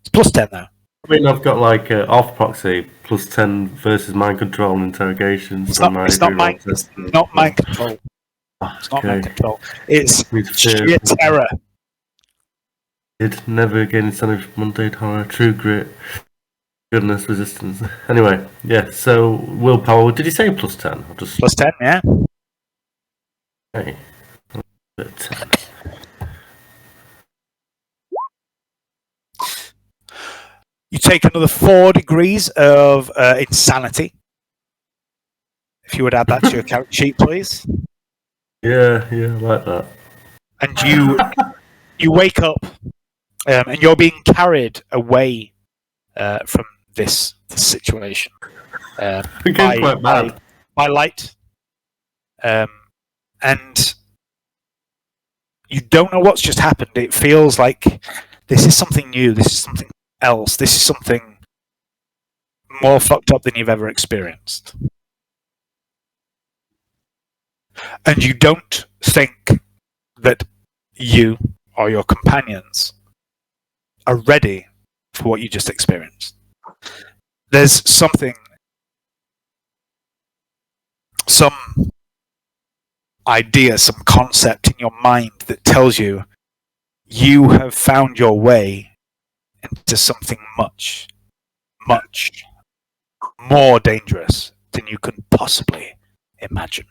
Speaker 2: it's +10 though.
Speaker 9: I mean, I've got like off proxy +10 versus mind control and interrogations.
Speaker 2: It's not mind control. It's not mind control. It's sheer terror.
Speaker 9: Never again instead of mundane horror, true grit, goodness, resistance. Anyway, yeah. So willpower. Did you say +10? I'll just
Speaker 2: +10, yeah.
Speaker 9: Okay. 10.
Speaker 2: You take another 4 degrees of insanity. If you would add that to your character sheet, please.
Speaker 9: Yeah, I like that.
Speaker 2: And you wake up, and you're being carried away from this situation.
Speaker 9: It came quite bad.
Speaker 2: By light. And you don't know what's just happened. It feels like this is something new, this is something else, this is something more fucked up than you've ever experienced. And you don't think that you or your companions are ready for what you just experienced. There's something, some idea, some concept in your mind that tells you you have found your way into something much, much more dangerous than you can possibly imagine.